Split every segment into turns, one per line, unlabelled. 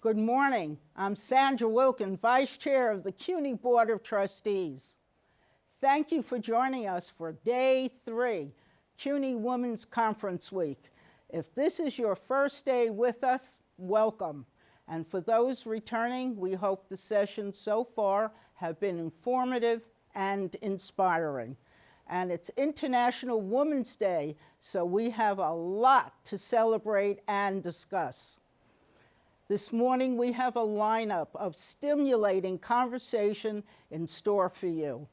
Good morning. I'm Sandra Wilkin, Vice Chair of the CUNY Board of Trustees. Thank you for joining us for Day 3, CUNY Women's Conference Week. If this is your first day with us, welcome. And for those returning, we hope the sessions so far have been informative and inspiring. And it's International Women's Day, so we have a lot to celebrate and discuss. This morning, we have a lineup of stimulating conversation in store for you.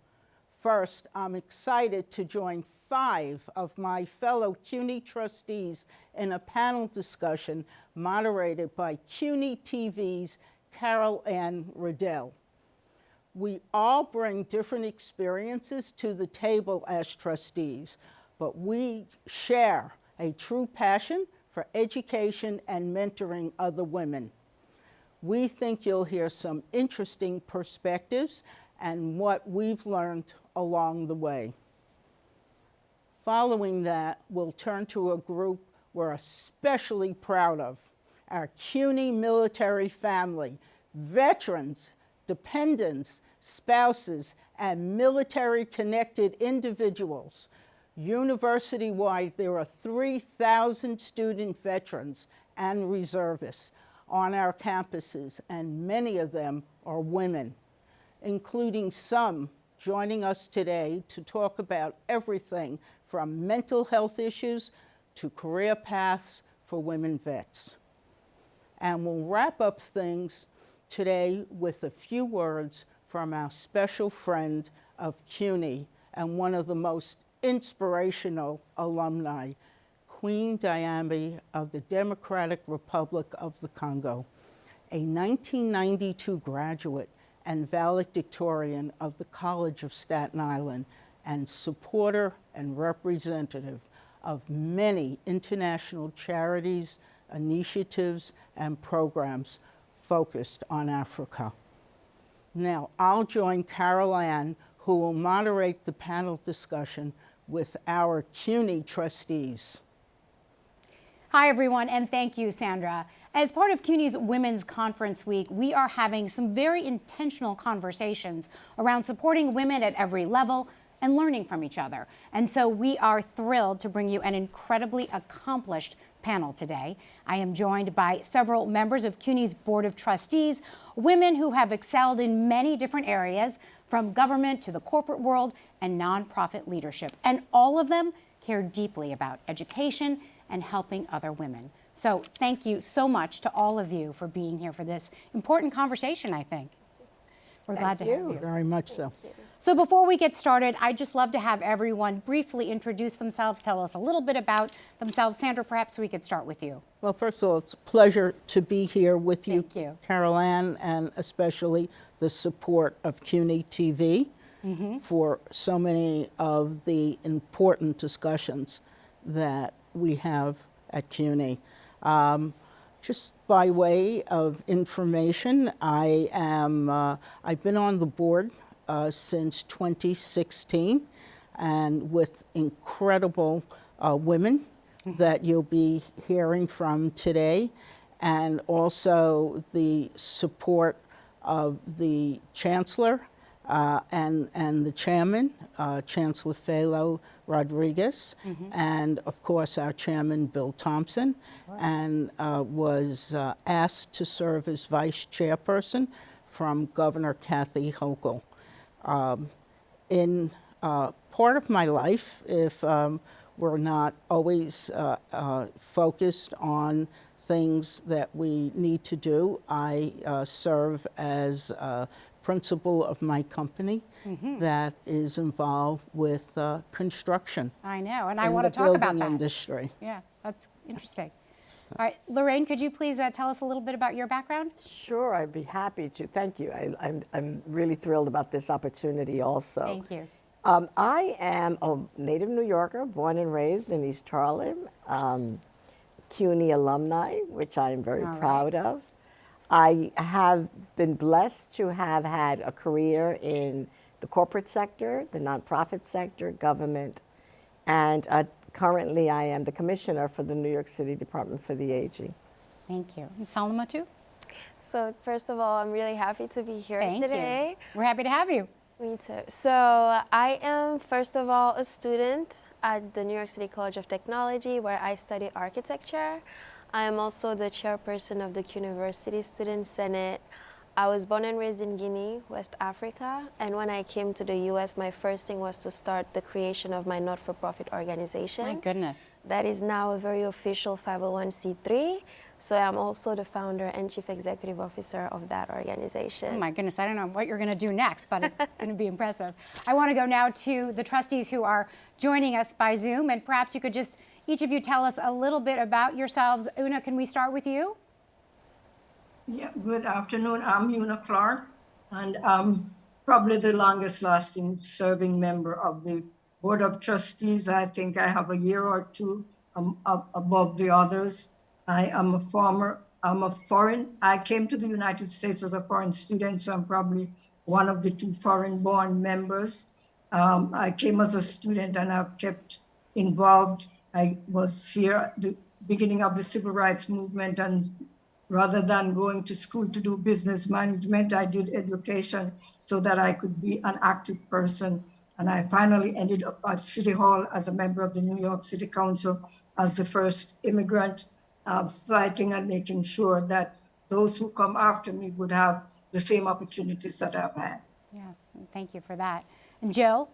First, I'm excited to join 5 of my fellow CUNY trustees in a panel discussion moderated by CUNY TV's Carol Ann Riddell. We all bring different experiences to the table as trustees, but we share a true passion for education and mentoring other women. We think you'll hear some interesting perspectives and what we've learned along the way. Following that, we'll turn to a group we're especially proud of, our CUNY military family, veterans, dependents, spouses, and military-connected individuals. University-wide, there are 3,000 student veterans and reservists on our campuses, and many of them are women, including some joining us today to talk about everything from mental health issues to career paths for women vets. And we'll wrap up things today with a few words from our special friend of CUNY and one of the most inspirational alumni, Queen Diambi of the Democratic Republic of the Congo, a 1992 graduate and valedictorian of the College of Staten Island and supporter and representative of many international charities, initiatives, and programs focused on Africa. Now, I'll join Carol Ann, who will moderate the panel discussion with our CUNY trustees.
Hi, everyone, and thank you, Sandra. As part of CUNY's Women's Conference Week, we are having some very intentional conversations around supporting women at every level and learning from each other. And so we are thrilled to bring you an incredibly accomplished panel today. I am joined by several members of CUNY's Board of Trustees, women who have excelled in many different areas, from government to the corporate world and nonprofit leadership. And all of them care deeply about education and helping other women. So thank you so much to all of you for being here for this important conversation, I think. We're glad to have you.
Very much so.
So before we get started, I'd just love to have everyone briefly introduce themselves, tell us a little bit about themselves. Sandra, perhaps we could start with you.
Well, first of all, it's a pleasure to be here with you,
Thank you.
Carol Ann, and especially the support of CUNY TV for so many of the important discussions that we have at CUNY. Just by way of information, I've been on the board since 2016, and with incredible women that you'll be hearing from today, and also the support of the Chancellor and the Chairman, Chancellor Phalo Rodriguez, and of course our Chairman, Bill Thompson, and was asked to serve as Vice Chairperson from Governor Kathy Hochul. In part of my life, if we're not always focused on things that we need to do, I serve as principal of my company that is involved with construction.
I know, and I want to talk about that.
In the building industry.
Yeah, that's interesting. All right, Lorraine, could you please tell us a little bit about your background?
Sure, I'd be happy to. Thank you. I'm really thrilled about this opportunity also.
Thank you.
I am a native New Yorker, born and raised in East Harlem, CUNY alumni, which I am very proud of. I have been blessed to have had a career in the corporate sector, the nonprofit sector, government, and currently I am the commissioner for the New York City Department for the Aging.
Thank you. And Salma too?
So first of all, I'm really happy to be here
Thank
today.
you. We're happy to have you.
Me too. So I am, first of all, a student at the New York City College of Technology, where I study architecture. I am also the chairperson of the University Student Senate. I was born and raised in Guinea, West Africa, and when I came to the US, my first thing was to start the creation of my not-for-profit organization.
My goodness.
That is now a very official 501c3. So I'm also the founder and chief executive officer of that organization.
Oh my goodness, I don't know what you're going to do next, but it's going to be impressive. I want to go now to the trustees who are joining us by Zoom, and perhaps you could just, each of you, tell us a little bit about yourselves. Una, can we start with you?
Yeah, good afternoon. I'm Una Clark, and I'm probably the longest lasting serving member of the Board of Trustees. I think I have a year or two above the others. I came to the United States as a foreign student, so I'm probably one of the two foreign-born members. I came as a student and I've kept involved. I was here at the beginning of the civil rights movement, and rather than going to school to do business management, I did education so that I could be an active person. And I finally ended up at City Hall as a member of the New York City Council as the first immigrant, fighting and making sure that those who come after me would have the same opportunities that I've had.
Yes, thank you for that. And Jill?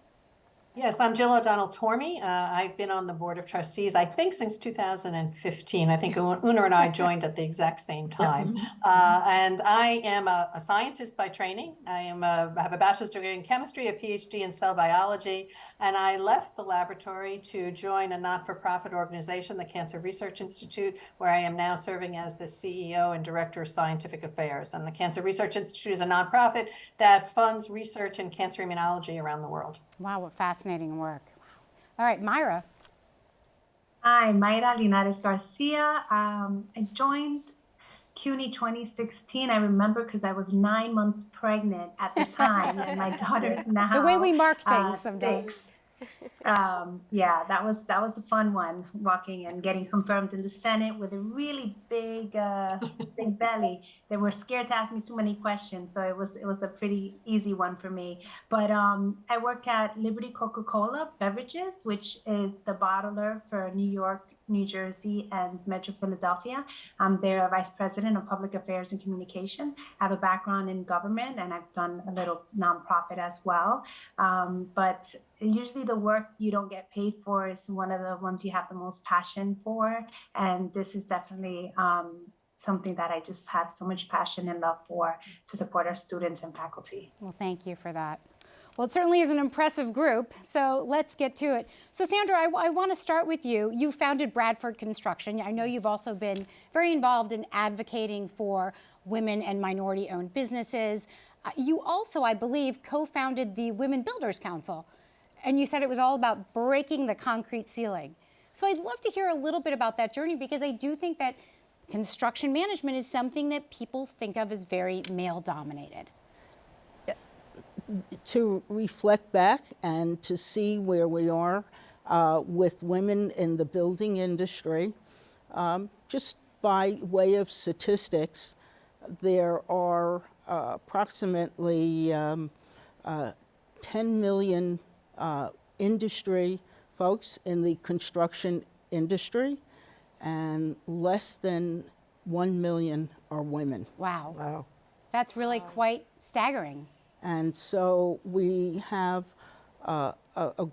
Yes, I'm Jill O'Donnell Tormey. I've been on the Board of Trustees, I think, since 2015. I think Una and I joined at the exact same time. And I am a scientist by training. I have a bachelor's degree in chemistry, a PhD in cell biology, and I left the laboratory to join a not-for-profit organization, the Cancer Research Institute, where I am now serving as the CEO and Director of Scientific Affairs. And the Cancer Research Institute is a nonprofit that funds research in cancer immunology around the world.
Wow, what fascinating work. Wow. All right, Myra.
Hi, Mayra Linares Garcia. I joined CUNY 2016. I remember because I was 9 months pregnant at the time, and my daughter's now
The way we mark things sometimes.
6. Yeah, that was a fun one, walking and getting confirmed in the Senate with a really big big belly. They were scared to ask me too many questions, so it was a pretty easy one for me. But I work at Liberty Coca-Cola Beverages, which is the bottler for New York, New Jersey, and Metro Philadelphia. I'm their vice president of public affairs and communication. I have a background in government, and I've done a little nonprofit as well. But usually the work you don't get paid for is one of the ones you have the most passion for. And this is definitely something that I just have so much passion and love for, to support our students and faculty.
Well, thank you for that. Well, it certainly is an impressive group, so let's get to it. So Sandra, I want to start with you. You founded Bradford Construction. I know you've also been very involved in advocating for women and minority-owned businesses. You also, I believe, co-founded the Women Builders Council, and you said it was all about breaking the concrete ceiling. So I'd love to hear a little bit about that journey, because I do think that construction management is something that people think of as very male-dominated.
To reflect back and to see where we are with women in the building industry, just by way of statistics, there are approximately 10 million industry folks in the construction industry, and less than 1 million are women.
Wow.
Wow.
That's really quite staggering.
And so we have a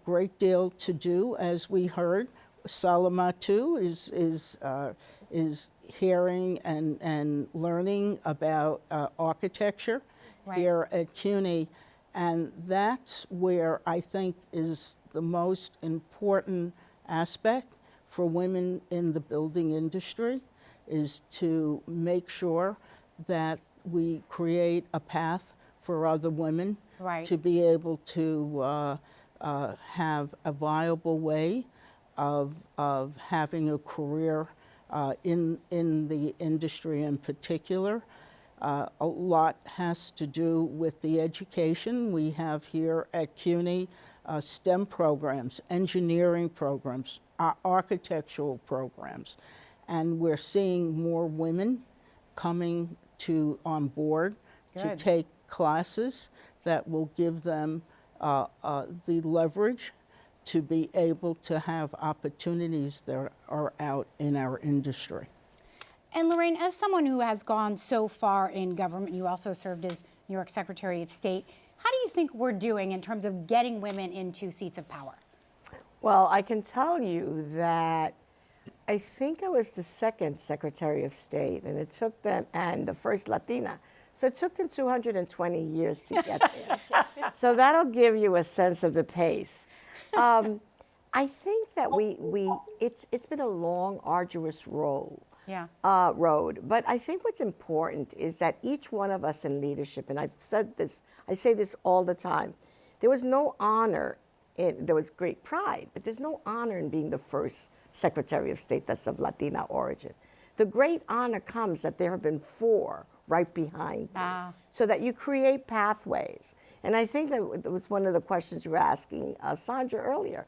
great deal to do, as we heard. Salama too is hearing and learning about architecture here at CUNY, and that's where I think is the most important aspect for women in the building industry, is to make sure that we create a path for other women to be able to have a viable way of having a career in the industry in particular. A lot has to do with the education. We have here at CUNY STEM programs, engineering programs, architectural programs, and we're seeing more women coming on board to
Good.
take classes that will give them the leverage to be able to have opportunities that are out in our industry.
And Lorraine, as someone who has gone so far in government, you also served as New York Secretary of State. How do you think we're doing in terms of getting women into seats of power?
Well, I can tell you that I think I was the second Secretary of State, and it took them, and the first Latina. So it took them 220 years to get there. So that'll give you a sense of the pace. I think that it's been a long, arduous road.
Yeah.
But I think what's important is that each one of us in leadership, and I've said this, I say this all the time, there was no honor, there was great pride, but there's no honor in being the first Secretary of State that's of Latina origin. The great honor comes that there have been 4 right behind you, so that you create pathways. And I think that was one of the questions you were asking Sandra earlier.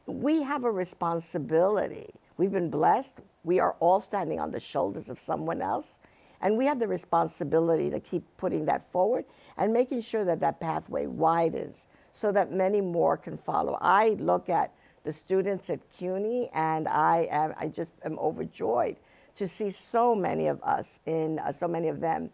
We have a responsibility. We've been blessed. We are all standing on the shoulders of someone else. And we have the responsibility to keep putting that forward and making sure that that pathway widens so that many more can follow. I look at the students at CUNY and I just am overjoyed to see so many of us so many of them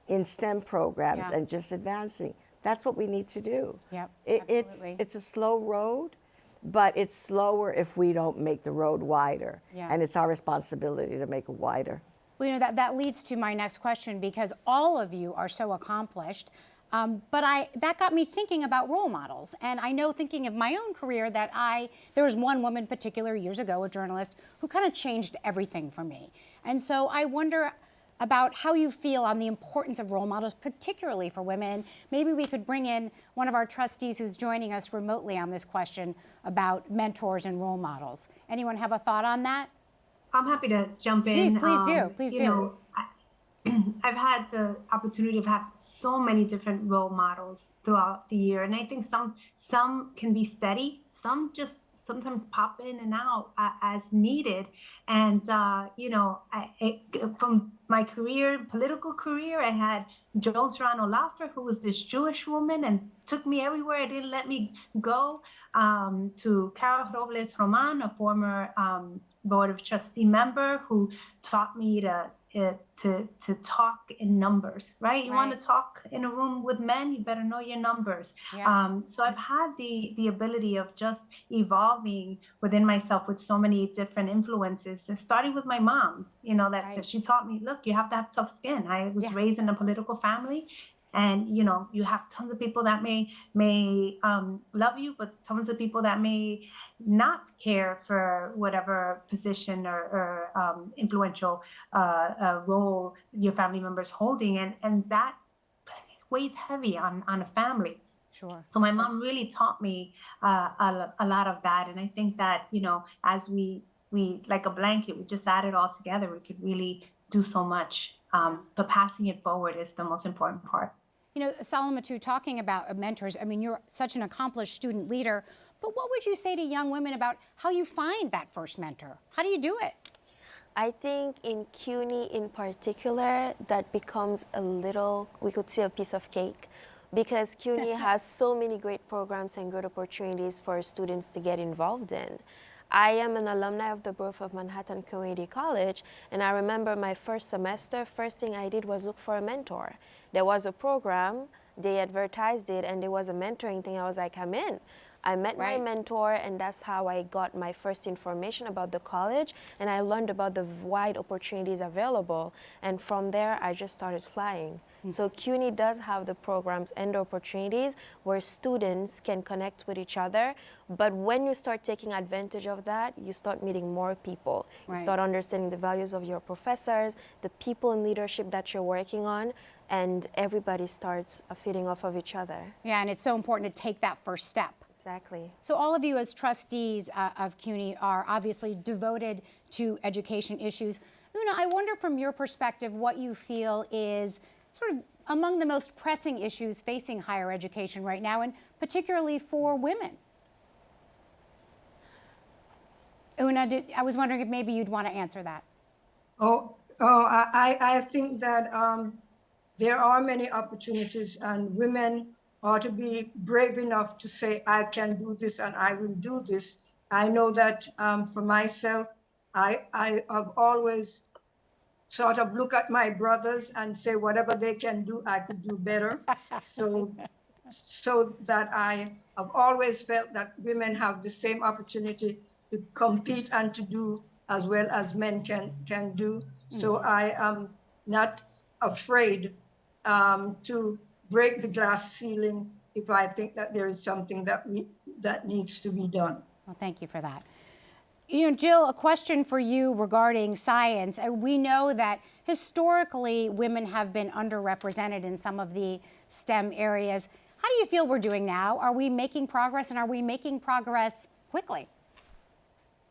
in STEM programs and just advancing. That's what we need to do.
Yep,
It's a slow road, but it's slower if we don't make the road wider.
Yeah.
And it's our responsibility to make it wider.
Well, you know, that leads to my next question, because all of you are so accomplished. But that got me thinking about role models. And I know, thinking of my own career, that there was one woman in particular years ago, a journalist, who kind of changed everything for me. And so I wonder about how you feel on the importance of role models, particularly for women. And maybe we could bring in one of our trustees who's joining us remotely on this question about mentors and role models. Anyone have a thought on that?
I'm happy to jump in.
Please do. Please do.
You know, I've had the opportunity to have so many different role models throughout the year, and I think some can be steady, some just sometimes pop in and out as needed. And you know, from my political career, I had Jones Rano Laffer, who was this Jewish woman and took me everywhere, didn't let me go. To Carol Robles Roman, a former Board of Trustee member, who taught me to talk in numbers, right? You want to talk in a room with men, you better know your numbers.
Yeah.
So I've had the ability of just evolving within myself with so many different influences, starting with my mom, you know, that she taught me, look, you have to have tough skin. I was raised in a political family. And, you know, you have tons of people that may love you, but tons of people that may not care for whatever position or influential role your family member's holding. And that weighs heavy on a family.
Sure.
So my mom really taught me a lot of that. And I think that, you know, as we like a blanket, we just add it all together, we could really do so much. But passing it forward is the most important part.
You know, Salamatu, talking about mentors, I mean, you're such an accomplished student leader, but what would you say to young women about how you find that first mentor? How do you do it?
I think in CUNY in particular, that becomes a little, we could say, a piece of cake, because CUNY has so many great programs and good opportunities for students to get involved in. I am an alumni of the Borough of Manhattan Community College, and I remember my first semester, first thing I did was look for a mentor. There was a program, they advertised it, and there was a mentoring thing. I was like, I'm in. I met my mentor, and that's how I got my first information about the college, and I learned about the wide opportunities available. And from there, I just started flying. So CUNY does have the programs and the opportunities where students can connect with each other. But when you start taking advantage of that, you start meeting more people. You start understanding the values of your professors, the people in leadership that you're working on, and everybody starts feeding off of each other.
Yeah, and it's so important to take that first step.
Exactly.
So all of you as trustees of CUNY are obviously devoted to education issues. Una, I wonder from your perspective what you feel is sort of among the most pressing issues facing higher education right now, and particularly for women. Una, I was wondering if maybe you'd want to answer that.
I think that there are many opportunities, and women ought to be brave enough to say, I can do this and I will do this. I know that for myself, I have always sort of look at my brothers and say, whatever they can do, I could do better. So that I have always felt that women have the same opportunity to compete and to do as well as men can do. So I am not afraid to break the glass ceiling if I think that there is something that needs to be done.
Well, thank you for that. You know, Jill, a question for you regarding science. We know that historically women have been underrepresented in some of the STEM areas. How do you feel we're doing now? Are we making progress, and are we making progress quickly?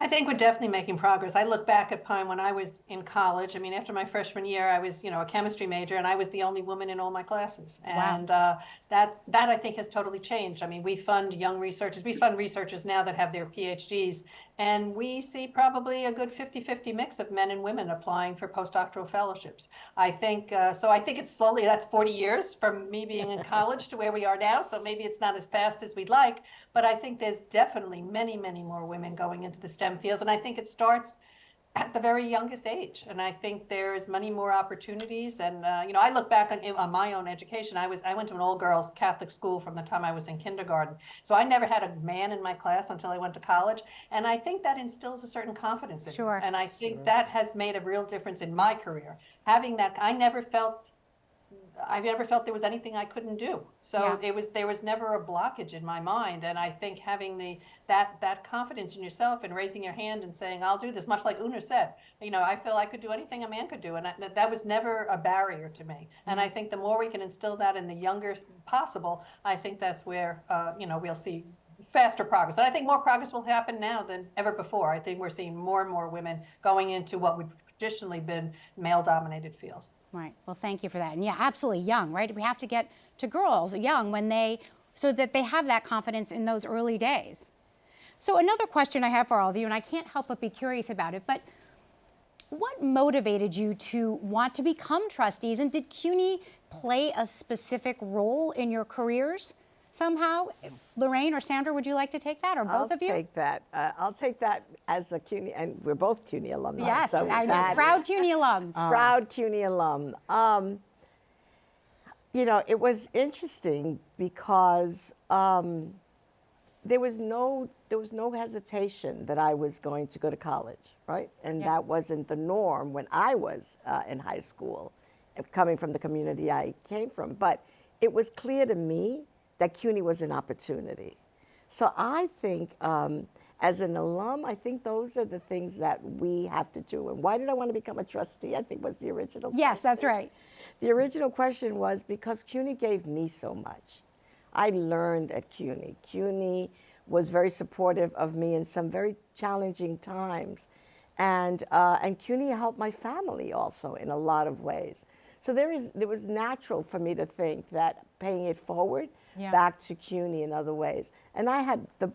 I think we're definitely making progress. I look back at time when I was in college. I mean, after my freshman year, I was, a chemistry major, and I was the only woman in all my classes. And that I think has totally changed. I mean, we fund young researchers. We fund researchers now that have their PhDs, and we see probably a good 50-50 mix of men and women applying for postdoctoral fellowships. I think so. I think it's slowly. That's 40 years from me being in college to where we are now. So maybe it's not as fast as we'd like, but I think there's definitely many, many more women going into the STEM fields, and I think it starts at the very youngest age. And I think there's many more opportunities. And I look back on my own education. I went to an all-girls Catholic school from the time I was in kindergarten. So I never had a man in my class until I went to college. And I think that instills a certain confidence in me. And I think that has made a real difference in my career. Having that, I never felt there was anything I couldn't do. So there was never a blockage in my mind. And I think having that confidence in yourself and raising your hand and saying, I'll do this, much like Una said, I feel I could do anything a man could do. And that was never a barrier to me. And I think the more we can instill that in the younger possible, I think that's where, we'll see faster progress. And I think more progress will happen now than ever before. I think we're seeing more and more women going into what would traditionally been male-dominated fields.
Right. Well, thank you for that. And yeah, absolutely young, right? We have to get to girls young so that they have that confidence in those early days. So another question I have for all of you, and I can't help but be curious about it, but what motivated you to want to become trustees? And did CUNY play a specific role in your careers somehow? Lorraine or Sandra, would you like to take that, or both of you?
I'll take that. I'll take that as a CUNY, and we're both CUNY alumni.
Yes,
so
I know. Proud CUNY alums.
Proud CUNY alum. It was interesting because there was no hesitation that I was going to go to college, right? And that wasn't the norm when I was in high school, coming from the community I came from. But it was clear to me that CUNY was an opportunity. So I think as an alum, I think those are the things that we have to do. And why did I want to become a trustee, I think was the original question.
Yes, that's right.
The original question was because CUNY gave me so much. I learned at CUNY. CUNY was very supportive of me in some very challenging times. And CUNY helped my family also in a lot of ways. So there was natural for me to think that paying it forward back to CUNY in other ways. And I had the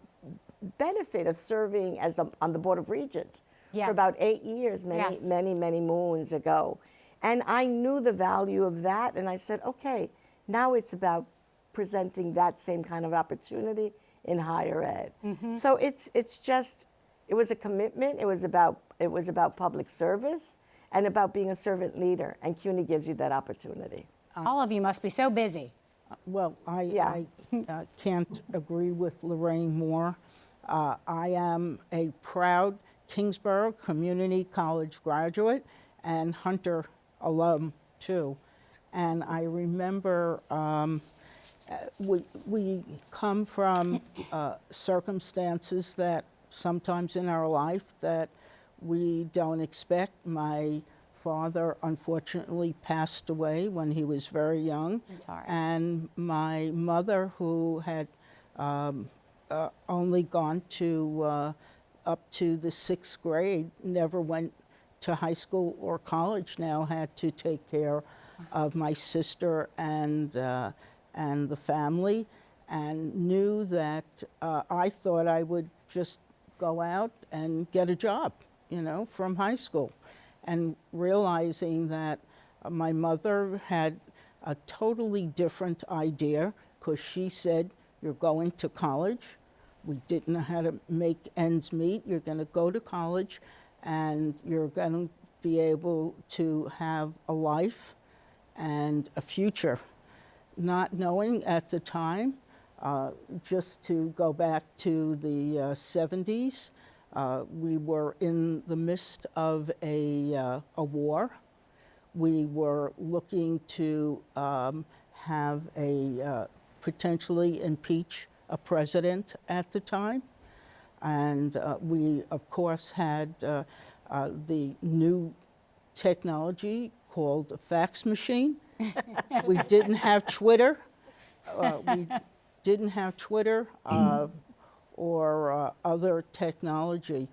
benefit of serving on the Board of Regents for about 8 years, many moons ago. And I knew the value of that, and I said, okay, now it's about presenting that same kind of opportunity in higher ed. So it was a commitment. It was about public service and about being a servant leader, and CUNY gives you that opportunity.
All of you must be so busy.
Well, I can't agree with Lorraine more. I am a proud Kingsborough Community College graduate and Hunter alum too. And I remember we come from circumstances that sometimes in our life that we don't expect. My father unfortunately passed away when he was very young.
I'm sorry.
And my mother, who had only gone to up to the 6th grade, never went to high school or college, now had to take care of my sister and the family, and knew that I thought I would just go out and get a job, from high school. And realizing that my mother had a totally different idea because she said, you're going to college. We didn't know how to make ends meet. You're going to go to college and you're going to be able to have a life and a future. Not knowing at the time, just to go back to the 70s, we were in the midst of a war. We were looking to have potentially impeach a president at the time. And we, of course, had the new technology called a fax machine. We didn't have Twitter. Or other technology.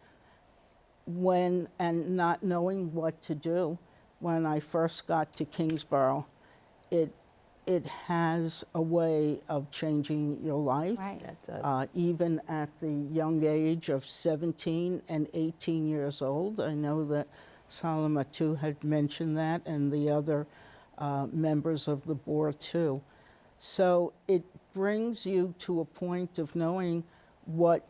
And not knowing what to do, when I first got to Kingsborough, it has a way of changing your life.
Right.
That does.
Even at the young age of 17 and 18 years old. I know that Salama too had mentioned that, and the other members of the board too. So it brings you to a point of knowing what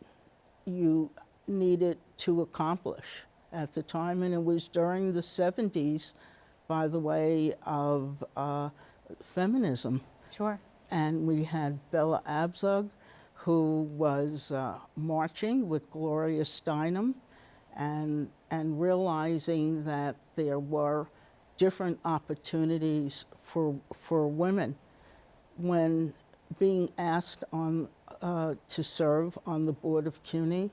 you needed to accomplish at the time. And it was during the 70s, by the way, of feminism.
Sure.
And we had Bella Abzug, who was marching with Gloria Steinem and realizing that there were different opportunities for women. When being asked to serve on the board of CUNY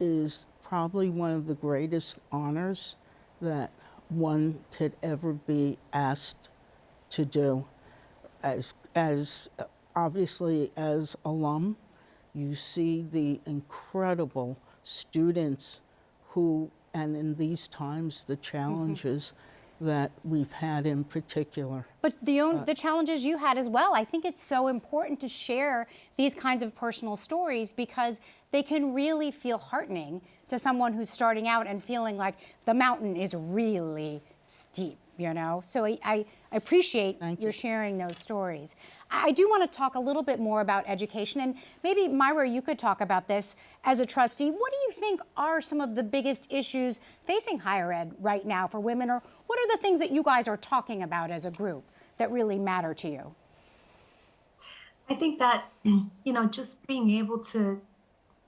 is probably one of the greatest honors that one could ever be asked to do. As obviously as alum, you see the incredible students who, and in these times, the challenges that we've had in particular.
But the challenges you had as well. I think it's so important to share these kinds of personal stories because they can really feel heartening to someone who's starting out and feeling like the mountain is really steep, you know? So I appreciate your sharing those stories. I do want to talk a little bit more about education, and maybe Myra, you could talk about this as a trustee. What do you think are some of the biggest issues facing higher ed right now for women, or what are the things that you guys are talking about as a group that really matter to you?
I think that, just being able to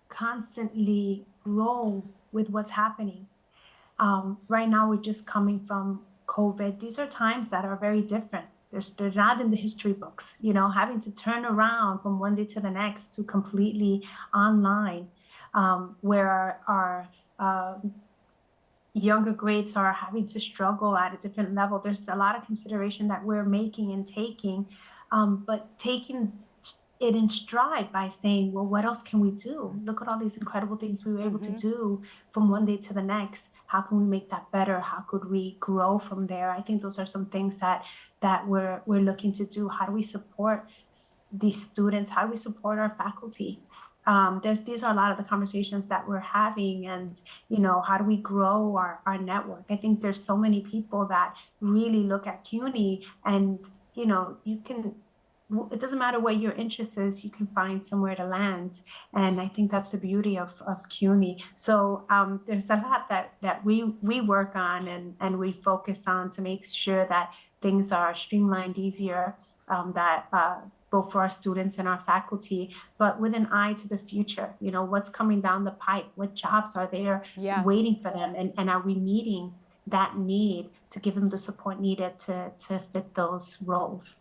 constantly grow with what's happening. Right now, we're just coming from COVID. These are times that are very different. They're not in the history books, having to turn around from one day to the next to completely online, where our younger grades are having to struggle at a different level. There's a lot of consideration that we're making and taking, but taking it in stride by saying, well, what else can we do? Look at all these incredible things we were able to do from one day to the next. How can we make that better? How could we grow from there? I think those are some things that we're looking to do. How do we support these students? How do we support our faculty? These are a lot of the conversations that we're having, and how do we grow our network? I think there's so many people that really look at CUNY, and it doesn't matter what your interest is, you can find somewhere to land. And I think that's the beauty of CUNY. So there's a lot that we work on and we focus on to make sure that things are streamlined, easier, both for our students and our faculty, but with an eye to the future. What's coming down the pipe? What jobs are there waiting for them? And are we meeting that need to give them the support needed to fit those roles?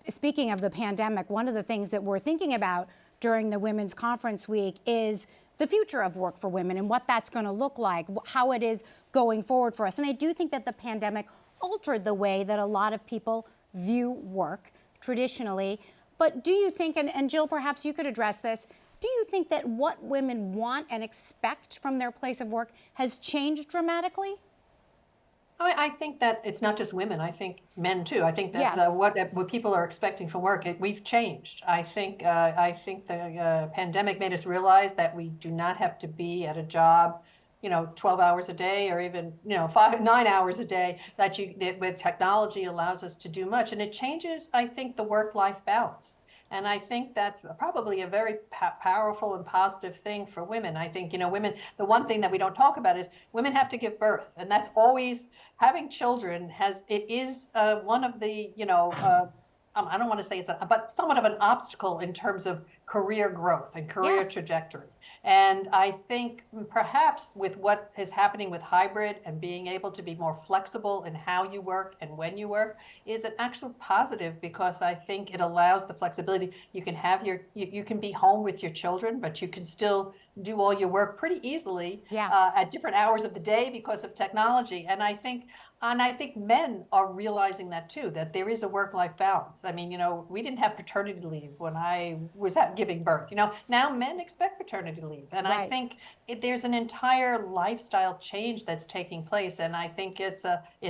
Speaking of the pandemic, one of the things that we're thinking about during the Women's Conference Week is the future of work for women and what that's going to look like, how it is going forward for us. And I do think that the pandemic altered the way that a lot of people view work traditionally. But do you think, and Jill, perhaps you could address this, do you think that what women want and expect from their place of work has changed dramatically?
I think that it's not just women. I think men too. I think that what people are expecting from work, we've changed. I think the pandemic made us realize that we do not have to be at a job 12 hours a day or even, 9 hours a day, that with technology allows us to do much. And it changes, I think, the work-life balance. And I think that's probably a very powerful and positive thing for women. I think, women, the one thing that we don't talk about is women have to give birth. And that's always, having children is one of the, I don't want to say but somewhat of an obstacle in terms of career growth and career trajectory. And I think perhaps with what is happening with hybrid and being able to be more flexible in how you work and when you work is an actual positive, because I think it allows the flexibility. You can have you can be home with your children, but you can still do all your work pretty easily at different hours of the day because of technology. And I think men are realizing that too, that there is a work-life balance. I mean, we didn't have paternity leave when I was giving birth. Now men expect paternity leave. And I think there's an entire lifestyle change that's taking place. And I think it's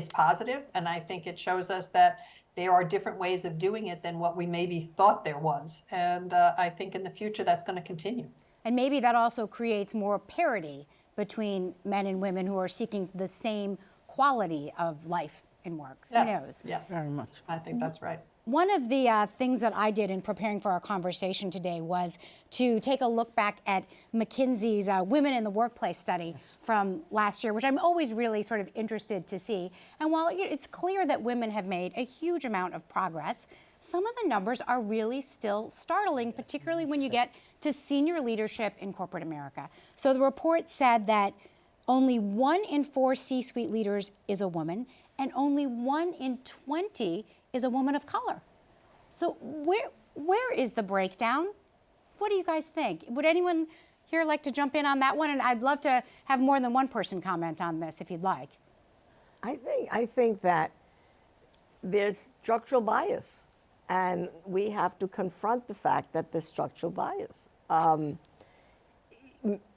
positive. And I think it shows us that there are different ways of doing it than what we maybe thought there was. And I think in the future that's going to continue.
And maybe that also creates more parity between men and women who are seeking the same quality of life and work.
Yes.
Who knows?
Yes,
Very much.
I think that's right.
One of the things that I did in preparing for our conversation today was to take a look back at McKinsey's Women in the Workplace study from last year, which I'm always really sort of interested to see. And while it's clear that women have made a huge amount of progress, some of the numbers are really still startling, particularly when you get to senior leadership in corporate America. So the report said that only 1 in 4 C-suite leaders is a woman, and only 1 in 20 is a woman of color. So where is the breakdown? What do you guys think? Would anyone here like to jump in on that one? And I'd love to have more than one person comment on this if you'd like.
I think that there's structural bias, and we have to confront the fact that there's structural bias.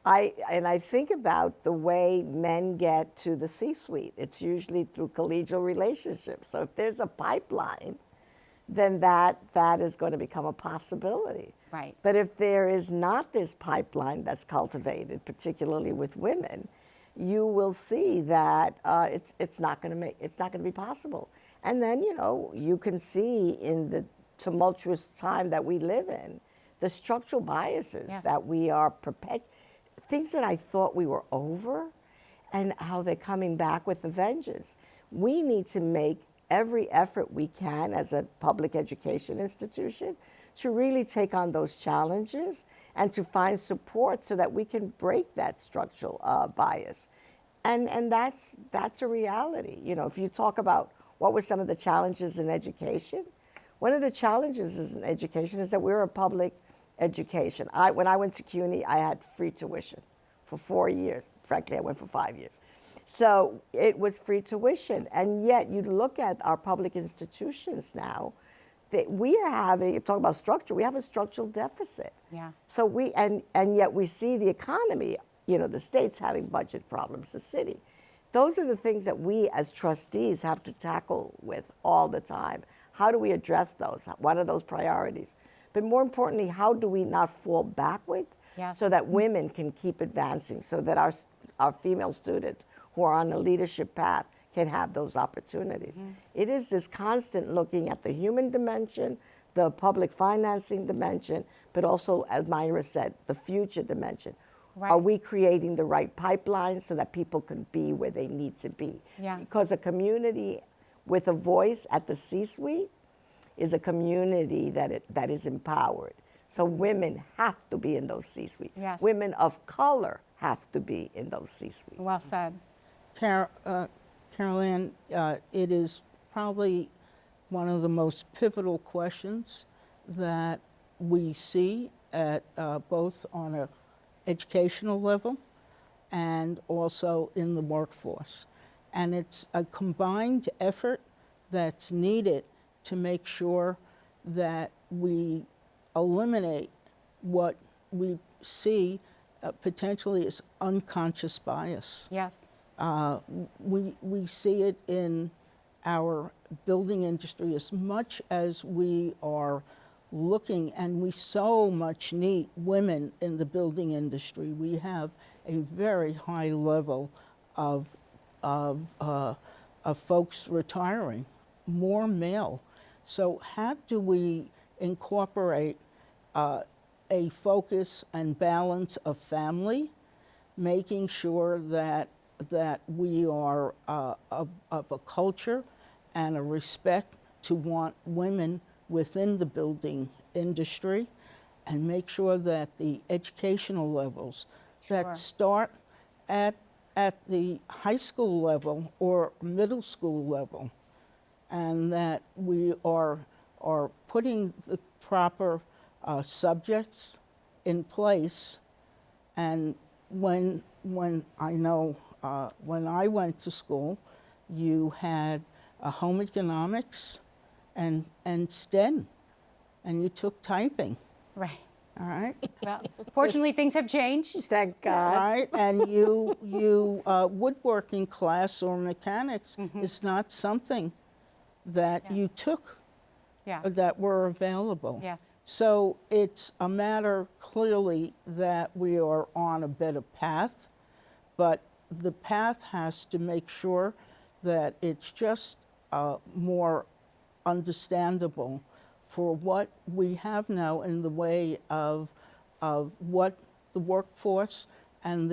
I think about the way men get to the C-suite. It's usually through collegial relationships. So if there's a pipeline, then that is going to become a possibility.
Right.
But if there is not this pipeline that's cultivated, particularly with women, you will see that it's not going to be possible. And then you can see in the tumultuous time that we live in, the structural biases that we are things that I thought we were over, and how they're coming back with a vengeance. We need to make every effort we can as a public education institution to really take on those challenges and to find support so that we can break that structural bias. And that's a reality. If you talk about what were some of the challenges in education, one of the challenges in education is that we're a public education. When I went to CUNY, I had free tuition for 4 years. Frankly, I went for 5 years. So it was free tuition. And yet you look at our public institutions now, that we are having, talk about structure, we have a structural deficit.
Yeah.
So and yet we see the economy, the state's having budget problems, the city. Those are the things that we as trustees have to tackle with all the time. How do we address those? What are those priorities? But more importantly, how do we not fall backward so that women can keep advancing, so that our female students who are on a leadership path can have those opportunities? It is this constant looking at the human dimension, the public financing dimension, but also, as Myra said, the future dimension. Right. Are we creating the right pipeline so that people can be where they need to be?
Yes.
Because a community with a voice at the C-suite is a community that is empowered. So women have to be in those C-suites.
Yes.
Women of color have to be in those C-suites.
Well said.
Caroline, it is probably one of the most pivotal questions that we see at both on a educational level and also in the workforce. And it's a combined effort that's needed to make sure that we eliminate what we see potentially as unconscious bias.
Yes.
We see it in our building industry as much as we are looking, and we so much need women in the building industry. We have a very high level of folks retiring, more male. So how do we incorporate a focus and balance of family, making sure that we are of a culture and a respect to want women within the building industry, and make sure that the educational levels that start at the high school level or middle school level, and that we are putting the proper subjects in place. And when I know when I went to school, you had home economics and STEM, and you took typing.
Right.
All right.
Well, fortunately, things have changed.
Thank God.
Right, and you woodworking class or mechanics is not something that you took
Yes.
that were available.
Yes.
So it's a matter clearly that we are on a better path, but the path has to make sure that it's just more understandable for what we have now in the way of what the workforce and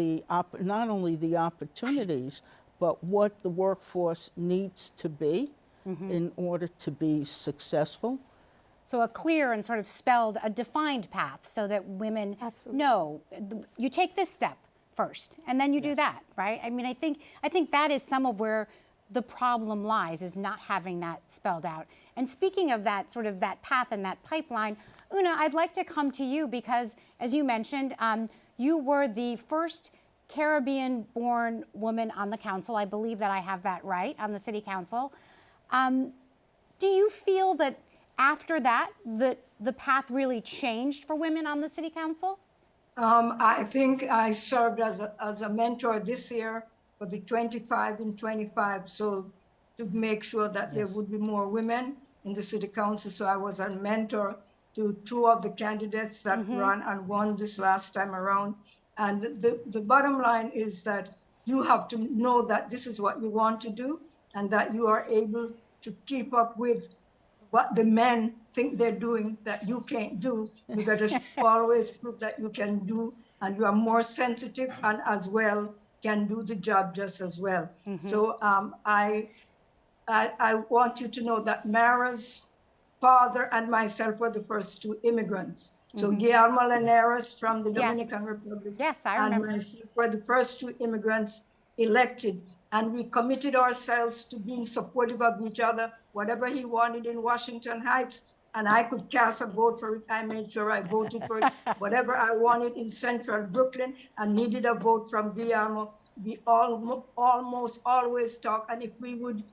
not only the opportunities, but what the workforce needs to be in order to be successful.
So a clear and sort of spelled, a defined path so that women know you take this step first and then you do that, right? I mean, I think that is some of where the problem lies, is not having that spelled out. And speaking of that, sort of that path and that pipeline, Una, I'd like to come to you because, as you mentioned, you were the first Caribbean-born woman on the council. I believe that I have that right, on the city council. Do you feel that after that, the path really changed for women on the city council?
I think I served as a mentor this year for the 25 and 25, so to make sure that there would be more women in the city council. So I was a mentor to two of the candidates that ran and won this last time around. And the bottom line is that you have to know that this is what you want to do and that you are able to keep up with what the men think they're doing that you can't do. You got to always prove that you can do, and you are more sensitive and as well can do the job just as well. So I want you to know that Mara's father and myself were the first two immigrants. So Guillermo Linares from the Dominican Republic and myself were the first two immigrants elected. And we committed ourselves to being supportive of each other. Whatever he wanted in Washington Heights, and I could cast a vote for it, I made sure I voted for it. Whatever I wanted in Central Brooklyn and needed a vote from Guillermo, we almost always talk. And if we would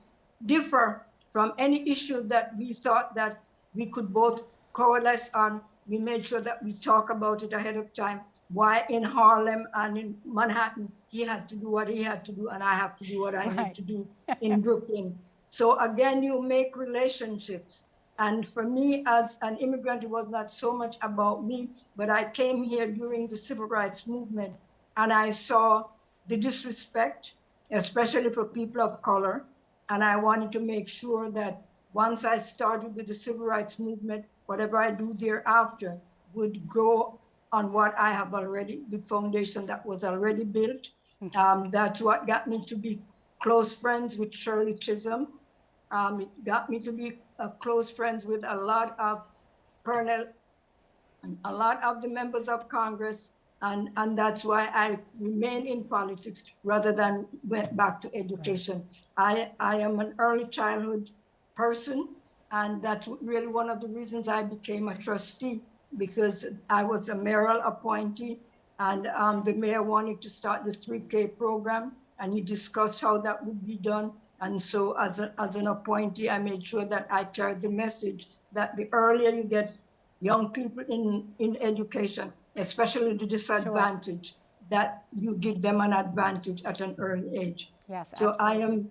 differ from any issue that we thought that we could both coalesce on, we made sure that we talk about it ahead of time. Why in Harlem and in Manhattan, he had to do what he had to do, and I have to do what I need to do in Brooklyn. So again, you make relationships. And for me, as an immigrant, it was not so much about me, but I came here during the civil rights movement, and I saw the disrespect, especially for people of color. And I wanted to make sure that once I started with the civil rights movement, whatever I do thereafter would grow on what I have already, the foundation that was already built. That's what got me to be close friends with Shirley Chisholm. It got me to be close friends with a lot of Colonel and a lot of the members of Congress. And that's why I remain in politics rather than went back to education. I am an early childhood person, and that's really one of the reasons I became a trustee, because I was a mayoral appointee, and the mayor wanted to start the 3K program, and he discussed how that would be done. And so as an appointee, I made sure that I carried the message that the earlier you get young people in education, especially the disadvantaged, that you give them an advantage at an early age.
Yes,
so
absolutely.
I am,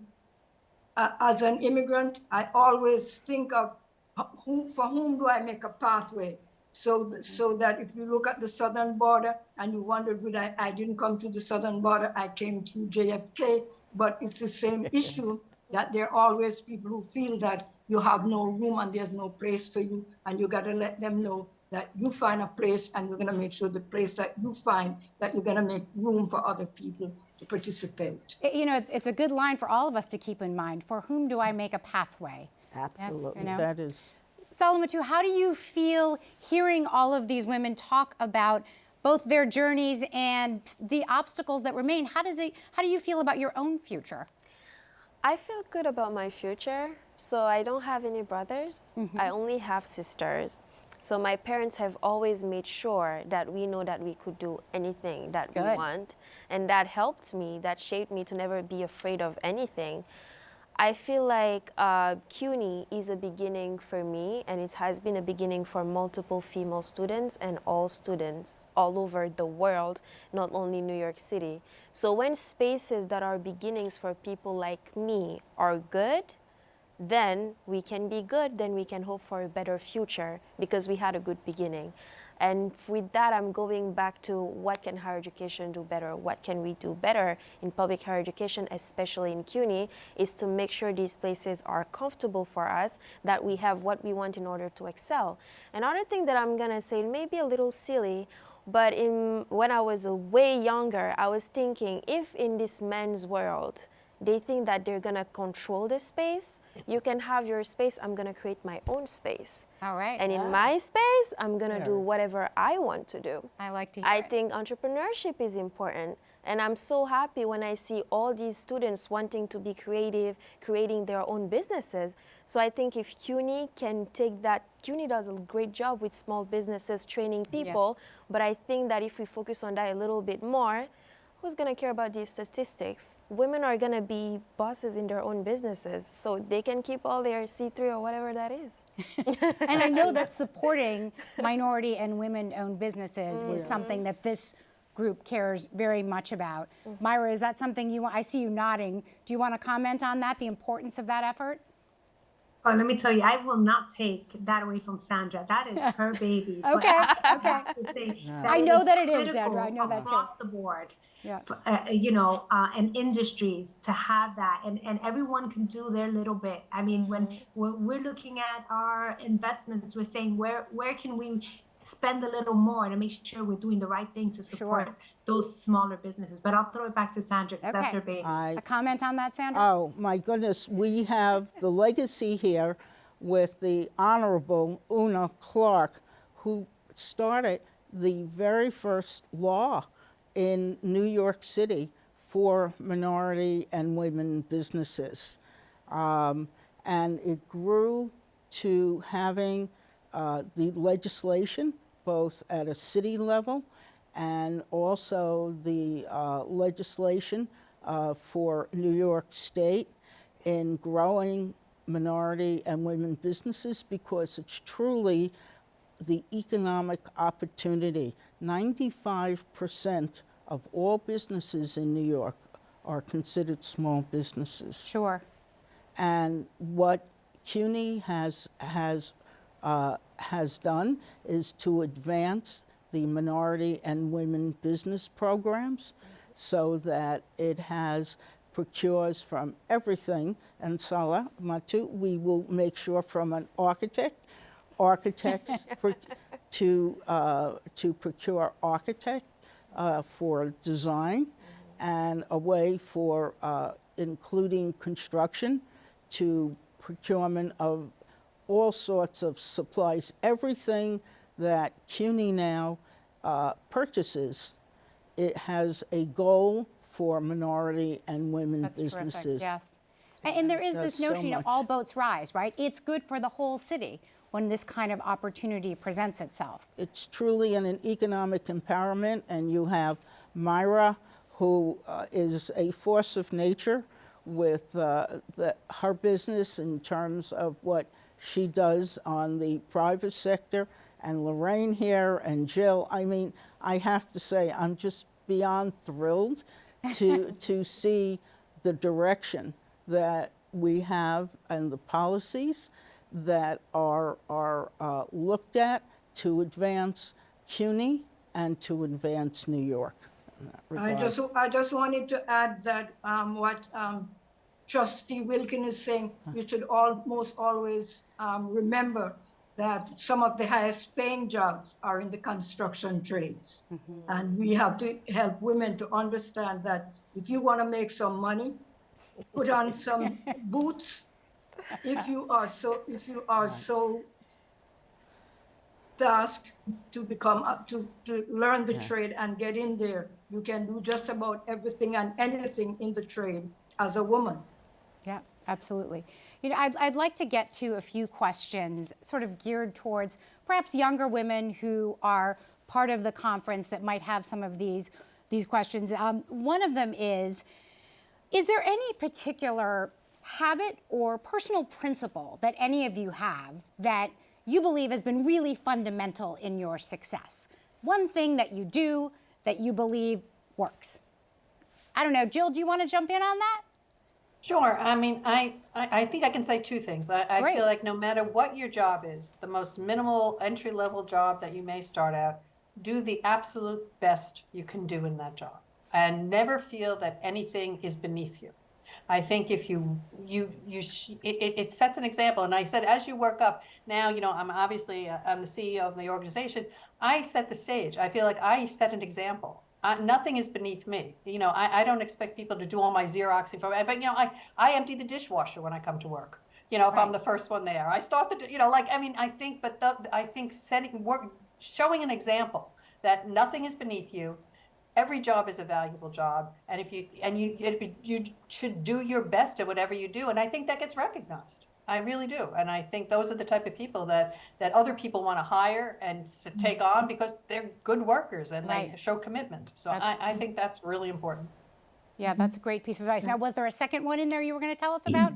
as an immigrant, I always think of for whom do I make a pathway? so that if you look at the southern border and you wonder, I didn't come to the southern border, I came through JFK, but it's the same issue, that there are always people who feel that you have no room and there's no place for you, and you got to let them know that you find a place, and you're going to make sure the place that you find, that you're going to make room for other people to participate.
You know, it's a good line for all of us to keep in mind. For whom do I make a pathway?
Absolutely.
Yes, you know?
That is.
Salamatu, how do you feel hearing all of these women talk about both their journeys and the obstacles that remain? How do you feel about your own future?
I feel good about my future. So I don't have any brothers. I only have sisters. So my parents have always made sure that we know that we could do anything that we want. And that helped me, that shaped me to never be afraid of anything. I feel like CUNY is a beginning for me, and it has been a beginning for multiple female students and all students all over the world, not only New York City. So when spaces that are beginnings for people like me are good, then we can be good, then we can hope for a better future because we had a good beginning. And with that, I'm going back to what can higher education do better? What can we do better in public higher education, especially in CUNY, is to make sure these places are comfortable for us, that we have what we want in order to excel. Another thing that I'm gonna say, may be a little silly, but when I was way younger, I was thinking, if in this men's world, they think that they're gonna control the space, you can have your space, I'm gonna create my own space.
All right.
And in my space, I'm gonna do whatever I want to do.
I like to hear
I
it.
think entrepreneurship is important. And I'm so happy when I see all these students wanting to be creative, creating their own businesses. So I think if CUNY can take that, CUNY does a great job with small businesses, training people, but I think that if we focus on that a little bit more, who's going to care about these statistics? Women are going to be bosses in their own businesses, so they can keep all their C3 or whatever that is.
And I know that supporting minority and women-owned businesses is something that this group cares very much about. Myra, is that something you want? I see you nodding. Do you want to comment on that, the importance of that effort?
Oh, let me tell you, I will not take that away from Sandra. That is her baby. But
Okay,
I
okay.
have to say that
I know
is
that it is,
critical
Sandra. I know that too.
across the board.
Yeah.
You know, and industries to have that, and everyone can do their little bit. I mean, when we're looking at our investments, we're saying where can we spend a little more to make sure we're doing the right thing to support those smaller businesses. But I'll throw it back to Sandra because that's her baby.
A comment on that, Sandra?
Oh, my goodness. We have the legacy here with the Honorable Una Clark, who started the very first law in New York City for minority and women businesses. And it grew to having the legislation, both at a city level and also the legislation for New York State in growing minority and women businesses, because it's truly the economic opportunity. 95% of all businesses in New York are considered small businesses.
Sure.
And what CUNY has done is to advance the minority and women business programs so that it procures from everything. And Salamatu, we will make sure from an architects to procure architect for design, and a way for including construction, to procurement of all sorts of supplies. Everything that CUNY now purchases, it has a goal for minority and women businesses.
Terrific, yes. And there is this notion, all boats rise, right? It's good for the whole city when this kind of opportunity presents itself. It's
truly an economic empowerment, and you have Myra, who is a force of nature with her business in terms of what she does on the private sector, and Lorraine here, and Jill. I mean, I have to say, I'm just beyond thrilled to see the direction that we have and the policies that are looked at to advance CUNY and to advance New York. In that regard.
I just wanted to add that what Trustee Wilkin is saying, you should almost always remember that some of the highest paying jobs are in the construction trades. And we have to help women to understand that if you want to make some money, put on some boots. If you are so tasked to become to learn the trade and get in there, you can do just about everything and anything in the trade as a woman.
Yeah, absolutely. You know, I'd like to get to a few questions sort of geared towards perhaps younger women who are part of the conference that might have some of these questions. One of them is there any particular habit or personal principle that any of you have that you believe has been really fundamental in your success? One thing that you do that you believe works. I don't know, Jill, do you want to jump in on that?
Sure. I mean, I think I can say two things. I feel like no matter what your job is, the most minimal entry-level job that you may start out, do the absolute best you can do in that job and never feel that anything is beneath you. I think if it sets an example. And I said, as you work up now, you know, I'm the CEO of my organization. I set the stage. I feel like I set an example. Nothing is beneath me. You know, I don't expect people to do all my Xeroxing for me, but, you know, I empty the dishwasher when I come to work, you know, if I'm the first one there. I start you know, like, I mean, I think showing an example that nothing is beneath you. Every job is a valuable job, and you should do your best at whatever you do, and I think that gets recognized. I really do, and I think those are the type of people that other people want to hire and take on because they're good workers and they show commitment. So I think that's really important.
Yeah, that's a great piece of advice. Now, was there a second one in there you were going to tell us about?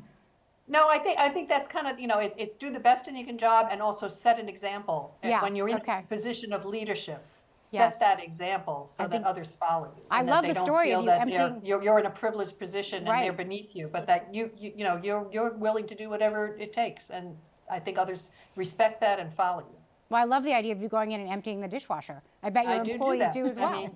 No, I think that's kind of, you know, it's do the best in your job and also set an example when you're in a position of leadership. Set that example so that others follow you.
I love the story of you emptying.
You're in a privileged position and they're beneath you, but that you know you're willing to do whatever it takes, and I think others respect that and follow you.
Well, I love the idea of you going in and emptying the dishwasher. I bet your employees do as well.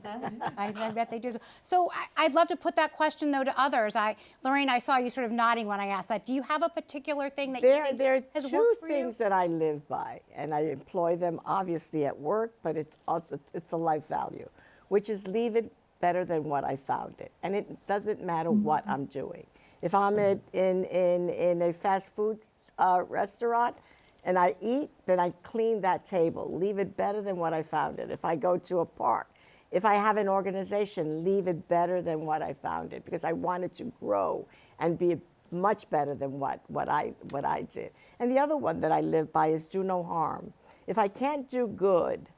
I bet they do. So I'd love to put that question, though, to others. Lorraine, I saw you sort of nodding when I asked that. Do you have a particular thing that you think has worked for you?
There are two things that I live by, and I employ them obviously at work, but it's a life value, which is leave it better than what I found it. And it doesn't matter what I'm doing. If I'm in a fast food restaurant, and I eat, then I clean that table. Leave it better than what I found it. If I go to a park, if I have an organization, leave it better than what I found it, because I want it to grow and be much better than what I did. And the other one that I live by is do no harm. If I can't do good,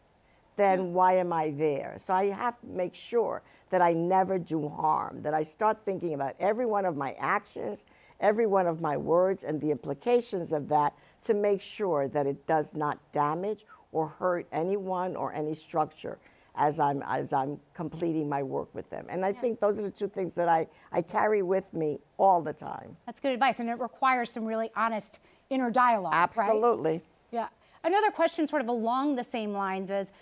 then why am I there? So I have to make sure that I never do harm, that I start thinking about every one of my actions, every one of my words, and the implications of that, to make sure that it does not damage or hurt anyone or any structure as I'm completing my work with them. And I think those are the two things that I carry with me all the time.
That's good advice, and it requires some really honest inner dialogue,
Absolutely.
Right? Yeah. Another question sort of along the same lines is,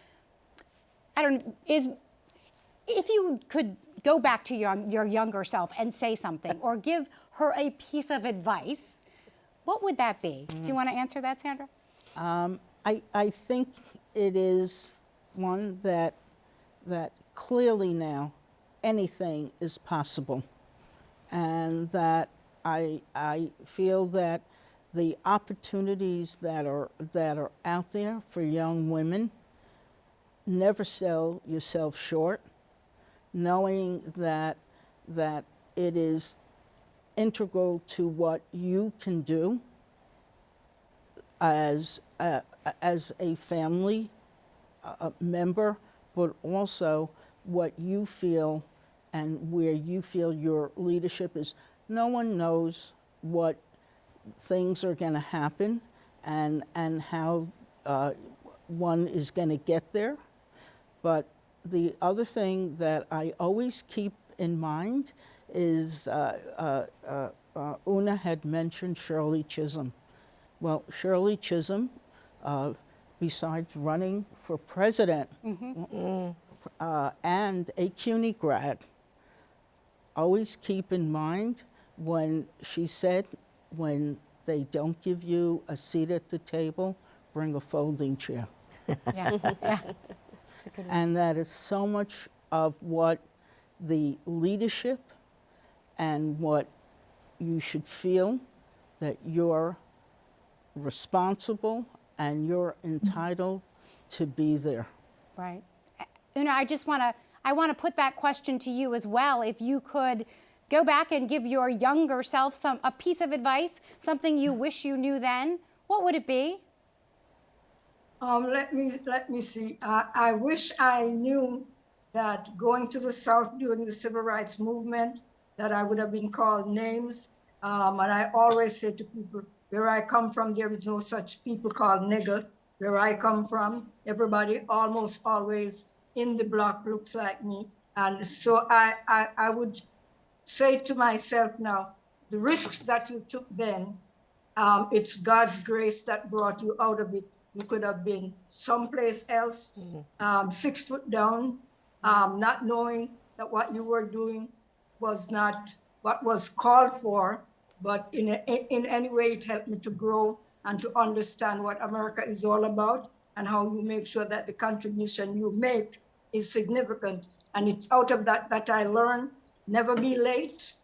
if you could go back to your younger self and say something or give her a piece of advice, what would that be? Do you want to answer that, Sandra?
I think it is one that clearly now anything is possible, and that I feel that the opportunities that are out there for young women, never sell yourself short, knowing that it is integral to what you can do as a family member, but also what you feel and where you feel your leadership is. No one knows what things are going to happen and how one is going to get there. But the other thing that I always keep in mind is Una had mentioned Shirley Chisholm. Well, Shirley Chisholm besides running for president and a CUNY grad. Always keep in mind when she said, when they don't give you a seat at the table, bring a folding chair.
Yeah, yeah. It's a good one.
And that is so much of what the leadership and what you should feel, that you're responsible and you're entitled to be there.
Right. Una, I want to put that question to you as well. If you could go back and give your younger self a piece of advice, something you wish you knew then, what would it be?
Let me see. I wish I knew that going to the South during the Civil Rights Movement, that I would have been called names. And I always say to people, where I come from, there is no such people called nigger. Where I come from, everybody almost always in the block looks like me. And so I would say to myself now, the risks that you took then, it's God's grace that brought you out of it. You could have been someplace else, 6 foot down, not knowing that what you were doing was not what was called for, but in any way it helped me to grow and to understand what America is all about and how you make sure that the contribution you make is significant. And it's out of that that I learned, never be late.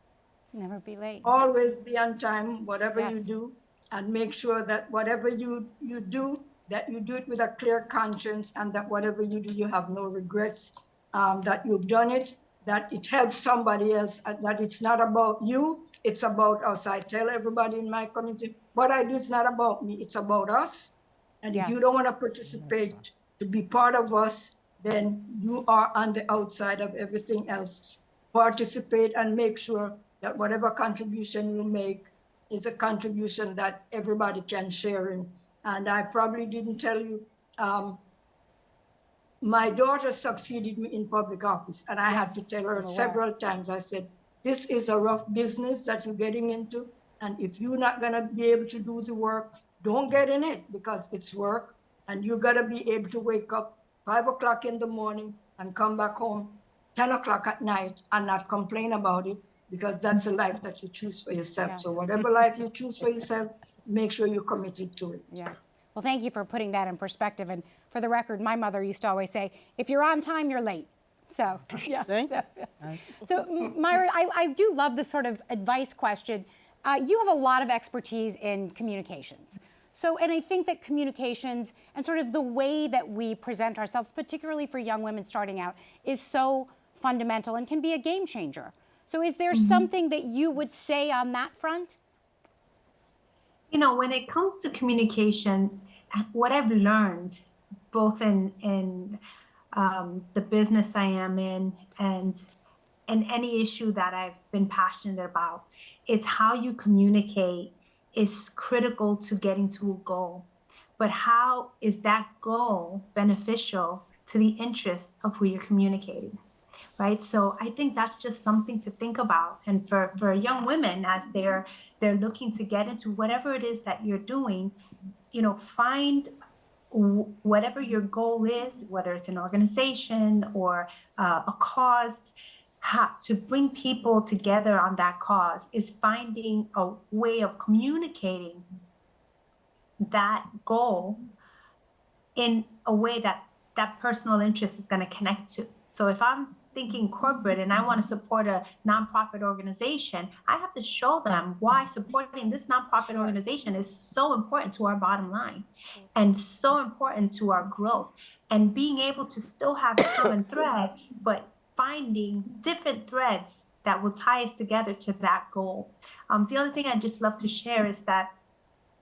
Never be late.
Always be on time, whatever
Yes.
you do, and make sure that whatever you do, that you do it with a clear conscience, and that whatever you do, you have no regrets, that you've done it, that it helps somebody else, and that it's not about you, it's about us. I tell everybody in my community, what I do is not about me, it's about us. And if you
Yes.
don't want to participate to be part of us, then you are on the outside of everything else. Participate and make sure that whatever contribution you make is a contribution that everybody can share in. And I probably didn't tell you, my daughter succeeded me in public office, and I had to tell her
I'm aware.
several times, I said, this is a rough business that you're getting into, and if you're not gonna be able to do the work, don't get in it, because it's work, and you gotta be able to wake up 5 o'clock in the morning and come back home 10 o'clock at night and not complain about it, because that's a life that you choose for yourself.
Yes.
So whatever life you choose for yourself, make sure you're committed to it.
Yes. Well, thank you for putting that in perspective. And for the record, my mother used to always say, if you're on time, you're late. So, yeah.
See?
So, Myra, I do love this sort of advice question. You have a lot of expertise in communications. So, and I think that communications and sort of the way that we present ourselves, particularly for young women starting out, is so fundamental and can be a game changer. So is there something that you would say on that front?
You know, when it comes to communication, what I've learned, both in the business I am in and any issue that I've been passionate about, it's how you communicate is critical to getting to a goal. But how is that goal beneficial to the interests of who you're communicating? Right. So I think that's just something to think about. And for young women, as they're looking to get into whatever it is that you're doing, you know, find whatever your goal is, whether it's an organization or a cause, to bring people together on that cause is finding a way of communicating that goal in a way that that personal interest is going to connect to. So if I'm thinking corporate and I want to support a nonprofit organization, I have to show them why supporting this nonprofit organization is so important to our bottom line and so important to our growth. And being able to still have a common thread, but finding different threads that will tie us together to that goal. The other thing I'd just love to share is that,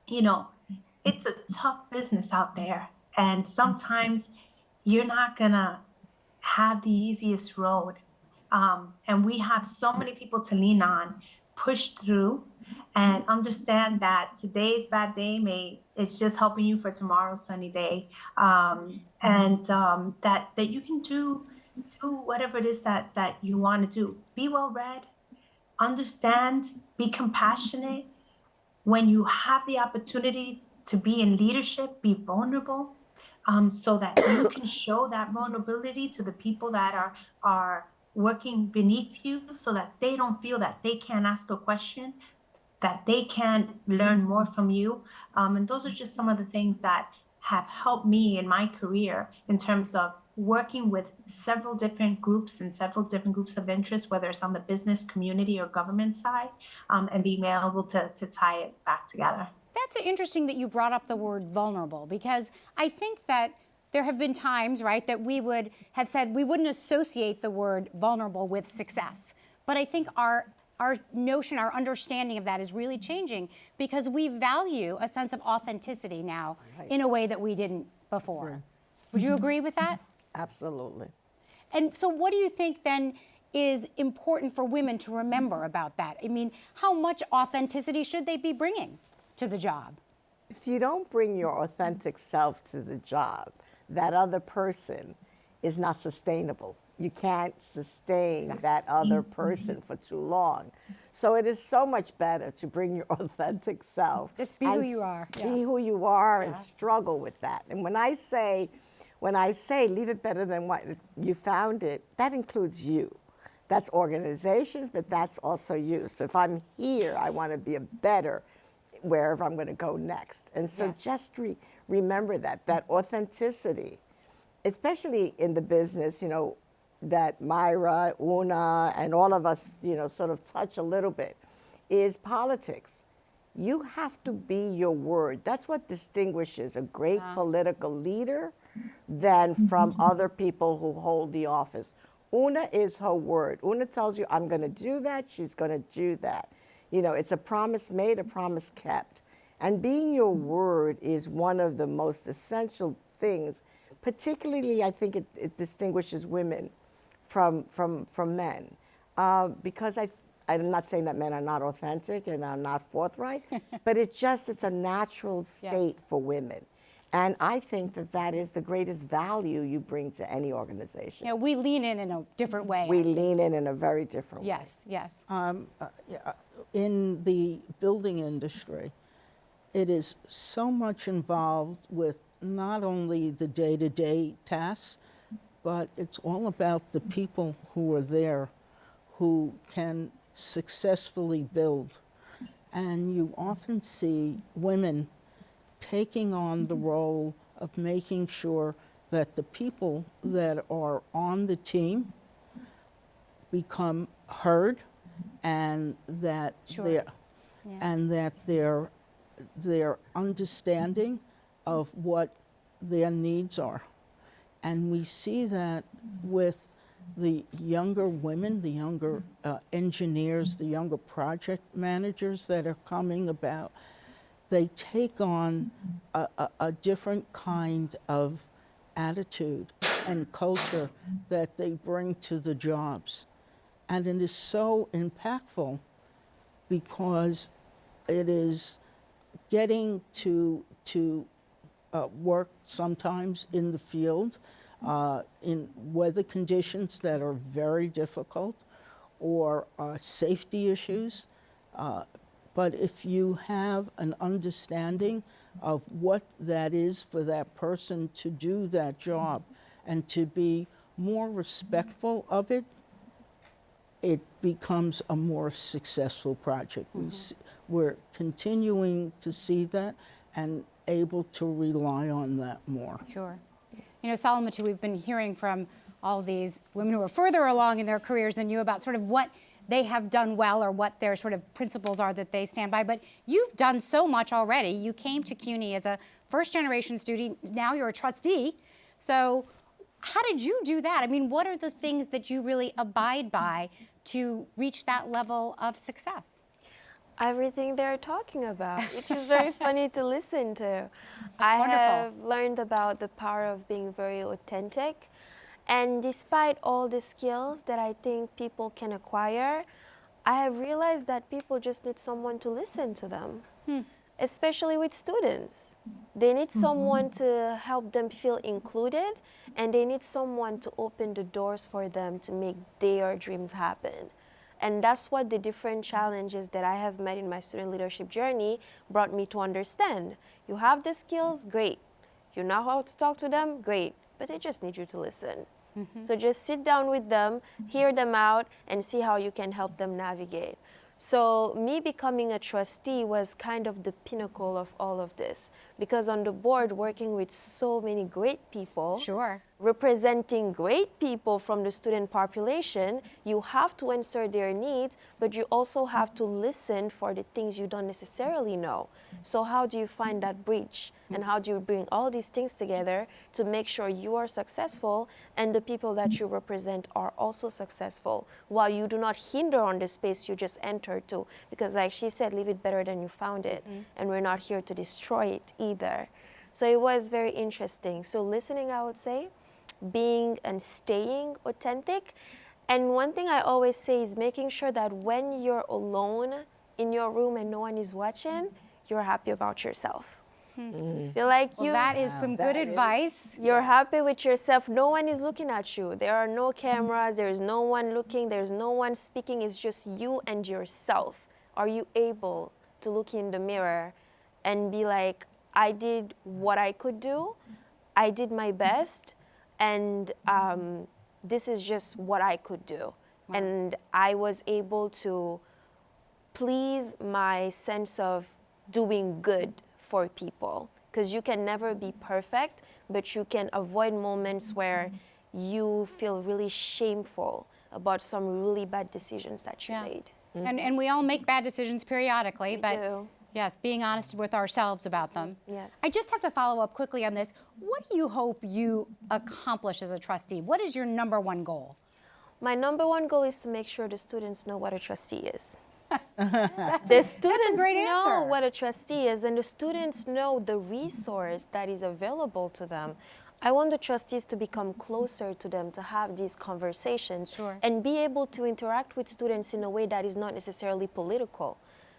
you know, it's a tough business out there. And sometimes you're not going to have the easiest road. And we have so many people to lean on, push through, and understand that today's bad day it's just helping you for tomorrow's sunny day. That you can do whatever it is that you want to do. Be well read, understand, be compassionate. When you have the opportunity to be in leadership, be vulnerable. so that you can show that vulnerability to the people that are working beneath you, so that they don't feel that they can't ask a question, that they can learn more from you. And those are just some of the things that have helped me in my career in terms of working with several different groups and several different groups of interest, whether it's on the business, community, or government side, and being able to tie it back together.
That's interesting that you brought up the word vulnerable, because I think that there have been times, right, that we would have said we wouldn't associate the word vulnerable with success. But I think our notion, our understanding of that is really changing, because we value a sense of authenticity now in a way that we didn't before.
Right.
Would you agree with that?
Absolutely.
And so what do you think then is important for women to remember about that? I mean, how much authenticity should they be bringing to the job?
If you don't bring your authentic self to the job, that other person is not sustainable. You can't sustain that other person for too long. So it is so much better to bring your authentic self.
Just be who you are.
Be who you are and struggle with that. And when I say leave it better than what you found it, that includes you. That's organizations, but that's also you. So if I'm here, I want to be a better wherever I'm going to go next. And so just remember that authenticity, especially in the business, you know, that Myra, Una, and all of us, you know, sort of touch a little bit, is politics. You have to be your word. That's what distinguishes a great political leader than from other people who hold the office. Una is her word. Una tells you, I'm going to do that, she's going to do that. You know, it's a promise made, a promise kept. And being your word is one of the most essential things. Particularly, I think it distinguishes women from men. Because I'm not saying that men are not authentic and are not forthright, but it's a natural state for women. And I think that is the greatest value you bring to any organization.
Yeah, we lean in a different way.
We lean in a very different way.
Yes.
In the building industry, it is so much involved with not only the day-to-day tasks, but it's all about the people who are there who can successfully build. And you often see women taking on the role of making sure that the people that are on the team become heard, and that their understanding of what their needs are. And we see that with the younger women, the younger engineers, the younger project managers that are coming about. They take on a different kind of attitude and culture that they bring to the jobs. And it is so impactful because it is getting to work sometimes in the field in weather conditions that are very difficult, or safety issues. But if you have an understanding of what that is for that person to do that job and to be more respectful of it, it becomes a more successful project. We're continuing to see that and able to rely on that more.
Sure. You know, Salamatu, we've been hearing from all these women who are further along in their careers than you about sort of what they have done well or what their sort of principles are that they stand by. But you've done so much already. You came to CUNY as a first-generation student. Now you're a trustee. So how did you do that? I mean, what are the things that you really abide by to reach that level of success?
Everything they're talking about, which is very funny to listen to. I
wonderful.
have learned about the power of being very authentic. And despite all the skills that I think people can acquire, I have realized that people just need someone to listen to them, especially with students. They need someone to help them feel included, and they need someone to open the doors for them to make their dreams happen. And that's what the different challenges that I have met in my student leadership journey brought me to understand. You have the skills, great. You know how to talk to them? Great. But they just need you to listen. So just sit down with them, hear them out, and see how you can help them navigate. So me becoming a trustee was kind of the pinnacle of all of this, because on the board, working with so many great people,
Sure.
representing great people from the student population, you have to answer their needs, but you also have to listen for the things you don't necessarily know. So how do you find that bridge? And how do you bring all these things together to make sure you are successful and the people that you represent are also successful, while you do not hinder on the space you just entered to? Because like she said, leave it better than you found it. And we're not here to destroy it either. So it was very interesting. So listening, I would say, being and staying authentic. And one thing I always say is making sure that when you're alone in your room and no one is watching, you're happy about yourself. Feel like
Well, that is some good advice.
you're happy with yourself. No one is looking at you. There are no cameras. There is no one looking. There's no one speaking. It's just you and yourself. Are you able to look in the mirror and be like, I did what I could do. I did my best. And this is just what I could do. And I was able to please my sense of doing good for people. Because you can never be perfect, but you can avoid moments where you feel really shameful about some really bad decisions that you made.
And we all make bad decisions periodically,
We
but
do.
yes, being honest with ourselves about them.
Yes.
I just have to follow up quickly on this. What do you hope you accomplish as a trustee? What is your #1 goal?
My #1 goal is to make sure the students know what a trustee is. The students
great
know
answer.
what a trustee is, and the students know the resource that is available to them. I want the trustees to become closer to them, to have these conversations,
Sure.
and be able to interact with students in a way that is not necessarily political.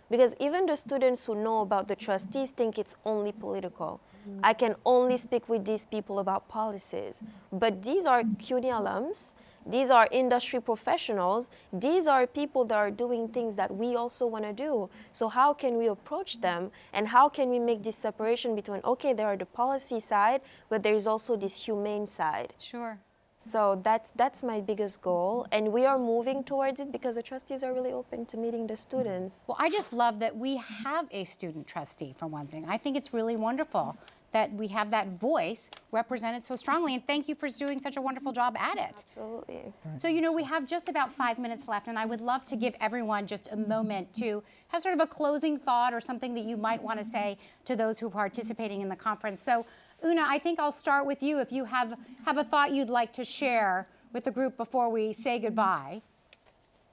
Because even the students who know about the trustees think it's only political. I can only speak with these people about policies. But these are CUNY alums. These are industry professionals. These are people that are doing things that we also want to do. So how can we approach them? And how can we make this separation between, okay, there are the policy side, but there is also this humane side.
Sure.
So that's my biggest goal. And we are moving towards it because the trustees are really open to meeting the students.
Well, I just love that we have a student trustee, for one thing. I think it's really wonderful that we have that voice represented so strongly, and thank you for doing such a wonderful job at it.
Absolutely.
So, we have just about 5 minutes left, and I would love to give everyone just a moment to have sort of a closing thought or something that you might want to say to those who are participating in the conference. So, Una, I think I'll start with you if you have a thought you'd like to share with the group before we say goodbye.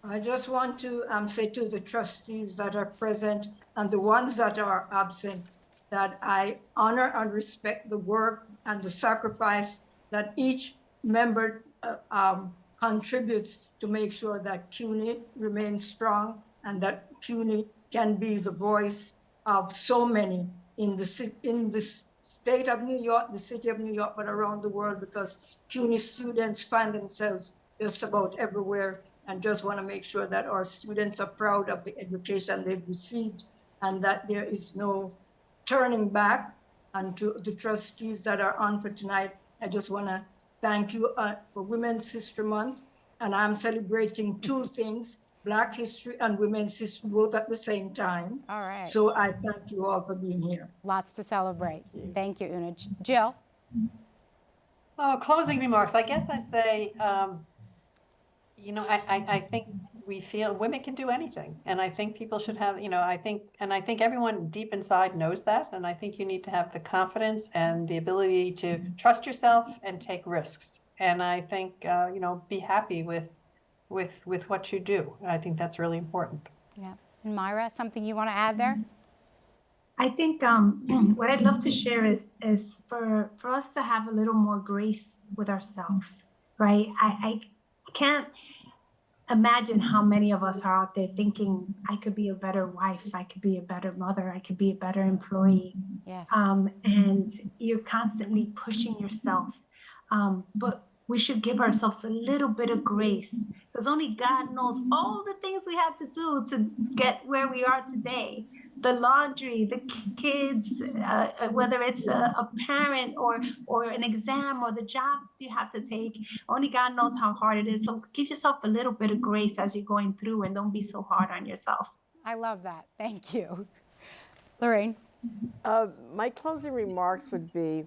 I just want to say to the trustees that are present and the ones that are absent, that I honor and respect the work and the sacrifice that each member contributes to make sure that CUNY remains strong and that CUNY can be the voice of so many in the state of New York, the city of New York, but around the world, because CUNY students find themselves just about everywhere, and just want to make sure that our students are proud of the education they've received and that there is no turning back. And to the trustees that are on for tonight, I just want to thank you for Women's History Month. And I'm celebrating two things, Black history and women's history, both at the same time.
All right.
So I thank you all for being here.
Lots to celebrate. Thank you, Una. Jill?
Oh, closing remarks. I guess I'd say, I think we feel women can do anything. And I think people should have, I think everyone deep inside knows that. And I think you need to have the confidence and the ability to trust yourself and take risks. And I think, be happy with what you do. I think that's really important.
Yeah. And Myra, something you want to add there?
I think what I'd love to share is for us to have a little more grace with ourselves, right? I can't imagine how many of us are out there thinking, I could be a better wife, I could be a better mother, I could be a better employee.
Yes.
And you're constantly pushing yourself. But we should give ourselves a little bit of grace, because only God knows all the things we had to do to get where we are today. the laundry, the kids, whether it's a parent or an exam or the jobs you have to take. Only God knows how hard it is. So give yourself a little bit of grace as you're going through, and don't be so hard on yourself.
I love that. Thank you. Lorraine?
My closing remarks would be,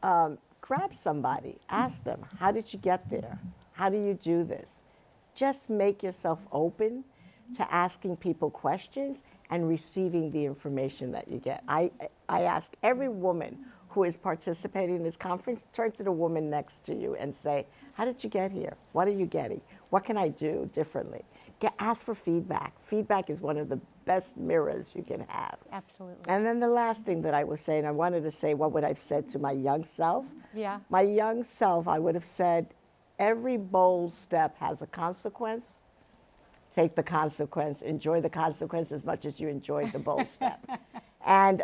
grab somebody, ask them, how did you get there? How do you do this? Just make yourself open to asking people questions and receiving the information that you get. I ask every woman who is participating in this conference, turn to the woman next to you and say, how did you get here? What are you getting? What can I do differently? Ask for feedback. Feedback is one of the best mirrors you can have.
Absolutely.
And then the last thing that I was saying, I wanted to say, what would I have said to my young self?
Yeah.
My young self, I would have said, every bold step has a consequence. Take the consequence, enjoy the consequence as much as you enjoyed the bold step. And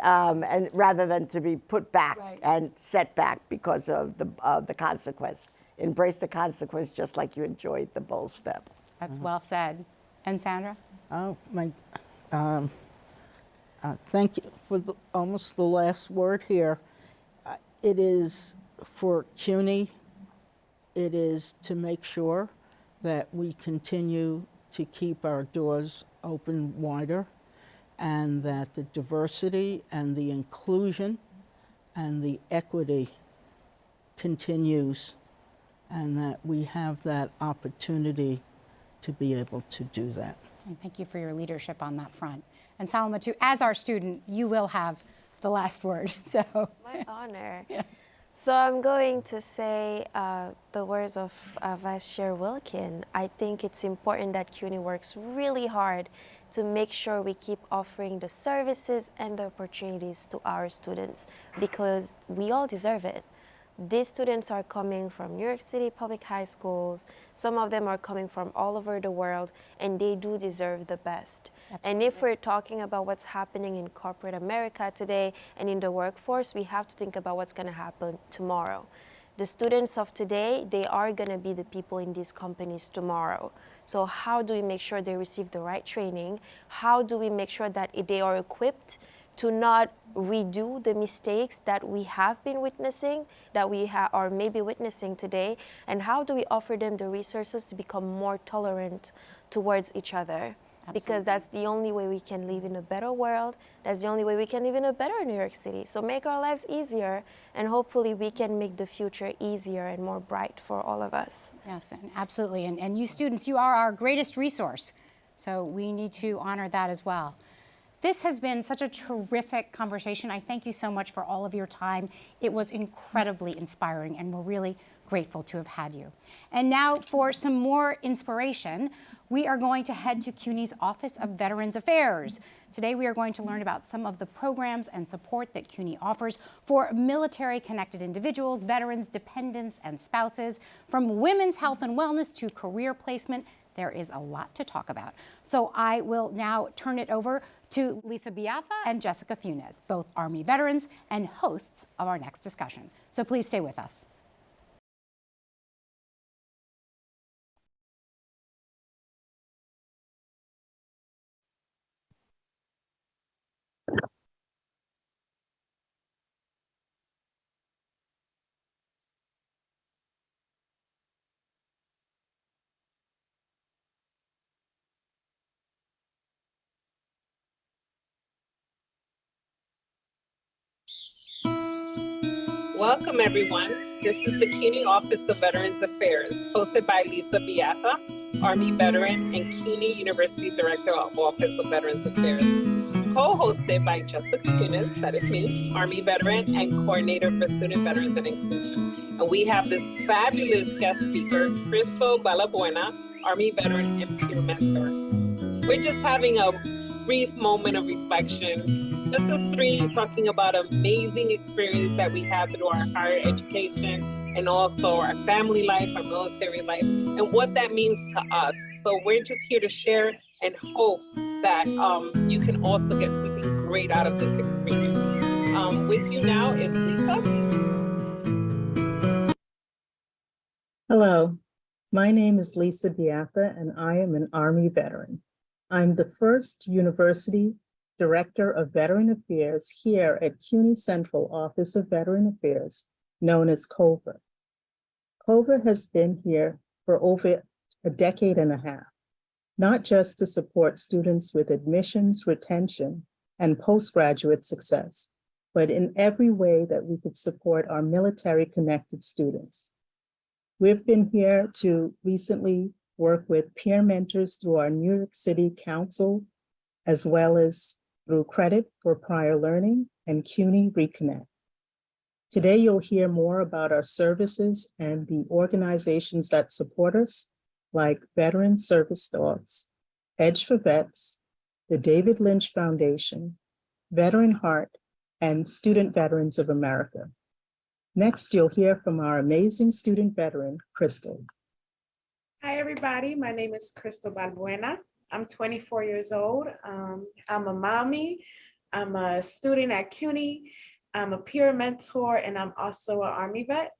rather than to be put back and set back because of the consequence. Embrace the consequence just like you enjoyed the bold step.
That's well said. And Sandra?
Oh, thank you for almost the last word here. It is for CUNY, it is to make sure that we continue to keep our doors open wider, and that the diversity and the inclusion and the equity continues, and that we have that opportunity to be able to do that.
And thank you for your leadership on that front. And Salma, too, as our student, you will have the last word. So
My honor.
Yes.
So I'm going to say the words of Vice Chair Wilkin. I think it's important that CUNY works really hard to make sure we keep offering the services and the opportunities to our students, because we all deserve it. These students are coming from New York City public high schools. Some of them are coming from all over the world, and they do deserve the best. Absolutely. And if we're talking about what's happening in corporate America today and in the workforce, we have to think about what's going to happen tomorrow. The students of today, they are going to be the people in these companies tomorrow. So how do we make sure they receive the right training? How do we make sure that they are equipped to not redo the mistakes that we have been witnessing, that we are maybe witnessing today? And how do we offer them the resources to become more tolerant towards each other? Absolutely. Because that's the only way we can live in a better world. That's the only way we can live in a better New York City. So make our lives easier, and hopefully we can make the future easier and more bright for all of us.
Yes, and absolutely. And you students, you are our greatest resource. So we need to honor that as well. This has been such a terrific conversation. I thank you so much for all of your time. It was incredibly inspiring, and we're really grateful to have had you. And now for some more inspiration, we are going to head to CUNY's Office of Veterans Affairs. Today we are going to learn about some of the programs and support that CUNY offers for military-connected individuals, veterans, dependents, and spouses. From women's health and wellness to career placement, there is a lot to talk about. So I will now turn it over to Lisa Biaffa and Jessica Funes, both Army veterans and hosts of our next discussion. So please stay with us.
Welcome, everyone. This is the CUNY Office of Veterans Affairs, hosted by Lisa Biaffa, Army veteran and CUNY University Director of Office of Veterans Affairs. Co-hosted by Jessica Funes, that is me, Army veteran and coordinator for student veterans and inclusion. And we have this fabulous guest speaker, Crystal Balabuena, Army veteran and peer mentor. We're just having a brief moment of reflection. Just as three, talking about amazing experience that we have through our higher education and also our family life, our military life, and what that means to us. So we're just here to share and hope that you can also get something great out of this experience. With you now is Lisa.
Hello, my name is Lisa Biaffa, and I am an Army veteran. I'm the first university Director of Veteran Affairs here at CUNY Central Office of Veteran Affairs, known as COVA. COVA has been here for over a decade and a half, not just to support students with admissions, retention, and postgraduate success, but in every way that we could support our military-connected students. We've been here to recently work with peer mentors through our New York City Council, as well as through Credit for Prior Learning and CUNY Reconnect. Today, you'll hear more about our services and the organizations that support us, like Veteran Service Dogs, Edge for Vets, the David Lynch Foundation, Veteran Heart, and Student Veterans of America. Next, you'll hear from our amazing student veteran, Crystal.
Hi, everybody. My name is Crystal Balbuena. I'm 24 years old. I'm a mommy. I'm a student at CUNY. I'm a peer mentor, and I'm also an Army vet.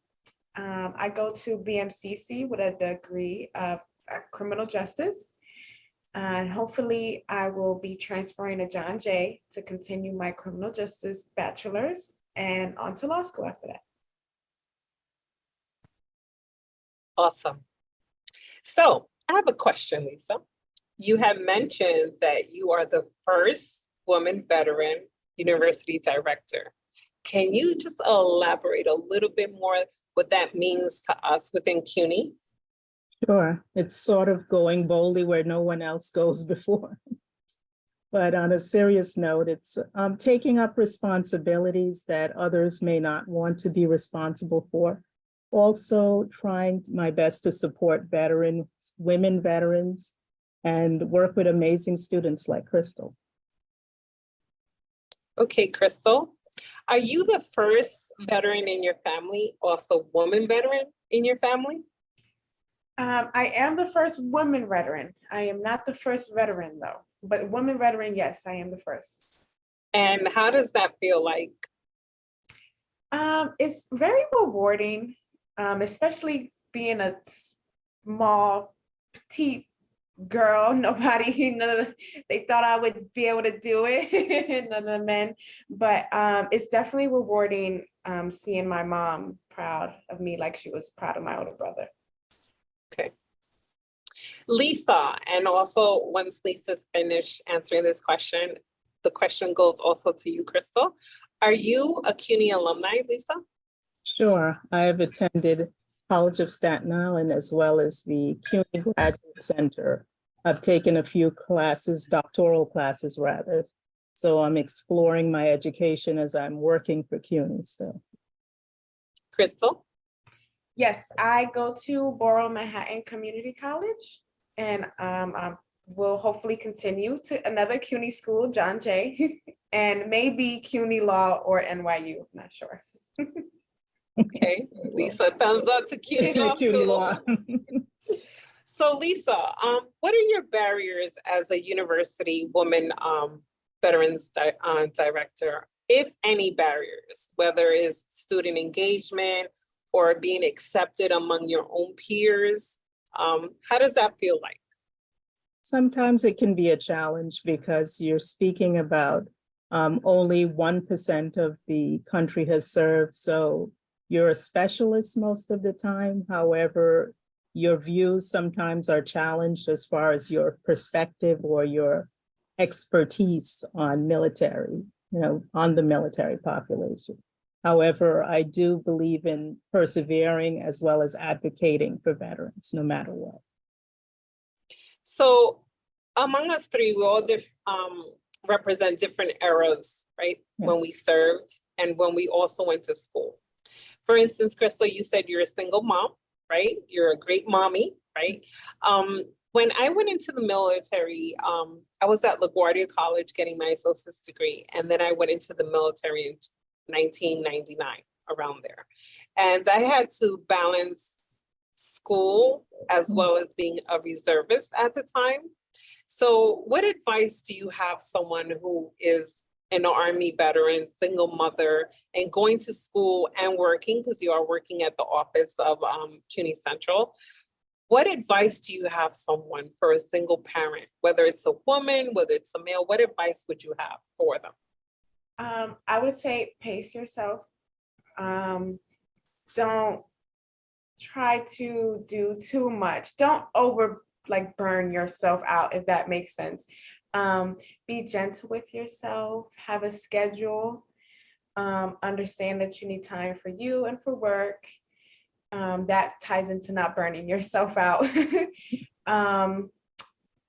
I go to BMCC with a degree of criminal justice. And hopefully I will be transferring to John Jay to continue my criminal justice bachelor's and on to law school after that.
Awesome. So I have a question, Lisa. You have mentioned that you are the first woman veteran university director. Can you just elaborate a little bit more what that means to us within CUNY?
Sure, it's sort of going boldly where no one else goes before. But on a serious note, it's taking up responsibilities that others may not want to be responsible for. Also trying my best to support veterans, women veterans, and work with amazing students like Crystal.
Okay, Crystal, are you the first veteran in your family, also woman veteran in your family?
I am the first woman veteran. I am not the first veteran though, but woman veteran, yes, I am the first.
And how does that feel like?
It's very rewarding, especially being a small, petite girl. They thought I would be able to do it, none of the men, but it's definitely rewarding seeing my mom proud of me like she was proud of my older brother.
Okay. Lisa, and also once Lisa's finished answering this question, the question goes also to you, Crystal. Are you a CUNY alumni, Lisa?
Sure, I have attended College of Staten Island as well as the CUNY Graduate Center. I've taken a few classes, doctoral classes rather. So I'm exploring my education as I'm working for CUNY still.
Crystal?
Yes, I go to Borough Manhattan Community College, and I will hopefully continue to another CUNY school, John Jay, and maybe CUNY Law or NYU, not sure.
Okay, Lisa, thumbs up to CUNY Law
CUNY
School.
Law.
So Lisa, what are your barriers as a university woman veterans director, if any barriers, whether it's student engagement or being accepted among your own peers? How does that feel like?
Sometimes it can be a challenge because you're speaking about only 1% of the country has served. So you're a specialist most of the time. However, your views sometimes are challenged as far as your perspective or your expertise on military, on the military population. However, I do believe in persevering as well as advocating for veterans, no matter what.
So among us three, we all represent different eras, right? Yes. When we served and when we also went to school. For instance, Crystal, you said you're a single mom, right? You're a great mommy, right? When I went into the military, I was at LaGuardia College getting my associate's degree. And then I went into the military in 1999, around there. And I had to balance school as well as being a reservist at the time. So what advice do you have someone who is an Army veteran, single mother, and going to school and working, because you are working at the office of CUNY Central? What advice do you have someone for a single parent, whether it's a woman, whether it's a male, what advice would you have for them?
I would say pace yourself. Don't try to do too much. Don't burn yourself out, if that makes sense. Be gentle with yourself, have a schedule, understand that you need time for you and for work. That ties into not burning yourself out.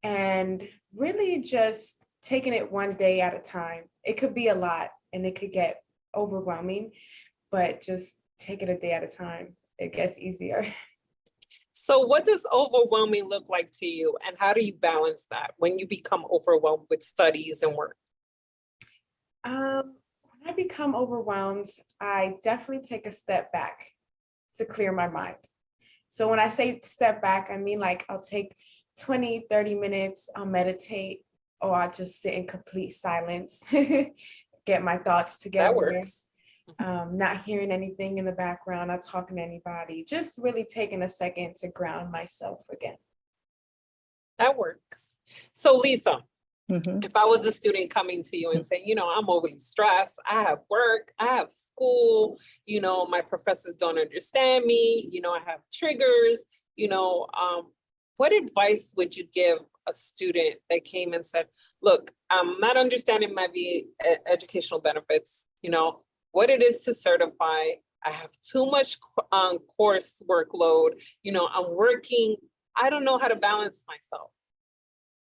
And really just taking it one day at a time. It could be a lot and it could get overwhelming, but just take it a day at a time. It gets easier.
So what does overwhelming look like to you, and how do you balance that when you become overwhelmed with studies and work?
When I become overwhelmed, I definitely take a step back to clear my mind. So when I say step back, I mean like I'll take 20, 30 minutes, I'll meditate, or I'll just sit in complete silence, get my thoughts together.
That works.
Not hearing anything in the background, not talking to anybody, just really taking a second to ground myself again.
That works. So Lisa,
Mhm.
if I was a student coming to you and saying, I'm overly stressed, I have work, I have school, my professors don't understand me, I have triggers, what advice would you give a student that came and said, look, I'm not understanding my educational benefits, what it is to certify. I have too much course workload. I'm working. I don't know how to balance myself.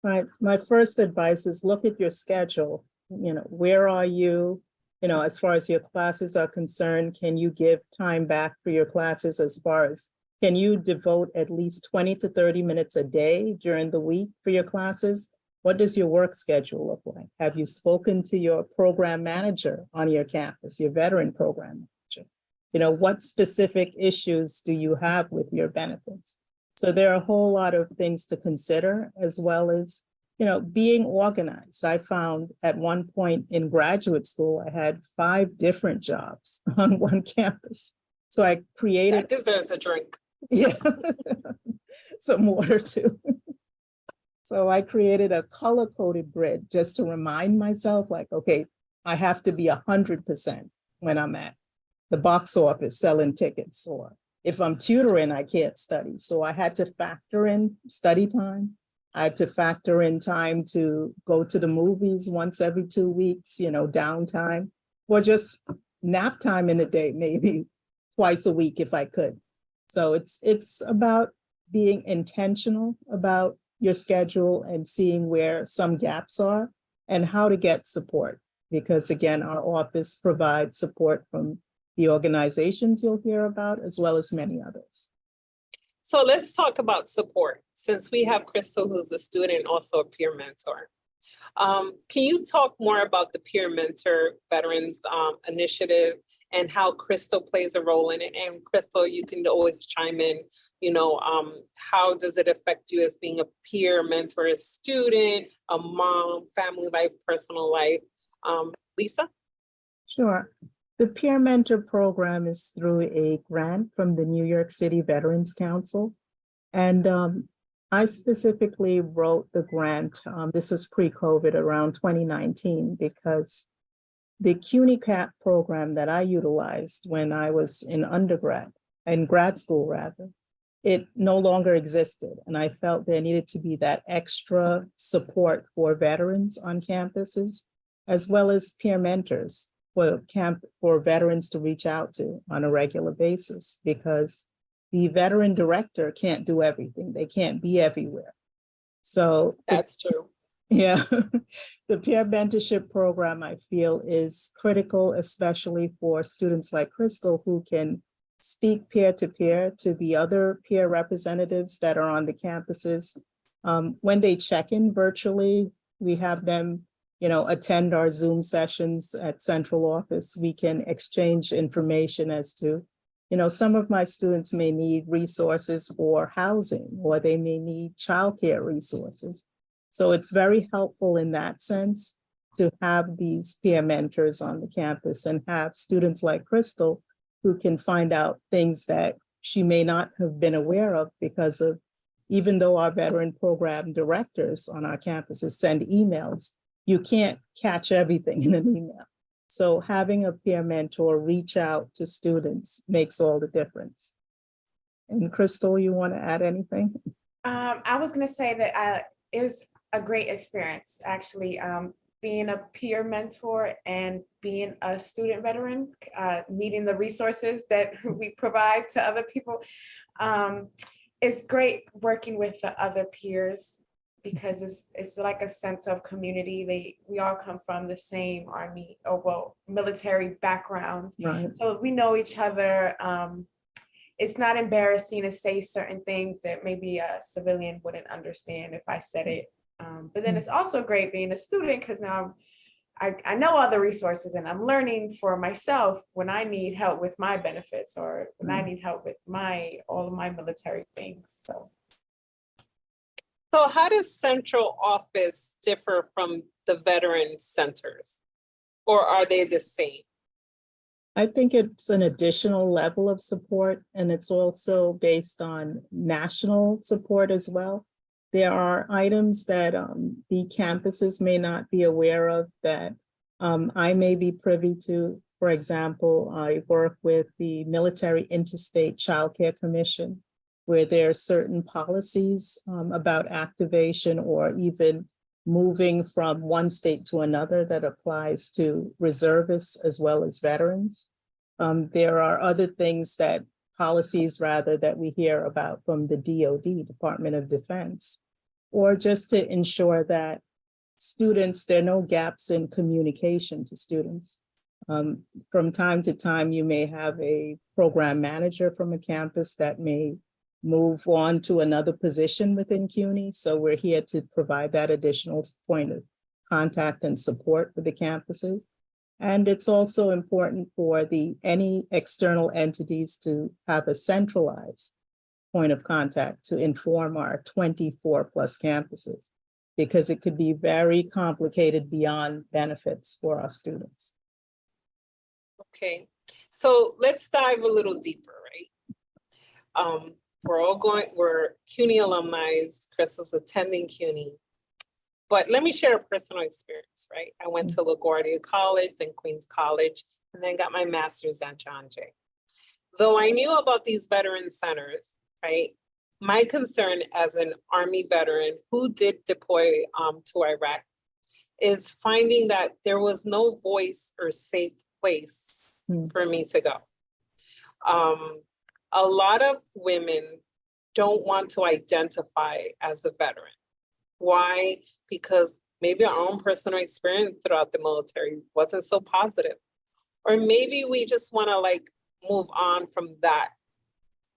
Right. My first advice is look at your schedule. Where are you? As far as your classes are concerned, can you give time back for your classes? As far as can you devote at least 20 to 30 minutes a day during the week for your classes? What does your work schedule look like? Have you spoken to your program manager on your campus, your veteran program manager? What specific issues do you have with your benefits? So there are a whole lot of things to consider, as well as, being organized. I found at one point in graduate school, I had 5 different jobs on one campus. So I created—
That deserves a drink.
Yeah, some water too. So I created a color-coded grid just to remind myself, like, okay, I have to be 100% when I'm at the box office selling tickets, or if I'm tutoring, I can't study. So I had to factor in study time. I had to factor in time to go to the movies once every 2 weeks, downtime, or just nap time in the day, maybe twice a week if I could. So it's about being intentional about your schedule and seeing where some gaps are and how to get support. Because again, our office provides support from the organizations you'll hear about, as well as many others.
So let's talk about support. Since we have Crystal, who's a student, also a peer mentor. Can you talk more about the Peer Mentor Veterans Initiative and how Crystal plays a role in it? And Crystal, you can always chime in, how does it affect you as being a peer mentor, a student, a mom, family life, personal life? Lisa?
Sure. The Peer Mentor Program is through a grant from the New York City Veterans Council. And I specifically wrote the grant, this was pre-COVID, around 2019, because the CUNY CAP program that I utilized when I was in grad school rather, it no longer existed. And I felt there needed to be that extra support for veterans on campuses, as well as peer mentors for veterans to reach out to on a regular basis, because the veteran director can't do everything. They can't be everywhere. So
that's true.
Yeah, the peer mentorship program, I feel, is critical, especially for students like Crystal, who can speak peer-to-peer to the other peer representatives that are on the campuses. When they check in virtually, we have them, attend our Zoom sessions at central office. We can exchange information as to, some of my students may need resources for housing, or they may need childcare resources. So it's very helpful in that sense to have these peer mentors on the campus and have students like Crystal who can find out things that she may not have been aware of because of even though our veteran program directors on our campuses send emails, you can't catch everything in an email. So having a peer mentor reach out to students makes all the difference. And Crystal, you want to add anything?
I was going to say that it was a great experience, actually, being a peer mentor and being a student veteran, needing the resources that we provide to other people. It's great working with the other peers because it's like a sense of community. We all come from the same army or military background.
Right.
So we know each other. It's not embarrassing to say certain things that maybe a civilian wouldn't understand if I said it. But then it's also great being a student because now I know all the resources and I'm learning for myself when I need help with my benefits or when I need help with all of my military things. So
how does central office differ from the veteran centers, or are they the same?
I think it's an additional level of support, and it's also based on national support as well. There are items that the campuses may not be aware of that I may be privy to. For example, I work with the Military Interstate Child Care Commission, where there are certain policies about activation or even moving from one state to another that applies to reservists as well as veterans. There are other things policies that we hear about from the DoD, Department of Defense, or just to ensure that there are no gaps in communication to students. From time to time, you may have a program manager from a campus that may move on to another position within CUNY. So we're here to provide that additional point of contact and support for the campuses. And it's also important for any external entities to have a centralized point of contact to inform our 24 plus campuses, because it could be very complicated beyond benefits for our students.
Okay, so let's dive a little deeper, right? We're CUNY alumni, Chris is attending CUNY. But let me share a personal experience, right? I went to LaGuardia College, then Queens College, and then got my master's at John Jay. Though I knew about these veteran centers, right? My concern as an Army veteran who did deploy to Iraq is finding that there was no voice or safe place for me to go. A lot of women don't want to identify as a veteran. Why? Because maybe our own personal experience throughout the military wasn't so positive. Or maybe we just want to move on from that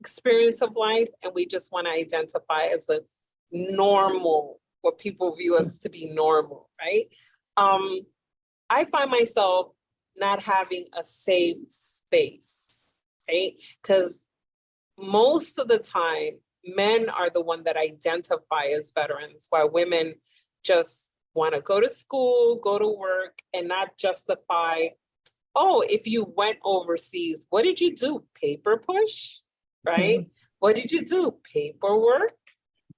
experience of life and we just want to identify as a normal, what people view us to be normal, right? I find myself not having a safe space, right? Because most of the time, men are the one that identify as veterans, while women just want to go to school, go to work, and not justify, oh, if you went overseas, what did you do? Paper push, right? Mm-hmm. What did you do? Paperwork?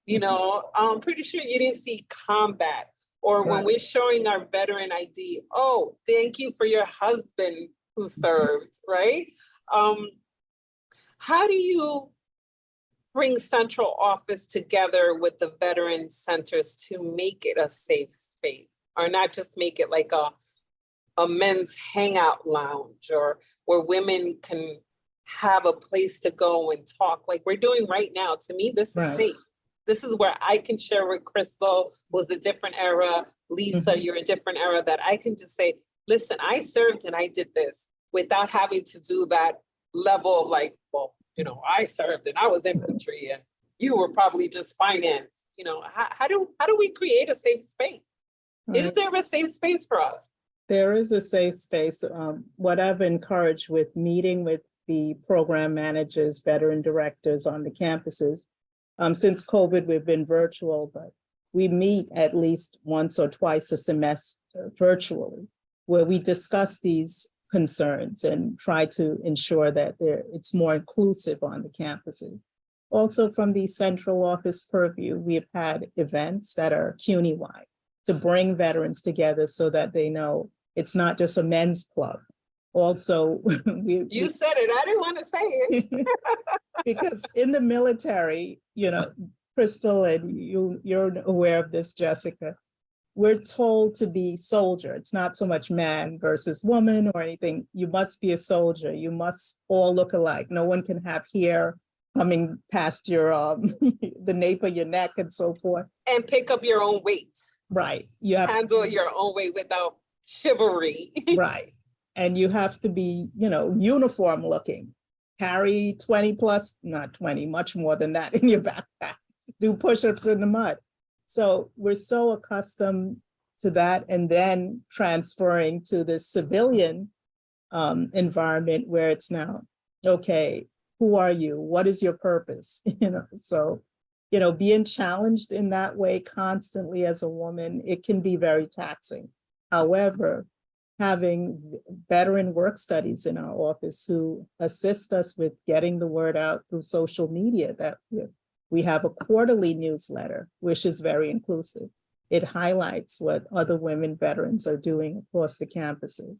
You know, I'm pretty sure you didn't see combat. Or when we're showing our veteran ID, oh, thank you for your husband who served, right? How do you bring central office together with the veteran centers to make it a safe space, or not just make it like a men's hangout lounge, or where women can have a place to go and talk like we're doing right now? To me, this is safe. This is where I can share with Crystal, was a different era. Lisa, you're a different era, that I can just say, listen, I served and I did this, without having to do that level of like, well, you know, I served and I was infantry and you were probably just finance. You know, how do we create a safe space? Is there a safe space for us?
There is a safe space. What I've encouraged with meeting with the program managers, veteran directors on the campuses, since COVID, we've been virtual, but we meet at least once or twice a semester virtually, where we discuss these concerns and try to ensure that it's more inclusive on the campuses. Also from the central office purview, we've had events that are CUNY-wide to bring veterans together so that they know it's not just a men's club. Also,
You said it, I didn't want to say it.
because in the military, you know, Crystal, and you're aware of this, Jessica, we're told to be soldier. It's not so much man versus woman or anything. You must be a soldier. You must all look alike. No one can have hair coming past your the nape of your neck and so forth.
And pick up your own weight.
Right. You have
handle your own weight without chivalry.
Right. And you have to be, you know, uniform looking. Carry 20 plus, not 20, much more than that in your backpack. Do push-ups in the mud. So we're so accustomed to that, and then transferring to this civilian environment where it's now, okay, who are you? What is your purpose? You know, so, you know, being challenged in that way constantly as a woman, it can be very taxing. However, having veteran work studies in our office who assist us with getting the word out through social media, that we have a quarterly newsletter, which is very inclusive. It highlights what other women veterans are doing across the campuses.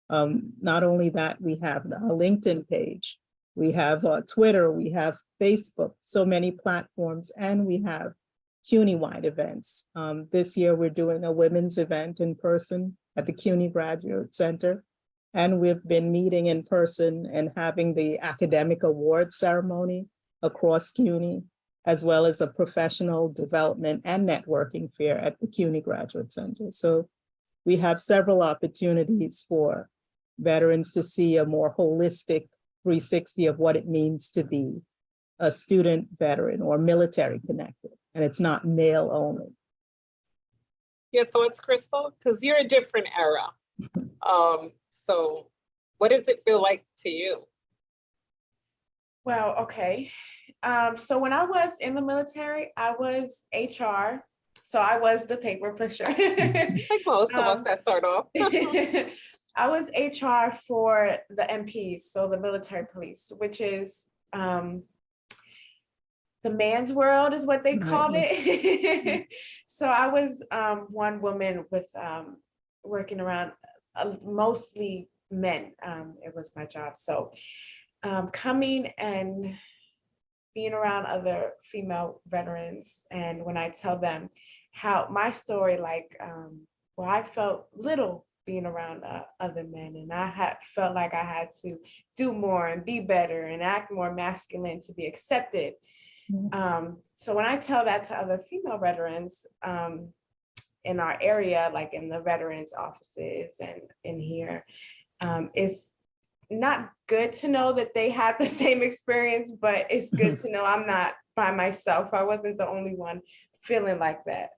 Not only that, we have a LinkedIn page, we have Twitter, we have Facebook, so many platforms, and we have CUNY-wide events. This year, we're doing a women's event in person at the CUNY Graduate Center. And we've been meeting in person and having the academic award ceremony across CUNY, as well as a professional development and networking fair at the CUNY Graduate Center. So we have several opportunities for veterans to see a more holistic 360 of what it means to be a student veteran or military connected. And it's not male only.
Your thoughts, Crystal? Because you're a different era. So what does it feel like to you?
Well, okay. So when I was in the military, I was HR. So I was the paper pusher.
Like most of us that start off.
I was HR for the MPs, so the military police, which is the man's world is what they called it. So I was one woman with working around mostly men. It was my job. So coming and being around other female veterans, and when I tell them how my story, like, well, I felt little being around other men, and I felt like I had to do more and be better and act more masculine to be accepted. So when I tell that to other female veterans in our area, like in the veterans offices and in here, it's not good to know that they had the same experience, but it's good to know I'm not by myself. I wasn't the only one feeling like that.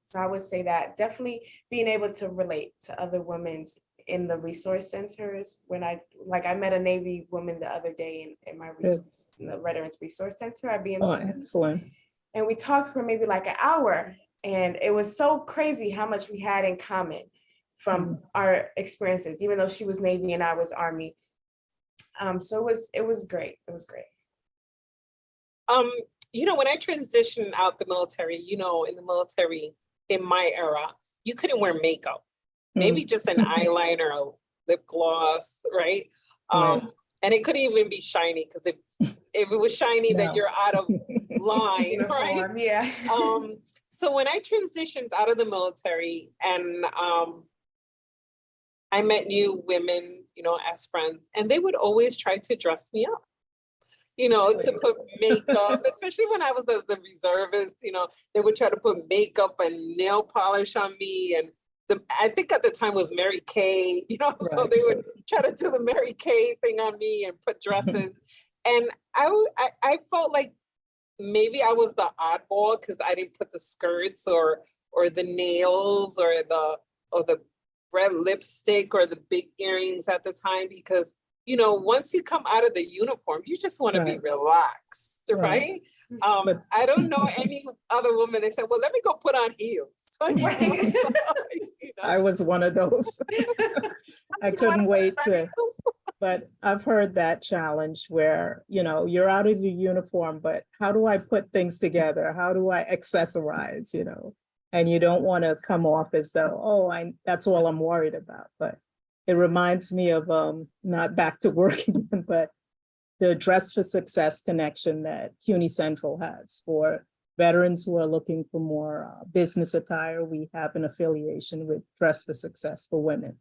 So I would say that definitely being able to relate to other women in the resource centers. When I met a Navy woman the other day in my resource, in the Veterans Resource Center at BMC.
Oh, excellent.
And we talked for maybe like an hour, and it was so crazy how much we had in common from our experiences, even though she was Navy and I was Army. So it was great. It was great.
You know, when I transitioned out the military, you know, in the military, in my era, you couldn't wear makeup. Maybe just an eyeliner, a lip gloss, right? And it couldn't even be shiny, because if it was shiny, then you're out of line, right?
Yeah.
So when I transitioned out of the military and I met new women, you know, as friends, and they would always try to dress me up, you know, to put makeup, especially when I was as a reservist, you know, they would try to put makeup and nail polish on me. And I think at the time was Mary Kay, you know, so they would try to do the Mary Kay thing on me and put dresses. And I felt like maybe I was the oddball because I didn't put the skirts or the nails or the red lipstick or the big earrings at the time, because, you know, once you come out of the uniform, you just want to be relaxed, right? I don't know any other woman that said, well, let me go put on heels. You know?
I was one of those. I couldn't wait to But I've heard that challenge where, you're out of your uniform, but how do I put things together? How do I accessorize, And you don't want to come off as though, that's all I'm worried about. But it reminds me of not back to work again, but the Dress for Success connection that CUNY Central has for veterans who are looking for more business attire. We have an affiliation with Dress for Success for women.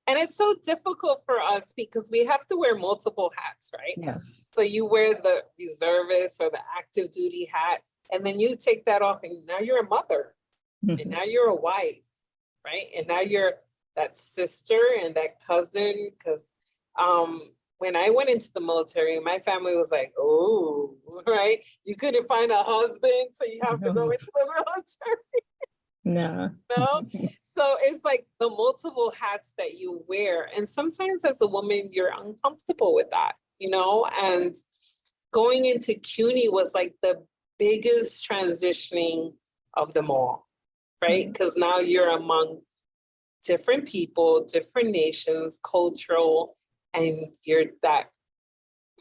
And it's so difficult for us because we have to wear multiple hats, right?
Yes.
So you wear the reservist or the active duty hat, and then you take that off and now you're a mother, and now you're a wife, right? And now you're that sister and that cousin. Because when I went into the military, my family was like, oh, right? You couldn't find a husband, so you have to go into the military.
No.
No? So it's like the multiple hats that you wear. And sometimes as a woman, you're uncomfortable with that, and going into CUNY was like the biggest transitioning of them all, right? Because now you're among different people, different nations, cultural, and you're that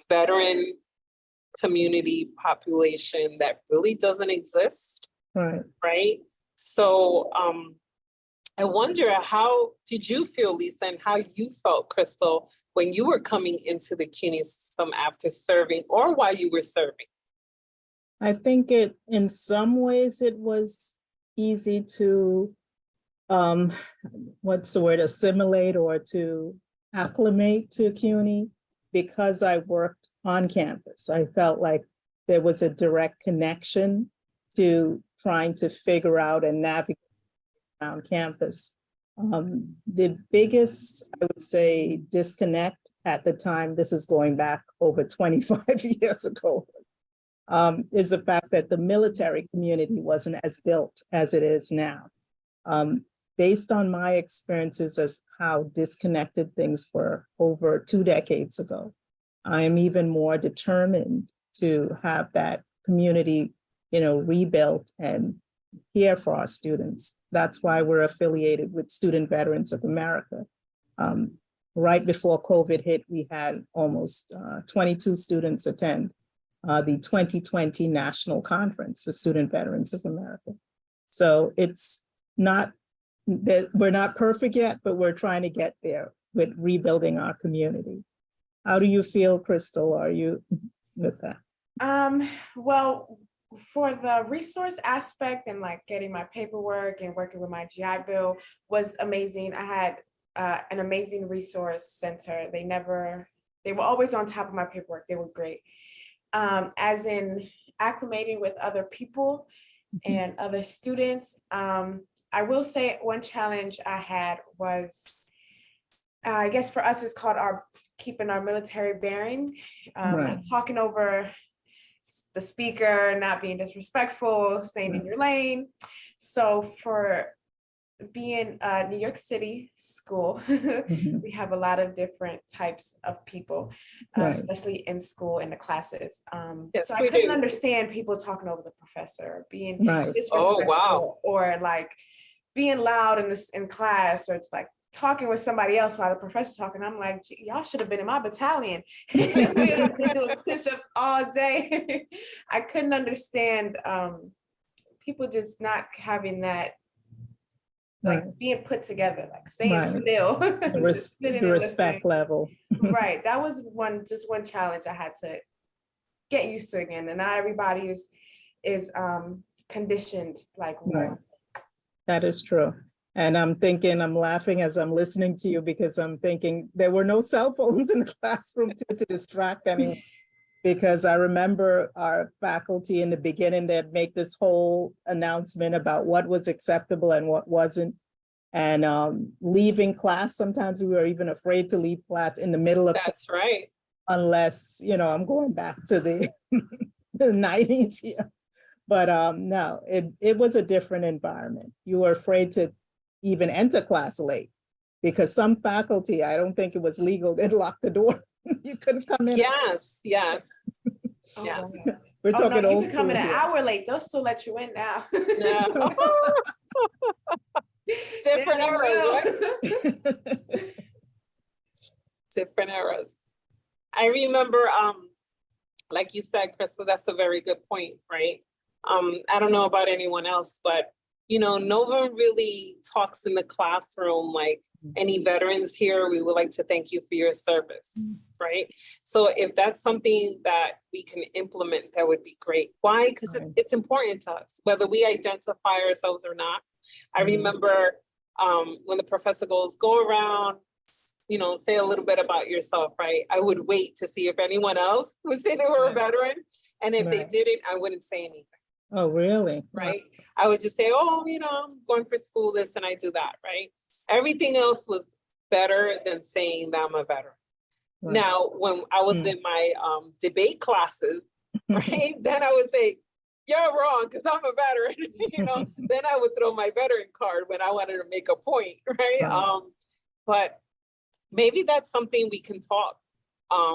veteran community population that really doesn't exist, right? So, I wonder, how did you feel, Lisa, and how you felt, Crystal, when you were coming into the CUNY system after serving or while you were serving?
I think in some ways it was easy to, assimilate or to acclimate to CUNY because I worked on campus. I felt like there was a direct connection to trying to figure out and navigate around campus. The biggest, I would say, disconnect at the time, this is going back over 25 years ago, is the fact that the military community wasn't as built as it is now. Based on my experiences as how disconnected things were over 2 decades ago, I am even more determined to have that community, rebuilt and here for our students. That's why we're affiliated with Student Veterans of America. Right before COVID hit, we had almost 22 students attend the 2020 National Conference for Student Veterans of America. So it's not that we're not perfect yet, but we're trying to get there with rebuilding our community. How do you feel, Crystal? Are you with that?
Well, for the resource aspect and like getting my paperwork and working with my GI Bill was amazing. I had an amazing resource center. They were always on top of my paperwork. They were great. As in acclimating with other people and other students, I will say one challenge I had was, I guess for us, it's called keeping our military bearing, talking over the speaker, not being disrespectful, staying in your lane. So for being a New York City school, we have a lot of different types of people, especially in school, in the classes.
Yes,
so I couldn't understand people talking over the professor, being disrespectful, or like being loud in class, or it's like talking with somebody else while the professor's talking. I'm like, y'all should have been in my battalion. We have been doing push-ups all day. I couldn't understand people just not having that, like being put together, like staying still.
The respect level.
Right. That was one challenge I had to get used to again. And not everybody is conditioned like we are.
That is true. And I'm laughing as I'm listening to you, because I'm thinking there were no cell phones in the classroom to distract anyone. Because I remember our faculty in the beginning, they'd make this whole announcement about what was acceptable and what wasn't. And leaving class, sometimes we were even afraid to leave class in the middle of
That's right.
Unless, I'm going back to the 90s here. But no, it was a different environment. You were afraid to even enter class late, because some faculty, I don't think it was legal, they'd lock the door. You couldn't come in.
Yes.
Yes.
We're talking old
you can
school
come in an
here.
hour late, they'll still let you in now.
No. Different era, right? different eras. I remember, like you said, Crystal, that's a very good point, right? I don't know about anyone else, but no one really talks in the classroom like, any veterans here, we would like to thank you for your service, right? So if that's something that we can implement, that would be great. Why? Because it's important to us, whether we identify ourselves or not. I remember when the professor goes, go around, say a little bit about yourself, right? I would wait to see if anyone else would say they were a veteran. And if they didn't, I wouldn't say anything.
Oh, really?
Right? I would just say, oh, I'm going for school, this, and I do that, right? Everything else was better than saying that I'm a veteran. Right. Now, when I was in my debate classes, right, then I would say, you're wrong, because I'm a veteran, then I would throw my veteran card when I wanted to make a point, right? But maybe that's something we can talk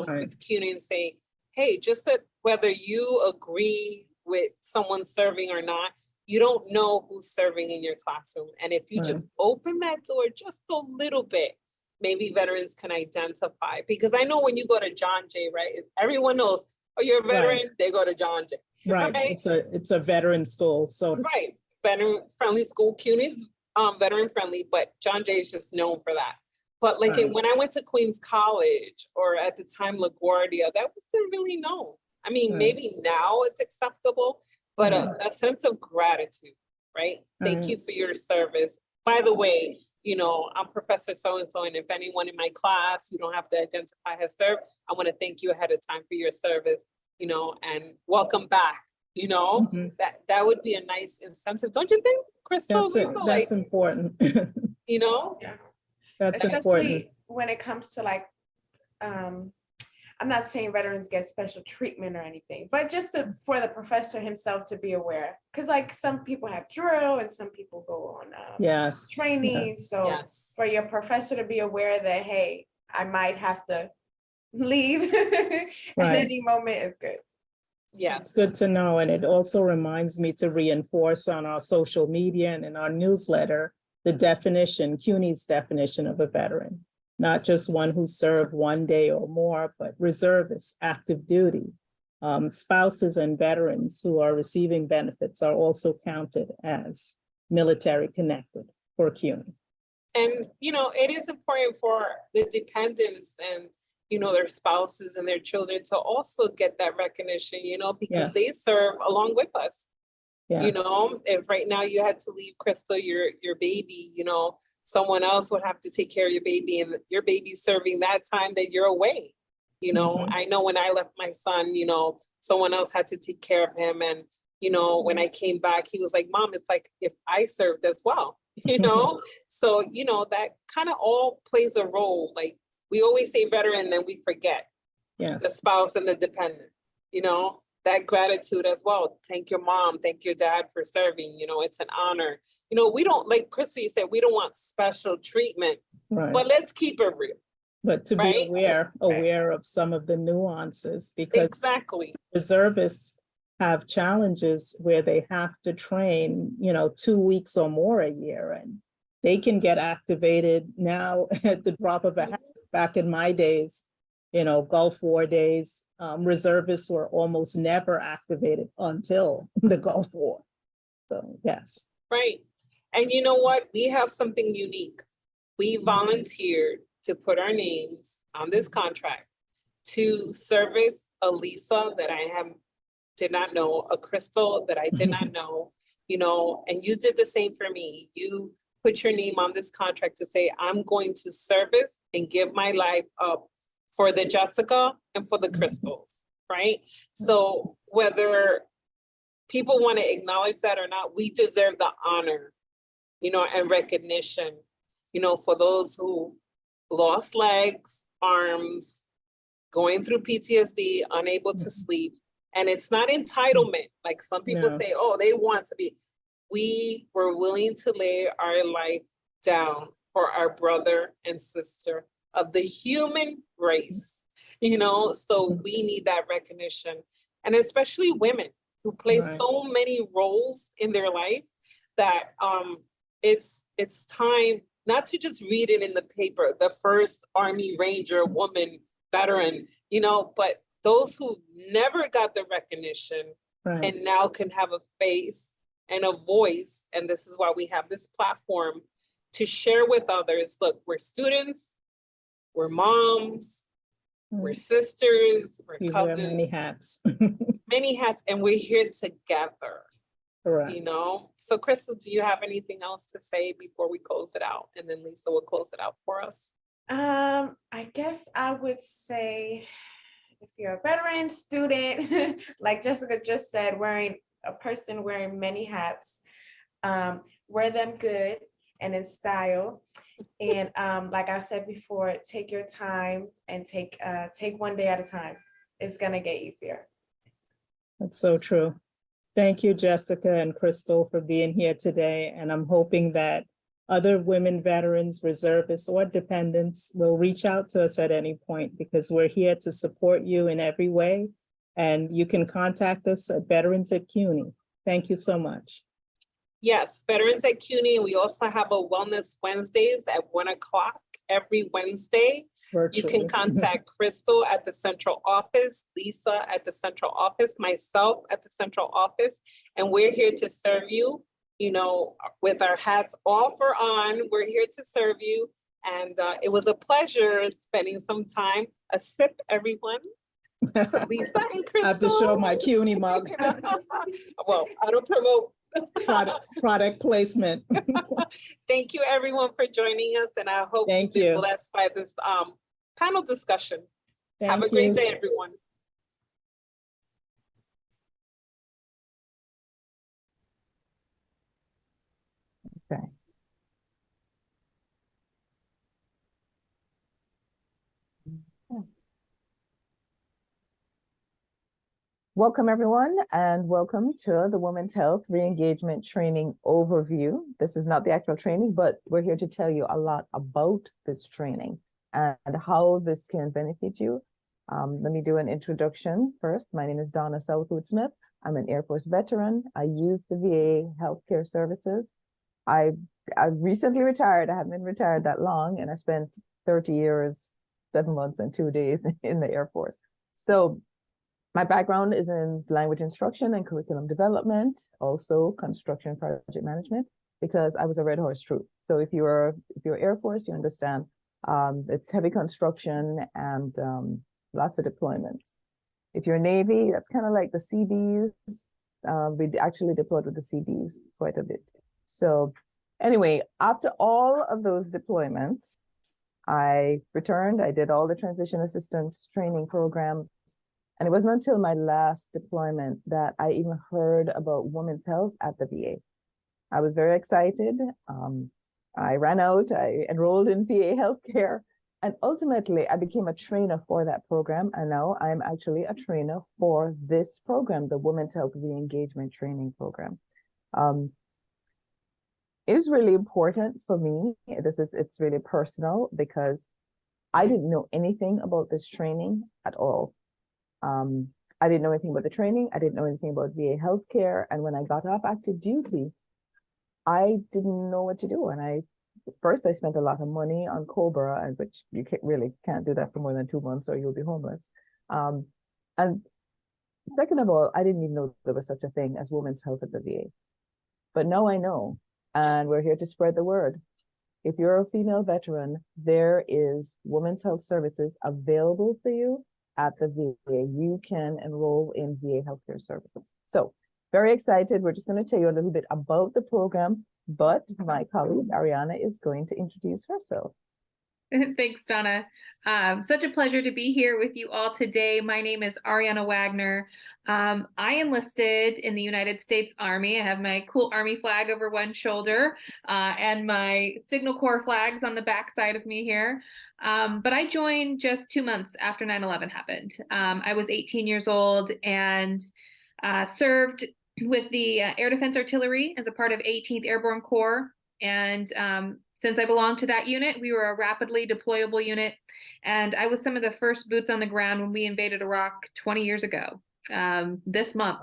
with CUNY and say, hey, just that whether you agree with someone serving or not, you don't know who's serving in your classroom. And if you just open that door just a little bit, maybe veterans can identify. Because I know when you go to John Jay, right, everyone knows, oh, you're a veteran, they go to John Jay.
Right. It's a veteran school. So
veteran friendly school. CUNY's veteran friendly, but John Jay is just known for that. But like when I went to Queens College, or at the time LaGuardia, that wasn't really known. I mean, maybe now it's acceptable, but a sense of gratitude, right? Thank you for your service. By the way, I'm Professor so-and-so, and if anyone in my class, you don't have to identify has served, I want to thank you ahead of time for your service, and welcome back. That would be a nice incentive, don't you think, Crystal?
That's important. That's
especially
important.
When it comes to like, I'm not saying veterans get special treatment or anything, but just for the professor himself to be aware. Because like some people have drill and some people go on trainees. So for your professor to be aware that, hey, I might have to leave at any moment is good.
Yes.
It's good to know. And it also reminds me to reinforce on our social media and in our newsletter, the definition, CUNY's definition of a veteran. Not just one who served 1 day or more, but reservists, active duty. Spouses and veterans who are receiving benefits are also counted as military connected for CUNY.
And, it is important for the dependents and, their spouses and their children to also get that recognition, because they serve along with us.
Yes.
If right now you had to leave, Crystal, your baby, someone else would have to take care of your baby, and your baby's serving that time that you're away. I know when I left my son, someone else had to take care of him. And, when I came back, he was like, Mom, it's like if I served as well, so, that kind of all plays a role. Like we always say veteran, then we forget the spouse and the dependent, that gratitude as well. Thank your mom, thank your dad for serving, it's an honor. We don't, like Crystal, you said, we don't want special treatment, but let's keep it real.
But to be aware of some of the nuances, because reservists have challenges where they have to train, 2 weeks or more a year, and they can get activated now at the drop of a hat. Back in my days, Gulf War days, reservists were almost never activated until the Gulf War. So, yes.
Right. And you know what? We have something unique. We volunteered to put our names on this contract to service a Lisa that I did not know, a Crystal that I did not know, and you did the same for me. You put your name on this contract to say, I'm going to service and give my life up for the Jessica and for the Crystals, right? So whether people want to acknowledge that or not, we deserve the honor, and recognition, for those who lost legs, arms, going through PTSD, unable to sleep. And it's not entitlement. Like some people say, oh, they want to be. We were willing to lay our life down for our brother and sister of the human race, so we need that recognition. And especially women who play so many roles in their life that it's time not to just read it in the paper, the first Army Ranger woman veteran, you know, but those who never got the recognition
Right.
and now can have a face and a voice. And this is why we have this platform to share with others. Look, we're students, we're moms, we're sisters, we're
You wear
cousins.
many hats.
Many hats, and we're here together.
Correct.
You know? So Crystal, do you have anything else to say before we close it out? And then Lisa will close it out for us.
I guess I would say if you're a veteran student, like Jessica just said, a person wearing many hats, wear them good and in style. And like I said before, take your time and take one day at a time. It's gonna get easier.
That's so true. Thank you, Jessica and Crystal, for being here today. And I'm hoping that other women veterans, reservists, or dependents will reach out to us at any point, because we're here to support you in every way. And you can contact us at Veterans at CUNY. Thank you so much.
Yes, Veterans at CUNY. We also have a Wellness Wednesdays at 1 o'clock every Wednesday.
Virtually.
You can contact Crystal at the central office, Lisa at the central office, myself at the central office, and we're here to serve you, you know, with our hats off or on. We're here to serve you. And it was a pleasure spending some time. A sip, everyone. To Lisa and Crystal.
I have to show my CUNY mug.
Well, I don't promote
product placement.
Thank you, everyone, for joining us, and I hope you've been blessed by this panel discussion. Have a great day, everyone.
Okay. Welcome, everyone, and welcome to the Women's Health Re-engagement Training Overview. This is not the actual training, but we're here to tell you a lot about this training and how this can benefit you. Let me do an introduction first. My name is Donna Southwood-Smith. I'm an Air Force veteran. I use the VA healthcare services. I recently retired. I haven't been retired that long, and I spent 30 years, 7 months, and 2 days in the Air Force. So my background is in language instruction and curriculum development, also construction project management, because I was a Red Horse troop. So if you're Air Force, you understand it's heavy construction and lots of deployments. If you're Navy, that's kind of like the CBs. We actually deployed with the CBs quite a bit. So anyway, after all of those deployments, I returned. I did all the transition assistance training programs. And it wasn't until my last deployment that I even heard about women's health at the VA. I was very excited. I ran out, I enrolled in VA healthcare, and ultimately I became a trainer for that program. And now I'm actually a trainer for this program, the Women's Health Re-engagement Training Program. It is really important for me. It's really personal because I didn't know anything about this training at all. I didn't know anything about the training. I didn't know anything about VA healthcare. And when I got off active duty, I didn't know what to do. And first I spent a lot of money on COBRA, which you really can't do that for more than 2 months or you'll be homeless. And second of all, I didn't even know there was such a thing as women's health at the VA. But now I know, and we're here to spread the word. If you're a female veteran, there is women's health services available for you at the VA. You can enroll in VA healthcare services. So very excited. We're just going to tell you a little bit about the program, but my colleague Ariana is going to introduce herself.
Thanks, Donna. Such a pleasure to be here with you all today. My name is Ariana Wagner. I enlisted in the United States Army. I have my cool Army flag over one shoulder and my Signal Corps flags on the back side of me here. But I joined just 2 months after 9/11 happened. I was 18 years old and served with the Air Defense Artillery as a part of 18th Airborne Corps. And since I belonged to that unit, we were a rapidly deployable unit. And I was some of the first boots on the ground when we invaded Iraq 20 years ago, this month.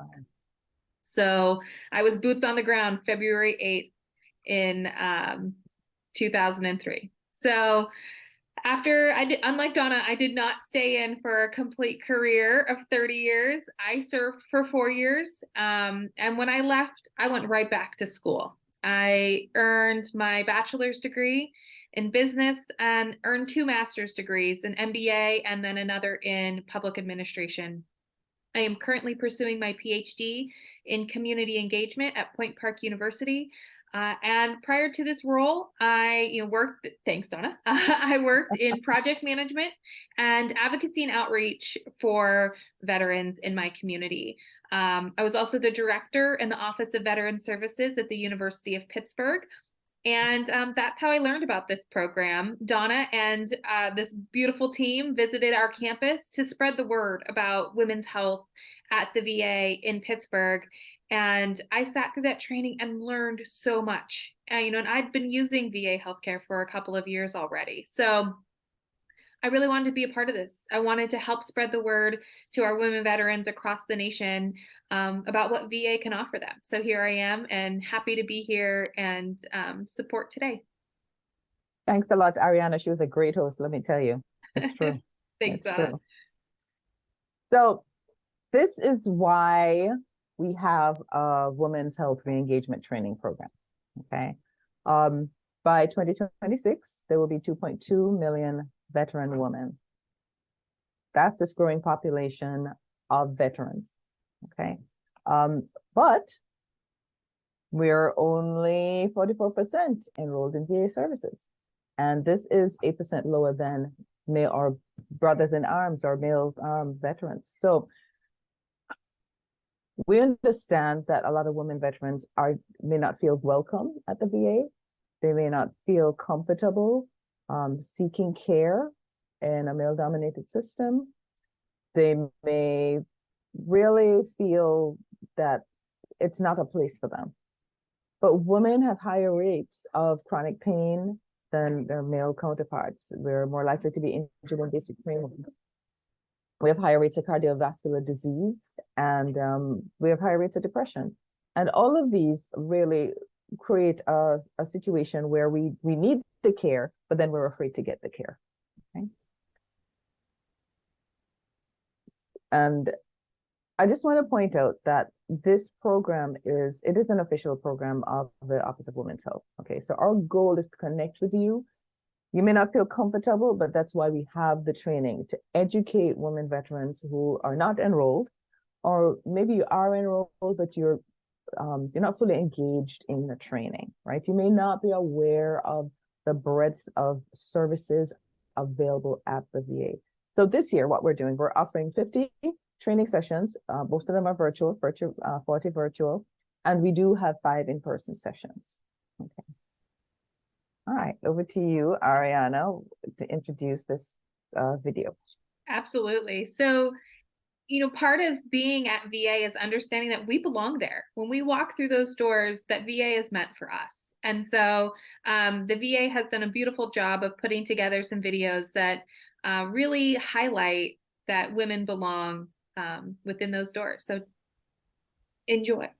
So I was boots on the ground February 8th in 2003. So after unlike Donna, I did not stay in for a complete career of 30 years. I served for 4 years. And when I left, I went right back to school. I earned my bachelor's degree in business and earned 2 master's degrees, an MBA and then another in public administration. I am currently pursuing my PhD in community engagement at Point Park University. And prior to this role, I worked, thanks Donna, I worked in project management and advocacy and outreach for veterans in my community. I was also the director in the Office of Veteran Services at the University of Pittsburgh. And that's how I learned about this program. Donna and this beautiful team visited our campus to spread the word about women's health at the VA in Pittsburgh. And I sat through that training and learned so much. And I'd been using VA healthcare for a couple of years already. So I really wanted to be a part of this. I wanted to help spread the word to our women veterans across the nation about what VA can offer them. So here I am and happy to be here and support today.
Thanks a lot, Ariana. She was a great host, let me tell you. It's true.
Thanks,
it's true. So this is why we have a Women's Health Re-Engagement Training Program, okay? By 2026, there will be 2.2 million veteran women. That's this growing population of veterans, okay? But we're only 44% enrolled in VA services. And this is 8% lower than male or brothers in arms or male veterans. So we understand that a lot of women veterans may not feel welcome at the VA. They may not feel comfortable seeking care in a male-dominated system. They may really feel that it's not a place for them. But women have higher rates of chronic pain than their male counterparts. We're more likely to be injured in basic training. We have higher rates of cardiovascular disease, and we have higher rates of depression. And all of these really create a situation where we need the care, but then we're afraid to get the care. Okay? And I just want to point out that this program is an official program of the Office of Women's Health. Okay, so our goal is to connect with you. You may not feel comfortable, but that's why we have the training to educate women veterans who are not enrolled, or maybe you are enrolled, but you're not fully engaged in the training, right? You may not be aware of the breadth of services available at the VA. So this year, what we're doing, we're offering 50 training sessions. Most of them are virtual, 40 virtual, and we do have 5 in-person sessions. Okay. All right, over to you, Ariana, to introduce this video.
Absolutely. So, part of being at VA is understanding that we belong there. When we walk through those doors, that VA is meant for us. And so the VA has done a beautiful job of putting together some videos that really highlight that women belong within those doors. So enjoy.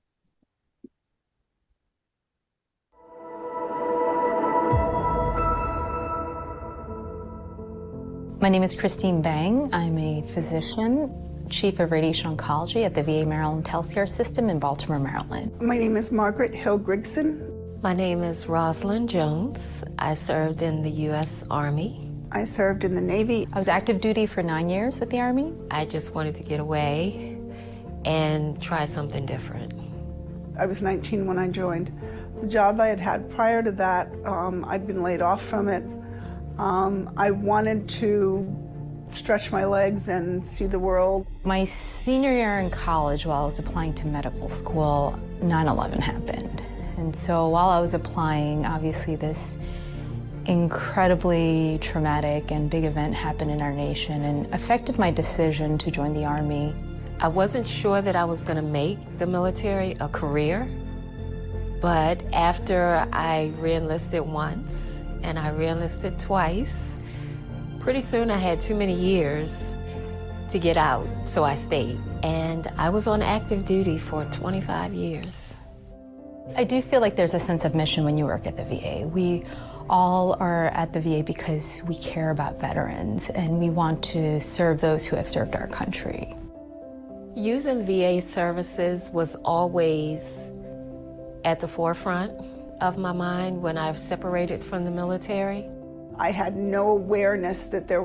My name is Christine Bang. I'm a physician, Chief of Radiation Oncology at the VA Maryland Healthcare System in Baltimore, Maryland.
My name is Margaret Hill-Grigson.
My name is Rosalind Jones. I served in the U.S. Army.
I served in the Navy.
I was active duty for 9 years with the Army.
I just wanted to get away and try something different.
I was 19 when I joined. The job I had had prior to that, I'd been laid off from it. I wanted to stretch my legs and see the world.
My senior year in college, while I was applying to medical school, 9/11 happened. And so while I was applying, obviously this incredibly traumatic and big event happened in our nation and affected my decision to join the Army.
I wasn't sure that I was going to make the military a career, but after I re-enlisted once and I re-enlisted twice, pretty soon I had too many years to get out, so I stayed. And I was on active duty for 25 years.
I do feel like there's a sense of mission when you work at the VA. We all are at the VA because we care about veterans and we want to serve those who have served our country.
Using VA services was always at the forefront of my mind when I separated from the military.
I had no awareness that there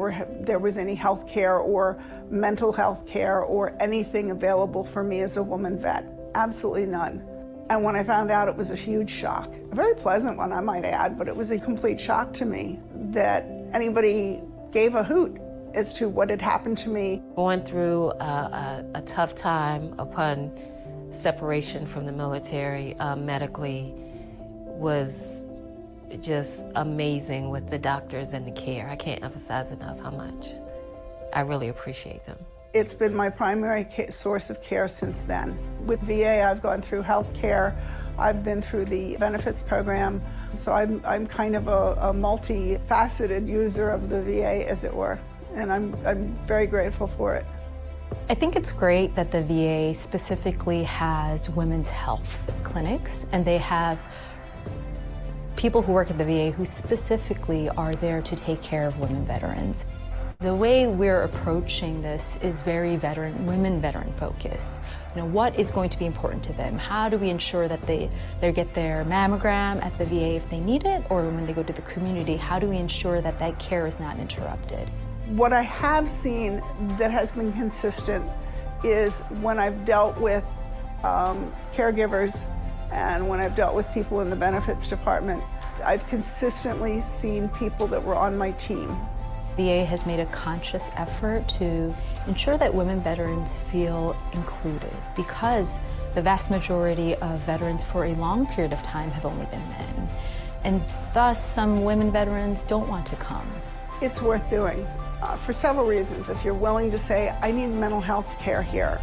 was any health care or mental health care or anything available for me as a woman vet. Absolutely none. And when I found out, it was a huge shock. A very pleasant one, I might add, but it was a complete shock to me that anybody gave a hoot as to what had happened to me.
Going through a tough time upon separation from the military medically was just amazing with the doctors and the care. I can't emphasize enough how much I really appreciate them.
It's been my primary source of care since then. With VA, I've gone through health care, I've been through the benefits program, so I'm kind of a multifaceted user of the VA, as it were, and I'm very grateful for it.
I think it's great that the VA specifically has women's health clinics, and they have people who work at the VA who specifically are there to take care of women veterans. The way we're approaching this is very women veteran focused. You know, what is going to be important to them? How do we ensure that they get their mammogram at the VA if they need it, or when they go to the community, how do we ensure that that care is not interrupted?
What I have seen that has been consistent is when I've dealt with caregivers and when I've dealt with people in the benefits department, I've consistently seen people that were on my team.
VA has made a conscious effort to ensure that women veterans feel included because the vast majority of veterans for a long period of time have only been men. And thus, some women veterans don't want to come.
It's worth doing for several reasons. If you're willing to say, I need mental health care here,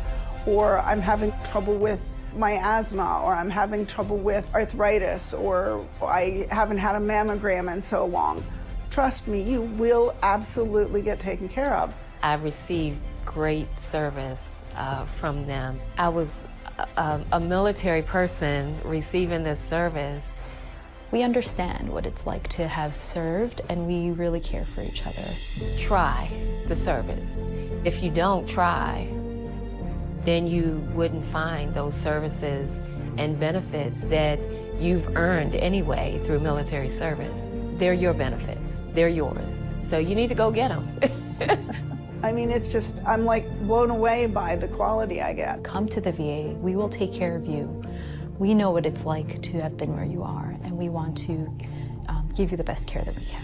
or I'm having trouble with my asthma, or I'm having trouble with arthritis, or I haven't had a mammogram in so long. Trust me, you will absolutely get taken care of.
I received great service from them. I was a military person receiving this service.
We understand what it's like to have served, and we really care for each other.
Try the service. If you don't try, then you wouldn't find those services and benefits that you've earned anyway through military service. They're your benefits, they're yours. So you need to go get them.
I mean, it's just, I'm like blown away by the quality I get.
Come to the VA, we will take care of you. We know what it's like to have been where you are, and we want to give you the best care that we can.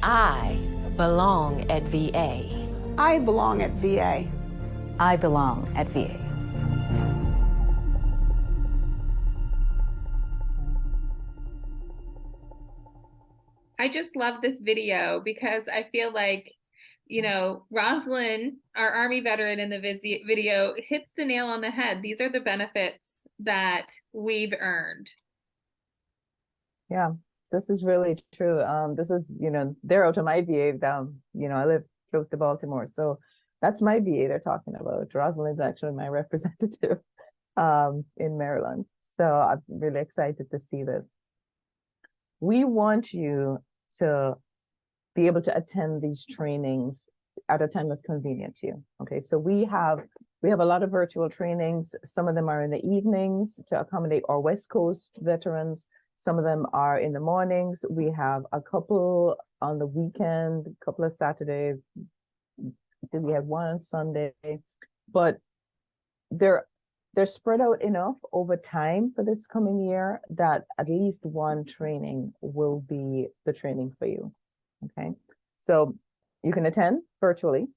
I belong at VA.
I belong at VA.
I belong at VA.
I just love this video because I feel like, you know, Rosalind, our Army veteran in the video, hits the nail on the head. These are the benefits that we've earned.
Yeah, this is really true. This is, you know, they're out of my VA down, you know, I live close to Baltimore. So that's my VA they're talking about. Rosalind's actually my representative in Maryland. So I'm really excited to see this. We want you to be able to attend these trainings at a time that's convenient to you. Okay, so we have a lot of virtual trainings. Some of them are in the evenings to accommodate our West Coast veterans. Some of them are in the mornings. We have a couple on the weekend, a couple of Saturdays. We have one on Sunday, but they're spread out enough over time for this coming year that at least one training will be the training for you. Okay, so you can attend virtually.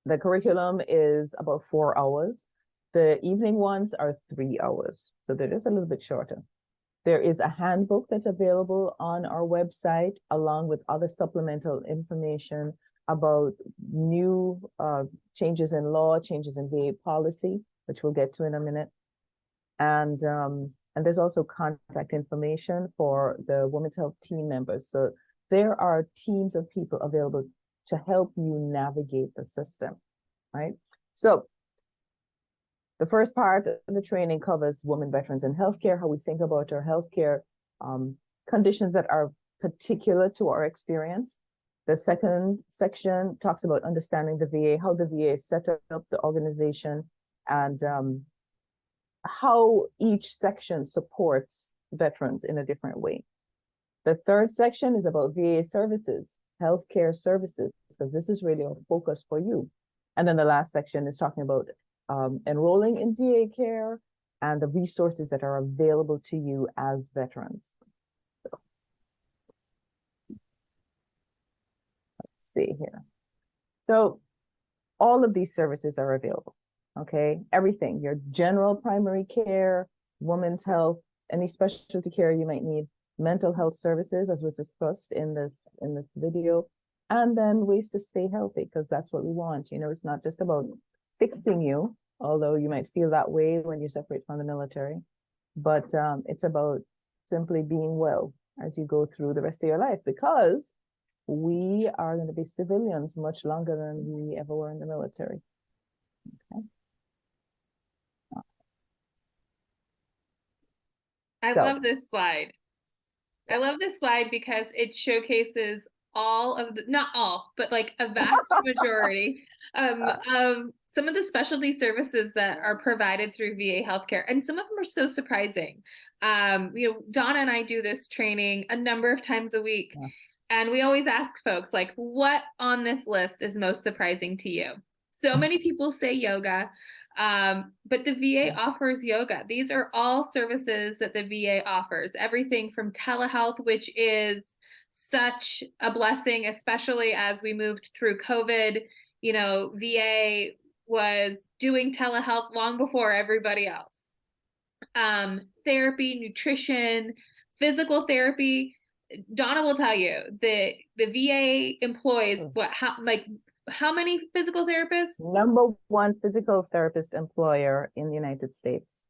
The curriculum is about 4 hours. The evening ones are 3 hours, so they're just a little bit shorter. There is a handbook that's available on our website, along with other supplemental information about new changes in law, changes in VA policy, which we'll get to in a minute. And there's also contact information for the Women's Health team members. So there are teams of people available to help you navigate the system, right? So the first part of the training covers women veterans in healthcare, how we think about our healthcare conditions that are particular to our experience. The second section talks about understanding the VA, how the VA set up the organization, and how each section supports veterans in a different way. The third section is about VA services, healthcare services, because this is really a focus for you. And then the last section is talking about enrolling in VA care and the resources that are available to you as veterans. So, let's see here. So all of these services are available, okay? Everything, your general primary care, women's health, any specialty care you might need, mental health services, as was discussed in this video, and then ways to stay healthy, because that's what we want. You know, it's not just about fixing you, although you might feel that way when you separate from the military, but it's about simply being well as you go through the rest of your life, because we are going to be civilians much longer than we ever were in the military. Okay.
I love this slide. I love this slide because it showcases all of the, not all, but like a vast majority of some of the specialty services that are provided through VA healthcare. And some of them are so surprising. You know, Donna and I do this training a number of times a week. Yeah. And we always ask folks, like, what on this list is most surprising to you? So many people say yoga, but the VA offers yoga. These are all services that the VA offers. Everything from telehealth, which is such a blessing, especially as we moved through COVID. You know, VA was doing telehealth long before everybody else. Therapy, nutrition, physical therapy. Donna will tell you that the VA employs how many physical therapists?
#1 physical therapist employer in the United States.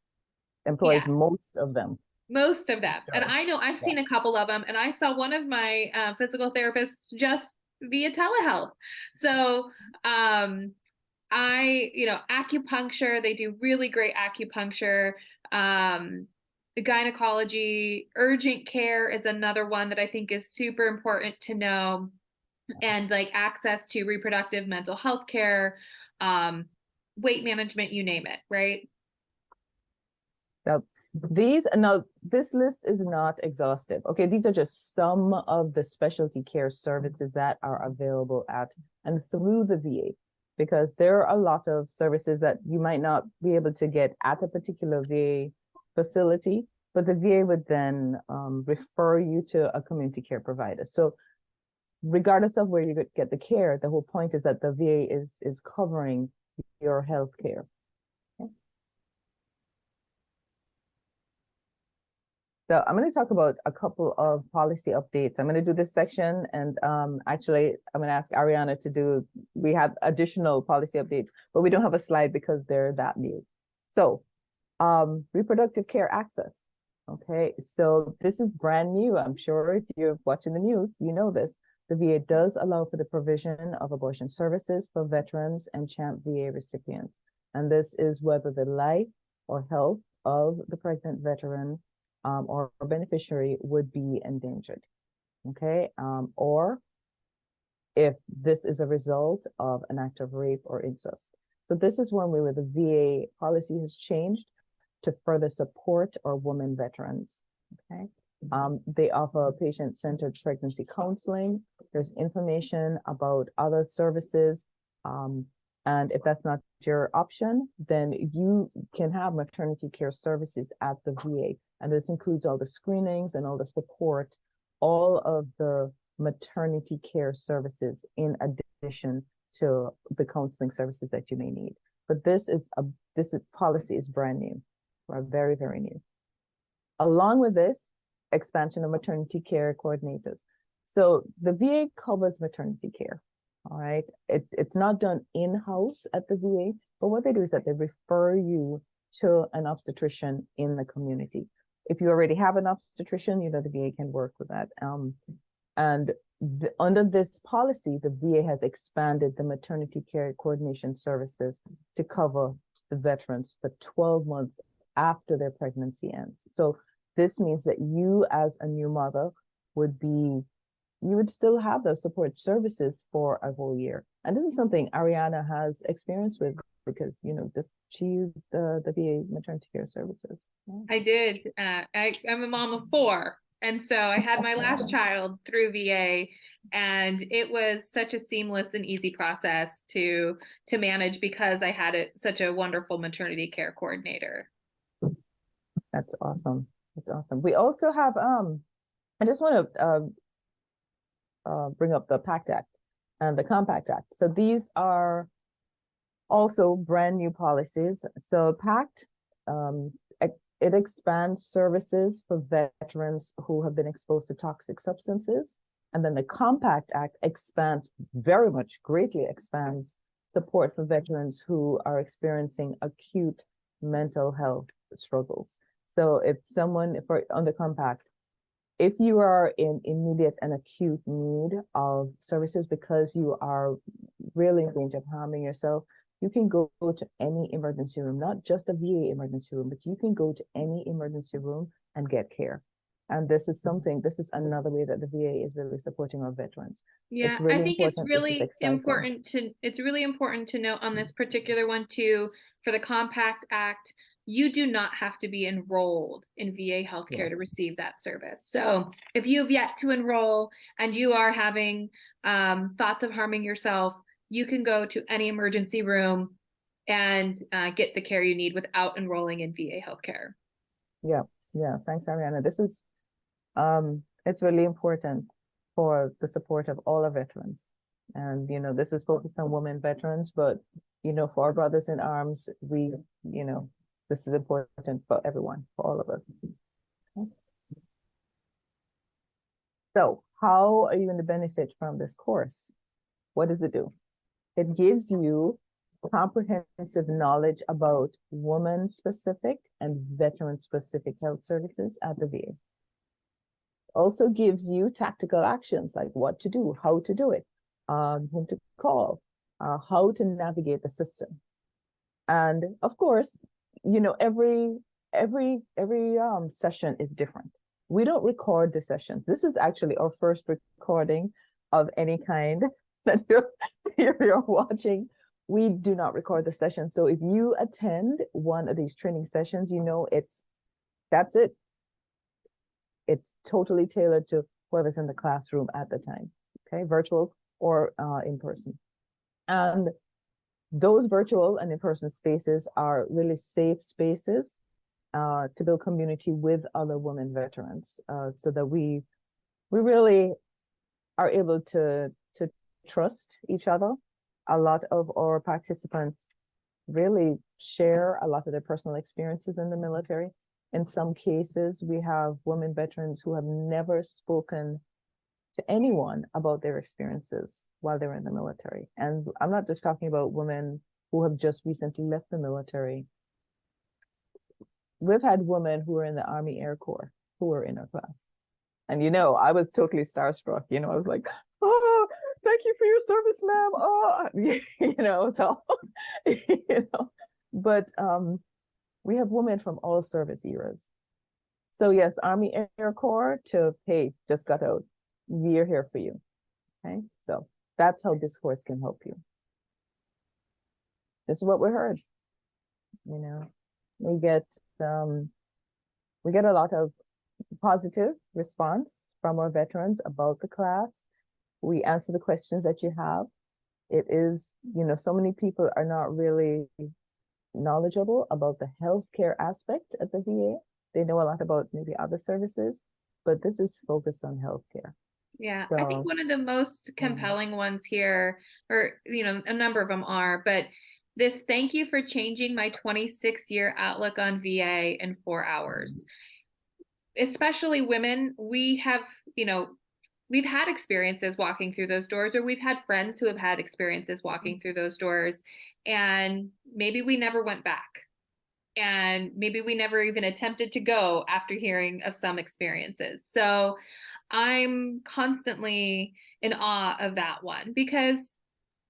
Employs most of them.
Most of them. And I know I've seen a couple of them, and I saw one of my physical therapists just via telehealth. So acupuncture, they do really great acupuncture. Gynecology, urgent care is another one that I think is super important to know. And like access to reproductive mental health care, weight management, you name it, right?
Now, this list is not exhaustive. Okay, these are just some of the specialty care services that are available at and through the VA, because there are a lot of services that you might not be able to get at a particular VA facility, but the VA would then refer you to a community care provider. So regardless of where you get the care, the whole point is that the VA is covering your health care. Okay. So I'm going to talk about a couple of policy updates. I'm going to do this section, and actually I'm going to ask Ariana to do, we have additional policy updates, but we don't have a slide because they're that new. So reproductive care access. Okay, so this is brand new. I'm sure if you're watching the news, you know this. The VA does allow for the provision of abortion services for veterans and CHAMP VA recipients. And this is whether the life or health of the pregnant veteran or beneficiary would be endangered, okay? Or if this is a result of an act of rape or incest. So this is one way where the VA policy has changed to further support our women veterans, okay? They offer patient-centered pregnancy counseling. There's information about other services. And if that's not your option, then you can have maternity care services at the VA. And this includes all the screenings and all the support, all of the maternity care services in addition to the counseling services that you may need. But this policy is brand new, very, very new. Along with this, expansion of maternity care coordinators. So the VA covers maternity care, all right? It's not done in-house at the VA, but what they do is that they refer you to an obstetrician in the community. If you already have an obstetrician, you know, the VA can work with that. Under this policy, the VA has expanded the maternity care coordination services to cover the veterans for 12 months after their pregnancy ends. So this means that you as a new mother you would still have those support services for a whole year. And this is something Ariana has experience with because, she used the VA maternity care services. Yeah.
I did. I'm a mom of 4. And so I had my last child through VA, and it was such a seamless and easy process to manage because I had such a wonderful maternity care coordinator.
That's awesome. That's awesome. We also have, I just want to bring up the PACT Act and the Compact Act. So these are also brand new policies. So PACT, it expands services for veterans who have been exposed to toxic substances. And then the Compact Act greatly expands support for veterans who are experiencing acute mental health struggles. So if on the Compact, if you are in immediate and acute need of services because you are really in danger of harming yourself, you can go to any emergency room, not just a VA emergency room, but you can go to any emergency room and get care. And this is another way that the VA is really supporting our veterans.
Yeah, I think it's really important to note on this particular one too, for the Compact Act, you do not have to be enrolled in VA healthcare to receive that service. So if you have yet to enroll and you are having thoughts of harming yourself, you can go to any emergency room and get the care you need without enrolling in VA healthcare.
Yeah. Thanks, Ariana. This is, it's really important for the support of all our veterans. And, this is focused on women veterans, but, for our brothers in arms, this is important for everyone, for all of us. Okay. So how are you going to benefit from this course? What does it do? It gives you comprehensive knowledge about woman-specific and veteran-specific health services at the VA. Also gives you tactical actions like what to do, how to do it, whom to call, how to navigate the system. And of course, every session is different. We don't record the sessions. This is actually our first recording of any kind that you're watching. We do not record the session. So if you attend one of these training sessions, that's it. It's totally tailored to whoever's in the classroom at the time, okay, virtual or in person. And those virtual and in-person spaces are really safe spaces to build community with other women veterans, so that we really are able to trust each other. A lot of our participants really share a lot of their personal experiences in the military. In some cases, we have women veterans who have never spoken to anyone about their experiences while they're in the military. And I'm not just talking about women who have just recently left the military. We've had women who are in the Army Air Corps who were in our class. And I was totally starstruck. I was like, oh, thank you for your service, ma'am. Oh, but we have women from all service eras. So yes, Army Air Corps to, hey, just got out. We're here for you. Okay, so that's how this course can help you. This is what we heard. We get a lot of positive response from our veterans about the class. We answer the questions that you have. It is, so many people are not really knowledgeable about the healthcare aspect at the VA. They know a lot about maybe other services, but this is focused on healthcare.
Yeah, so, I think one of the most compelling ones here, or, a number of them are, but this, thank you for changing my 26-year outlook on VA in 4 hours. Especially women, we have, we've had experiences walking through those doors, or we've had friends who have had experiences walking through those doors, and maybe we never went back. And maybe we never even attempted to go after hearing of some experiences. So I'm constantly in awe of that one, because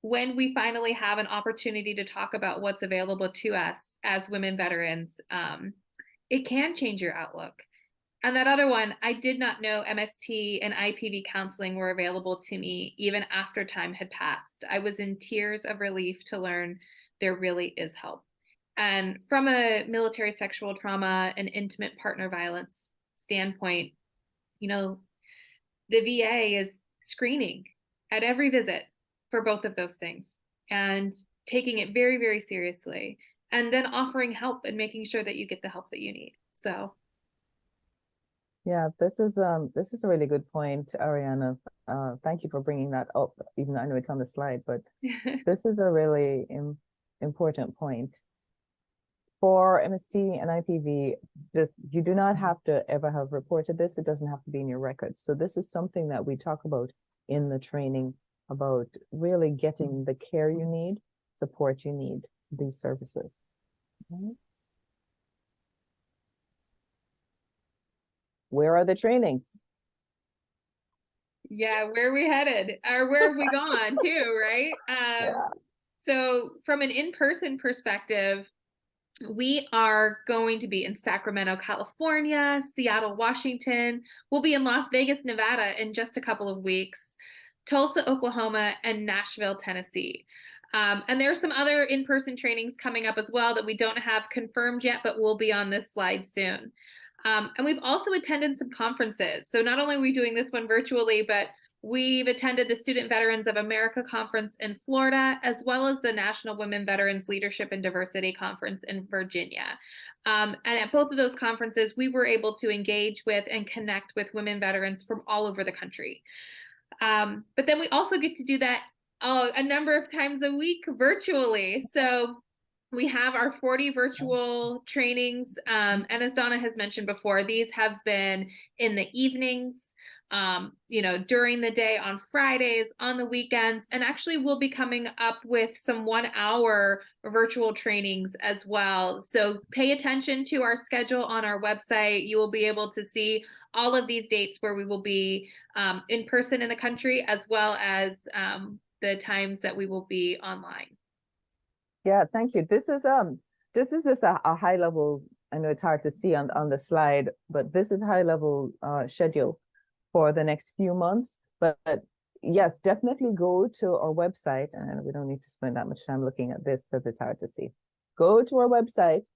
when we finally have an opportunity to talk about what's available to us as women veterans, it can change your outlook. And that other one, I did not know MST and IPV counseling were available to me even after time had passed. I was in tears of relief to learn there really is help. And from a military sexual trauma and intimate partner violence standpoint, the VA is screening at every visit for both of those things and taking it very, very seriously, and then offering help and making sure that you get the help that you need. So
yeah, this is a really good point, Ariana. Thank you for bringing that up, even though I know it's on the slide, but this is a really important point. For MST and IPV, you do not have to ever have reported this. It doesn't have to be in your records. So this is something that we talk about in the training, about really getting the care you need, support you need, these services. Okay. Where are the trainings?
Yeah, where are we headed? Or where have we gone too, right? So from an in-person perspective, we are going to be in Sacramento, California, Seattle, Washington. We'll be in Las Vegas, Nevada in just a couple of weeks, Tulsa, Oklahoma, and Nashville, Tennessee. And there's some other in-person trainings coming up as well that we don't have confirmed yet, but will be on this slide soon. And we've also attended some conferences. So not only are we doing this one virtually, but we've attended the Student Veterans of America Conference in Florida, as well as the National Women Veterans Leadership and Diversity Conference in Virginia. And at both of those conferences, we were able to engage with and connect with women veterans from all over the country. But then we also get to do that a number of times a week virtually. So we have our 40 virtual trainings. And as Donna has mentioned before, these have been in the evenings, during the day, on Fridays, on the weekends, and actually we'll be coming up with some 1-hour virtual trainings as well. So pay attention to our schedule on our website. You will be able to see all of these dates where we will be in person in the country, as well as the times that we will be online.
Yeah, thank you. This is just a high level. I know it's hard to see on the slide, but this is high level schedule for the next few months. But yes, definitely go to our website, and we don't need to spend that much time looking at this because it's hard to see. Go to our website,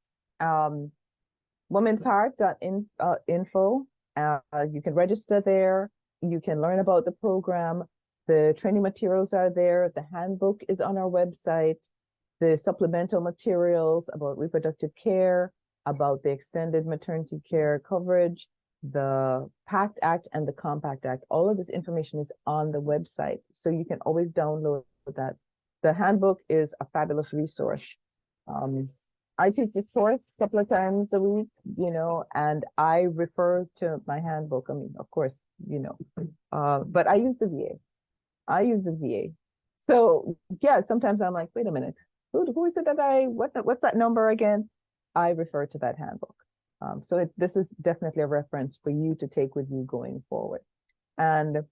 womensheart.info. You can register there. You can learn about the program. The training materials are there. The handbook is on our website. The supplemental materials about reproductive care, about the extended maternity care coverage, the PACT Act and the Compact Act. All of this information is on the website, so you can always download that. The handbook is a fabulous resource. I teach this course a couple of times a week, and I refer to my handbook. I mean, of course, but I use the VA. So yeah, sometimes I'm like, wait a minute. Who is it that what's that number again? I refer to that handbook. So this is definitely a reference for you to take with you going forward. And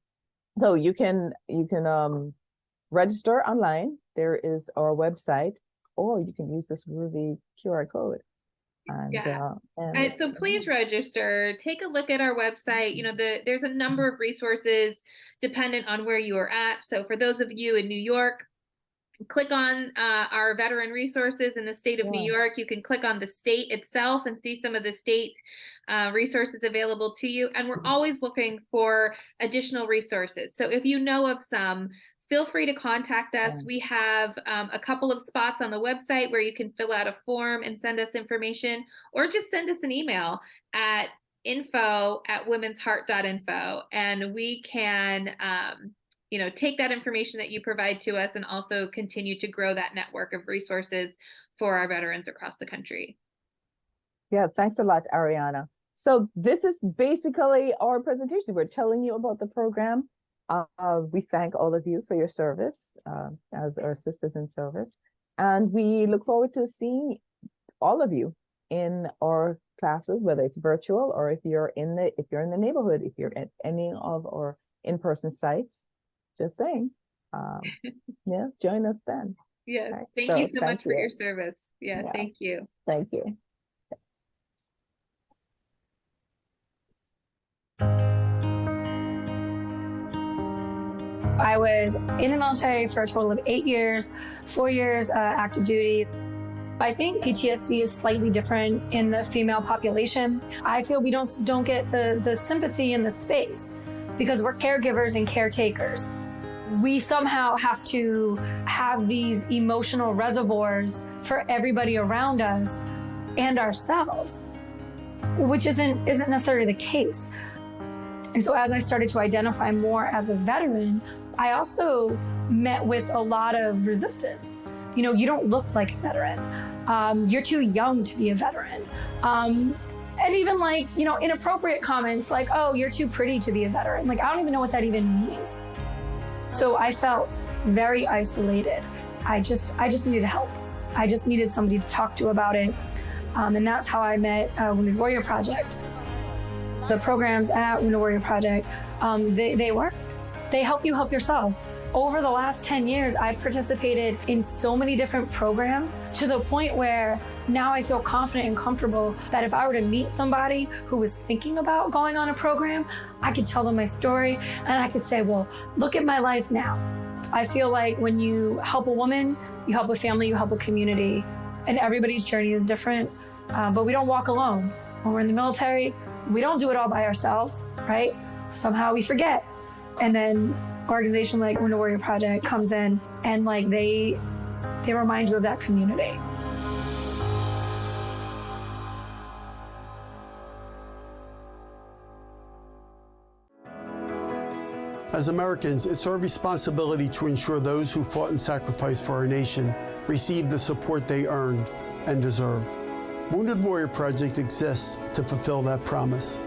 so you can register online. There is our website, or you can use this groovy QR code. And
so please register. Take a look at our website. There's a number of resources dependent on where you are at. So for those of you in New York, click on our veteran resources in the state of New York. You can click on the state itself and see some of the state resources available to you. And we're always looking for additional resources. So if you know of some, feel free to contact us. We have a couple of spots on the website where you can fill out a form and send us information, or just send us an email at info@womensheart.info, and we can take that information that you provide to us and also continue to grow that network of resources for our veterans across the country.
Yeah, thanks a lot, Ariana. So this is basically our presentation. We're telling you about the program. We thank all of you for your service as our sisters in service. And we look forward to seeing all of you in our classes, whether it's virtual or if you're in the neighborhood, if you're at any of our in-person sites. Just saying, join us then.
Yes,
right.
Thank you so much for your service. Yeah, thank you.
Thank you.
I was in the military for a total of 8 years, 4 years active duty. I think PTSD is slightly different in the female population. I feel we don't get the sympathy in the space because we're caregivers and caretakers. We somehow have to have these emotional reservoirs for everybody around us and ourselves, which isn't necessarily the case. And so as I started to identify more as a veteran, I also met with a lot of resistance. You know, you don't look like a veteran. You're too young to be a veteran. And even like, you know, inappropriate comments like, oh, you're too pretty to be a veteran. Like, I don't even know what that even means. So I felt very isolated. I just needed help. I just needed somebody to talk to about it. And that's how I met Wounded Warrior Project. The programs at Wounded Warrior Project, they work. They help you help yourself. Over the last 10 years, I've participated in so many different programs to the point where now I feel confident and comfortable that if I were to meet somebody who was thinking about going on a program, I could tell them my story and I could say, well, look at my life now. I feel like when you help a woman, you help a family, you help a community, and everybody's journey is different, but we don't walk alone. When we're in the military, we don't do it all by ourselves, right? Somehow we forget. And then an organization like Wounded Warrior Project comes in and like they remind you of that community.
As Americans, it's our responsibility to ensure those who fought and sacrificed for our nation receive the support they earned and deserve. Wounded Warrior Project exists to fulfill that promise.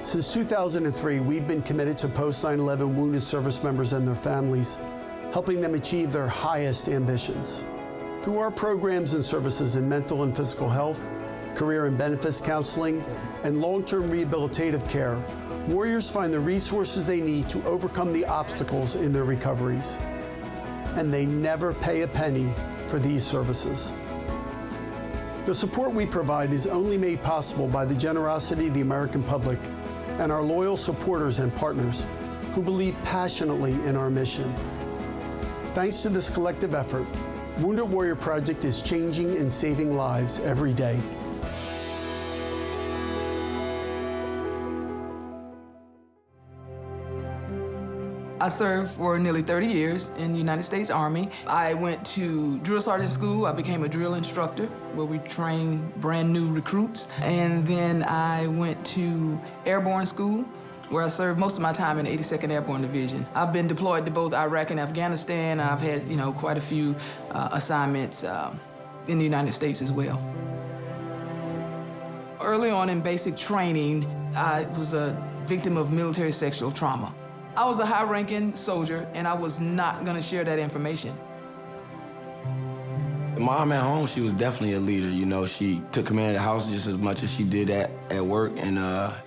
Since 2003, we've been committed to post-9/11 wounded service members and their families, helping them achieve their highest ambitions. Through our programs and services in mental and physical health, career and benefits counseling, and long-term rehabilitative care, warriors find the resources they need to overcome the obstacles in their recoveries. And they never pay a penny for these services. The support we provide is only made possible by the generosity of the American public and our loyal supporters and partners who believe passionately in our mission. Thanks to this collective effort, Wounded Warrior Project is changing and saving lives every day.
I served for nearly 30 years in the United States Army. I went to drill sergeant school. I became a drill instructor where we train brand new recruits. And then I went to airborne school where I served most of my time in the 82nd Airborne Division. I've been deployed to both Iraq and Afghanistan. I've had, quite a few assignments in the United States as well. Early on in basic training, I was a victim of military sexual trauma. I was a high-ranking soldier, and I was not gonna share that information.
Mom at home, she was definitely a leader. She took command of the house just as much as she did at work and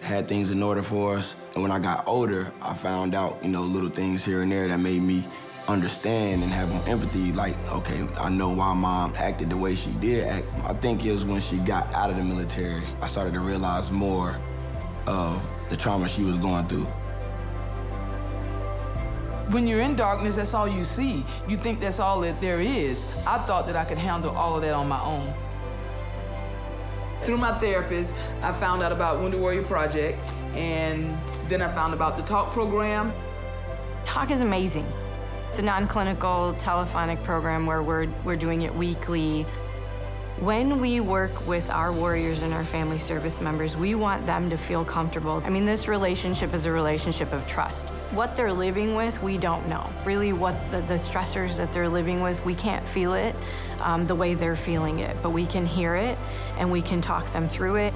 had things in order for us. And when I got older, I found out, little things here and there that made me understand and have more empathy. Like, okay, I know why Mom acted the way she did act. I think it was when she got out of the military, I started to realize more of the trauma she was going through.
When you're in darkness, that's all you see. You think that's all that there is. I thought that I could handle all of that on my own. Through my therapist, I found out about Wounded Warrior Project, and then I found about the TALK program.
TALK is amazing. It's a non-clinical telephonic program where we're doing it weekly. When we work with our warriors and our family service members, we want them to feel comfortable. I mean, this relationship is a relationship of trust. What they're living with, we don't know. Really, what the stressors that they're living with, we can't feel it the way they're feeling it, but we can hear it and we can talk them through it.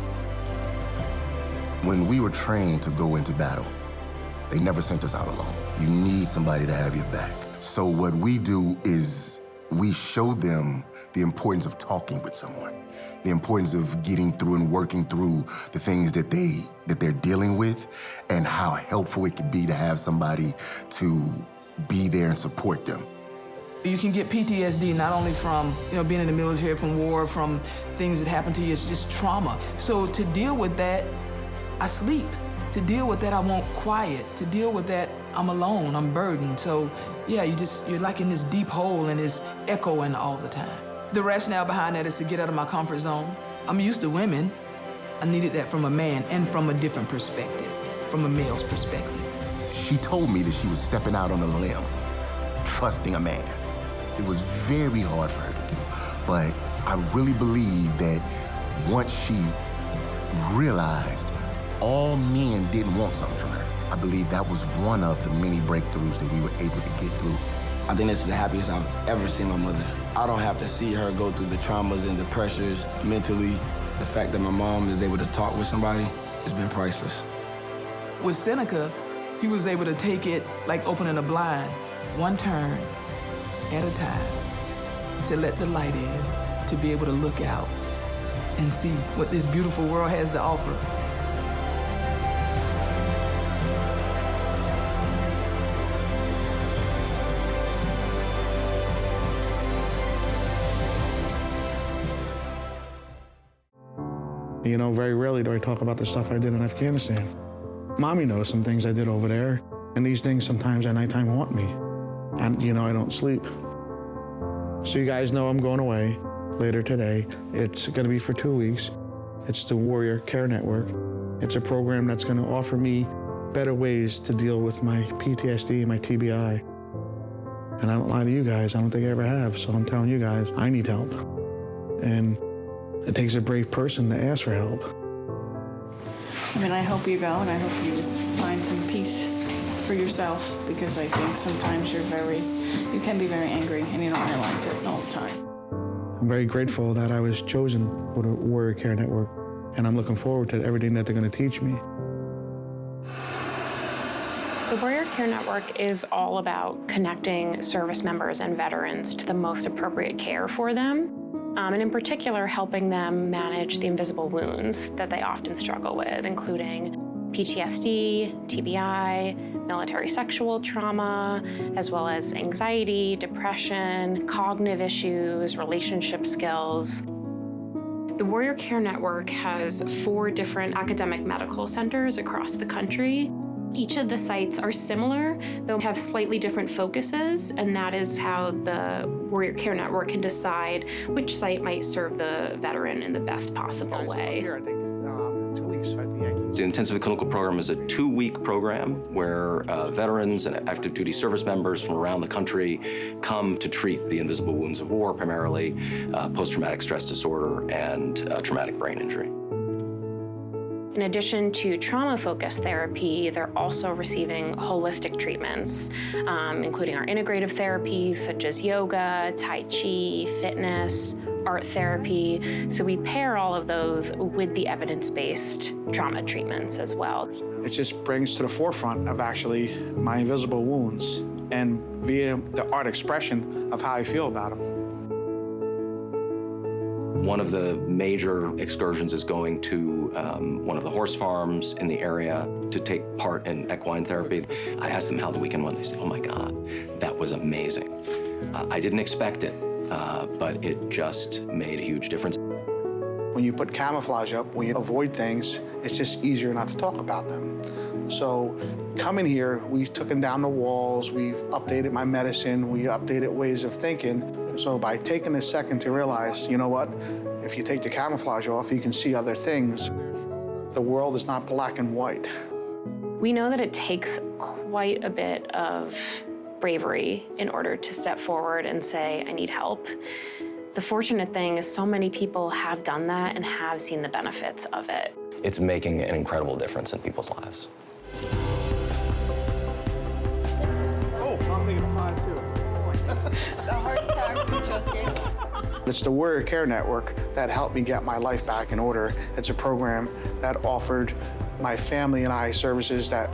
When we were trained to go into battle, they never sent us out alone. You need somebody to have your back. So what we do is we show them the importance of talking with someone, the importance of getting through and working through the things that they're dealing with, and how helpful it could be to have somebody to be there and support them.
You can get PTSD not only from being in the military, from war, from things that happen to you, it's just trauma. So to deal with that, I sleep. To deal with that, I want quiet. To deal with that, I'm alone, I'm burdened. So yeah, you're like in this deep hole and it's echoing all the time. The rationale behind that is to get out of my comfort zone. I'm used to women. I needed that from a man and from a different perspective, from a male's perspective.
She told me that she was stepping out on a limb, trusting a man. It was very hard for her to do, but I really believe that once she realized all men didn't want something from her, I believe that was one of the many breakthroughs that we were able to get through.
I think this is the happiest I've ever seen my mother. I don't have to see her go through the traumas and the pressures mentally. The fact that my mom is able to talk with somebody has been priceless.
With Seneca, he was able to take it like opening a blind, one turn at a time, to let the light in, to be able to look out and see what this beautiful world has to offer.
You know, very rarely do I talk about the stuff I did in Afghanistan. Mommy knows some things I did over there, and these things sometimes at nighttime haunt me. And, you know, I don't sleep. So you guys know I'm going away later today. It's going to be for 2 weeks. It's the Warrior Care Network. It's a program that's going to offer me better ways to deal with my PTSD and my TBI. And I don't lie to you guys, I don't think I ever have, so I'm telling you guys, I need help. And it takes a brave person to ask for help.
I mean, I hope you go, and I hope you find some peace for yourself, because I think sometimes you can be very angry, and you don't realize it all the time.
I'm very grateful that I was chosen for the Warrior Care Network, and I'm looking forward to everything that they're going to teach me.
The Warrior Care Network is all about connecting service members and veterans to the most appropriate care for them. And in particular, helping them manage the invisible wounds that they often struggle with, including PTSD, TBI, military sexual trauma, as well as anxiety, depression, cognitive issues, relationship skills. The Warrior Care Network has 4 different academic medical centers across the country. Each of the sites are similar, though have slightly different focuses, and that is how the Warrior Care Network can decide which site might serve the veteran in the best possible way.
Here, I think, 2 weeks at the Yankees.
The intensive clinical program is a 2-week program where veterans and active duty service members from around the country come to treat the invisible wounds of war, primarily post-traumatic stress disorder and traumatic brain injury.
In addition to trauma-focused therapy, they're also receiving holistic treatments, including our integrative therapies such as yoga, Tai Chi, fitness, art therapy. So we pair all of those with the evidence-based trauma treatments as well.
It just brings to the forefront of actually my invisible wounds and via the art expression of how I feel about them.
One of the major excursions is going to one of the horse farms in the area to take part in equine therapy. I asked them how the weekend went. They said, "Oh my God, that was amazing." I didn't expect it, but it just made a huge difference.
When you put camouflage up, when you avoid things, it's just easier not to talk about them. So coming here, we've taken down the walls, we've updated my medicine, we updated ways of thinking. So by taking a second to realize, you know what, if you take the camouflage off, you can see other things. The world is not black and white.
We know that it takes quite a bit of bravery in order to step forward and say, I need help. The fortunate thing is so many people have done that and have seen the benefits of it.
It's making an incredible difference in people's lives.
Oh, I'm taking a 5 too.
The heart attack you just gave them.
It's the Warrior Care Network that helped me get my life back in order. It's a program that offered my family and I services that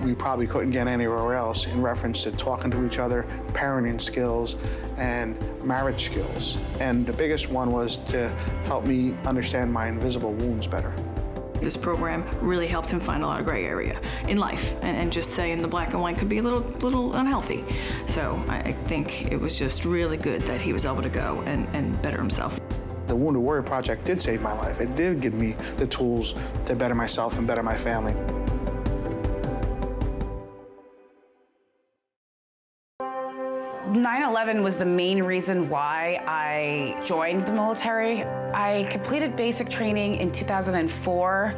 we probably couldn't get anywhere else in reference to talking to each other, parenting skills, and marriage skills. And the biggest one was to help me understand my invisible wounds better.
This program really helped him find a lot of gray area in life, and just saying the black and white could be a little unhealthy. So I think it was just really good that he was able to go and better himself.
The Wounded Warrior Project did save my life. It did give me the tools to better myself and better my family.
9/11 was the main reason why I joined the military. I completed basic training in 2004,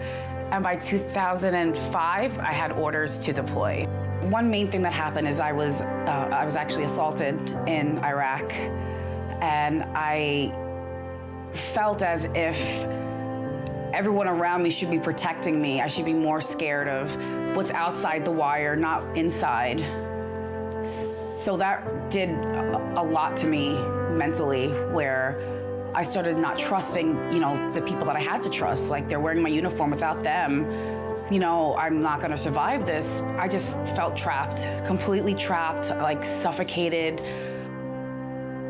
and by 2005, I had orders to deploy. One main thing that happened is I was actually assaulted in Iraq, and I felt as if everyone around me should be protecting me. I should be more scared of what's outside the wire, not inside. So that did a lot to me mentally, where I started not trusting, the people that I had to trust. Like, they're wearing my uniform. Without them, I'm not gonna survive this. I just felt trapped, completely trapped, like suffocated.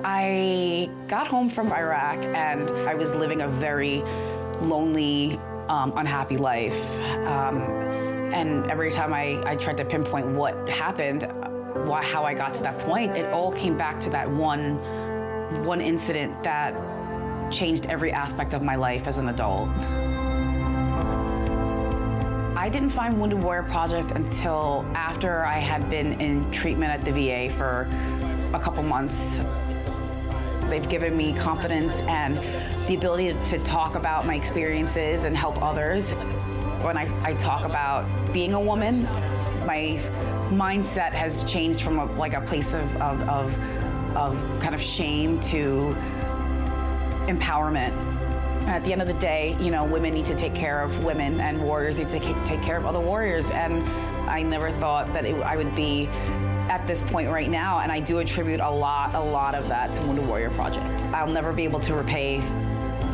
I got home from Iraq and I was living a very lonely, unhappy life. And every time I tried to pinpoint what happened, how I got to that point, it all came back to that one incident that changed every aspect of my life as an adult. I didn't find Wounded Warrior Project until after I had been in treatment at the VA for a couple months. They've given me confidence and the ability to talk about my experiences and help others. When I talk about being a woman, my mindset has changed from a place of kind of shame to empowerment. At the end of the day, women need to take care of women, and warriors need to take care of other warriors. And I never thought that I would be at this point right now, and I do attribute a lot of that to Wounded Warrior Project. I'll never be able to repay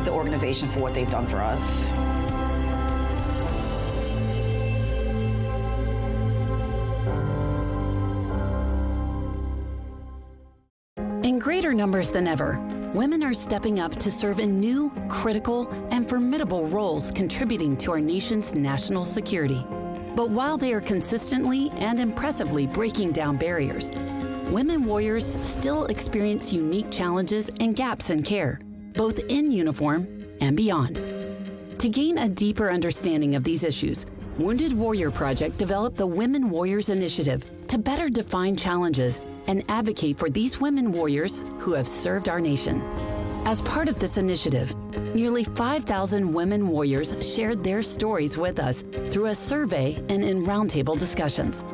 the organization for what they've done for us.
In greater numbers than ever, women are stepping up to serve in new, critical, and formidable roles contributing to our nation's national security. But while they are consistently and impressively breaking down barriers, women warriors still experience unique challenges and gaps in care, both in uniform and beyond. To gain a deeper understanding of these issues, Wounded Warrior Project developed the Women Warriors Initiative to better define challenges and advocate for these women warriors who have served our nation. As part of this initiative, nearly 5,000 women warriors shared their stories with us through a survey and in roundtable discussions.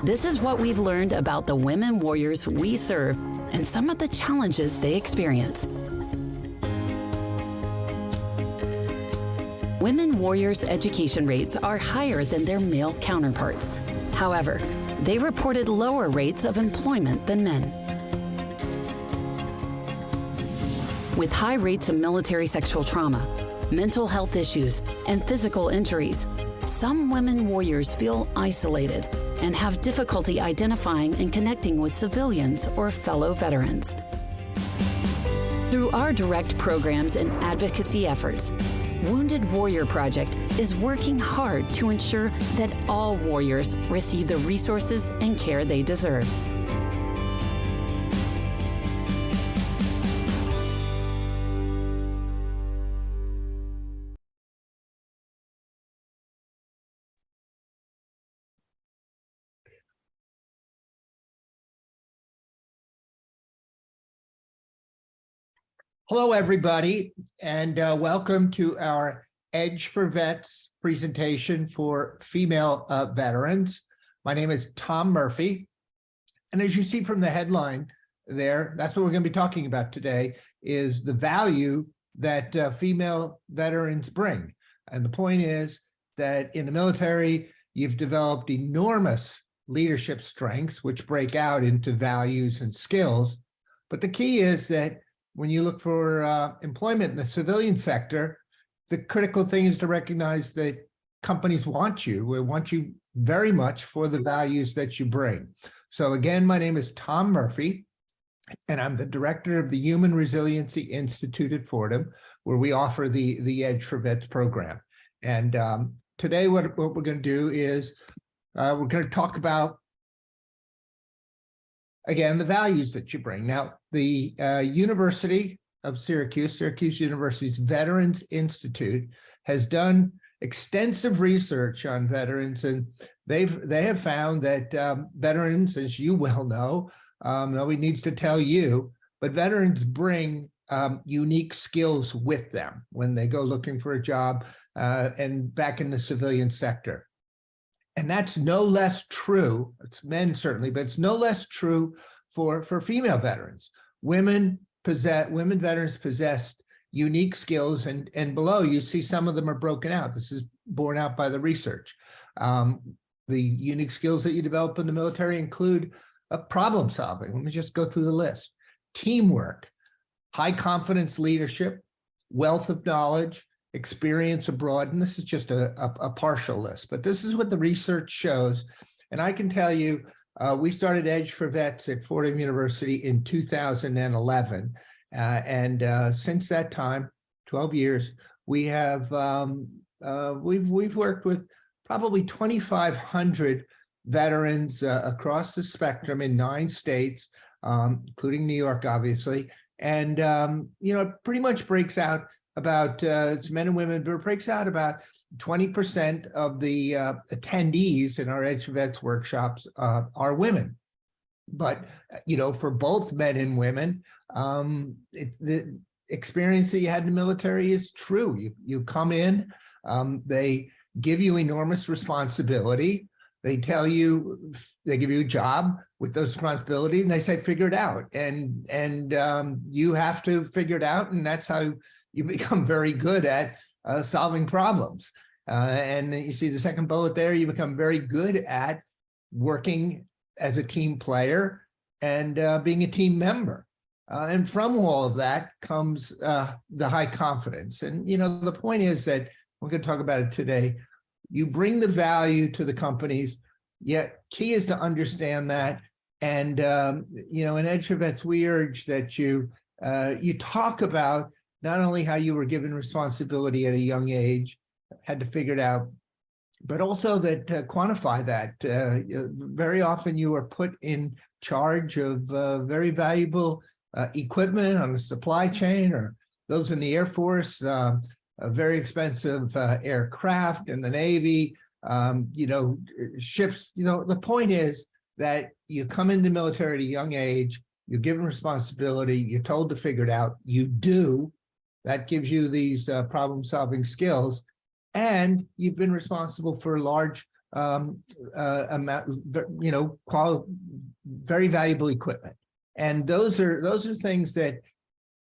This is what we've learned about the women warriors we serve and some of the challenges they experience. Women warriors' education rates are higher than their male counterparts. However, they reported lower rates of employment than men. With high rates of military sexual trauma, mental health issues, and physical injuries, some women warriors feel isolated and have difficulty identifying and connecting with civilians or fellow veterans. Through our direct programs and advocacy efforts, Wounded Warrior Project is working hard to ensure that all warriors receive the resources and care they deserve.
Hello, everybody, and welcome to our Edge for Vets presentation for female veterans. My name is Tom Murphy, and as you see from the headline there, that's what we're going to be talking about today, is the value that female veterans bring. And the point is that in the military, you've developed enormous leadership strengths, which break out into values and skills. But the key is that when you look for employment in the civilian sector, the critical thing is to recognize that companies want you. We want you very much for the values that you bring. So again, my name is Tom Murphy, and I'm the director of the Human Resiliency Institute at Fordham, where we offer the Edge for Vets program. And today what we're going to do is we're going to talk about, again, the values that you bring. Now, the University of Syracuse University's Veterans Institute has done extensive research on veterans, and they have found that veterans, as you well know, Nobody needs to tell you, but veterans bring unique skills with them when they go looking for a job and back in the civilian sector. And that's no less true, it's men certainly, but it's no less true for female veterans. Women veterans possess unique skills, and below you see some of them are broken out. This is borne out by the research. The unique skills that you develop in the military include problem solving. Let me just go through the list. Teamwork, high confidence leadership, wealth of knowledge, experience abroad. And this is just a partial list, but this is what the research shows. And I can tell you, we started Edge for Vets at Fordham University in 2011. And since that time, 12 years, we have, we've worked with probably 2,500 veterans across the spectrum in 9 states, including New York, obviously. And, it pretty much breaks out about, it's men and women, but it breaks out about 20% of the attendees in our Edge for Vets workshops are women. But, for both men and women, the experience that you had in the military is true. You come in, they give you enormous responsibility. They tell you, they give you a job with those responsibilities, and they say, figure it out. And you have to figure it out, and that's how you become very good at solving problems. And you see the second bullet there, you become very good at working as a team player and being a team member. And from all of that comes the high confidence. And, the point is that we're going to talk about it today. You bring the value to the companies, yet key is to understand that. And, in Edge for Vets, we urge that you talk about not only how you were given responsibility at a young age, had to figure it out, but also that quantify that. Very often you are put in charge of very valuable equipment on the supply chain, or those in the Air Force, very expensive aircraft in the Navy, ships. The point is that you come into the military at a young age, you're given responsibility, you're told to figure it out, you do. That gives you these problem-solving skills, and you've been responsible for a large amount, very valuable equipment. And those are things that,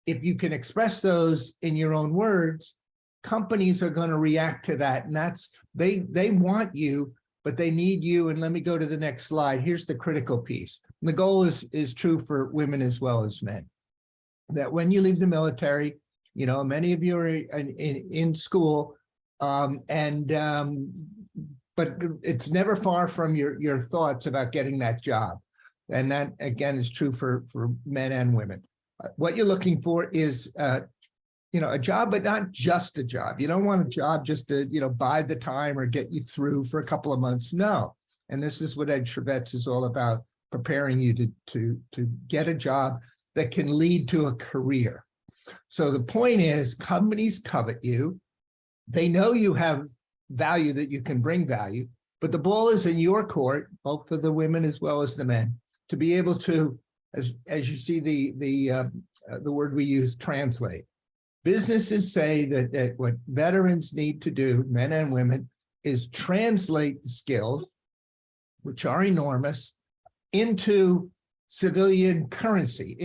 if you can express those in your own words, companies are going to react to that. And that's, they want you, but they need you. And let me go to the next slide. Here's the critical piece. And the goal is true for women as well as men, that when you leave the military, many of you are in school, but it's never far from your thoughts about getting that job. And that, again, is true for men and women. What you're looking for is, a job, but not just a job. You don't want a job just to, buy the time or get you through for a couple of months. No. And this is what Edge for Vets is all about, preparing you to get a job that can lead to a career. So the point is, companies covet you. They know you have value, that you can bring value, but the ball is in your court, both for the women as well as the men, to be able to, as you see the word we use, translate. Businesses say that what veterans need to do, men and women, is translate the skills, which are enormous, into civilian currency,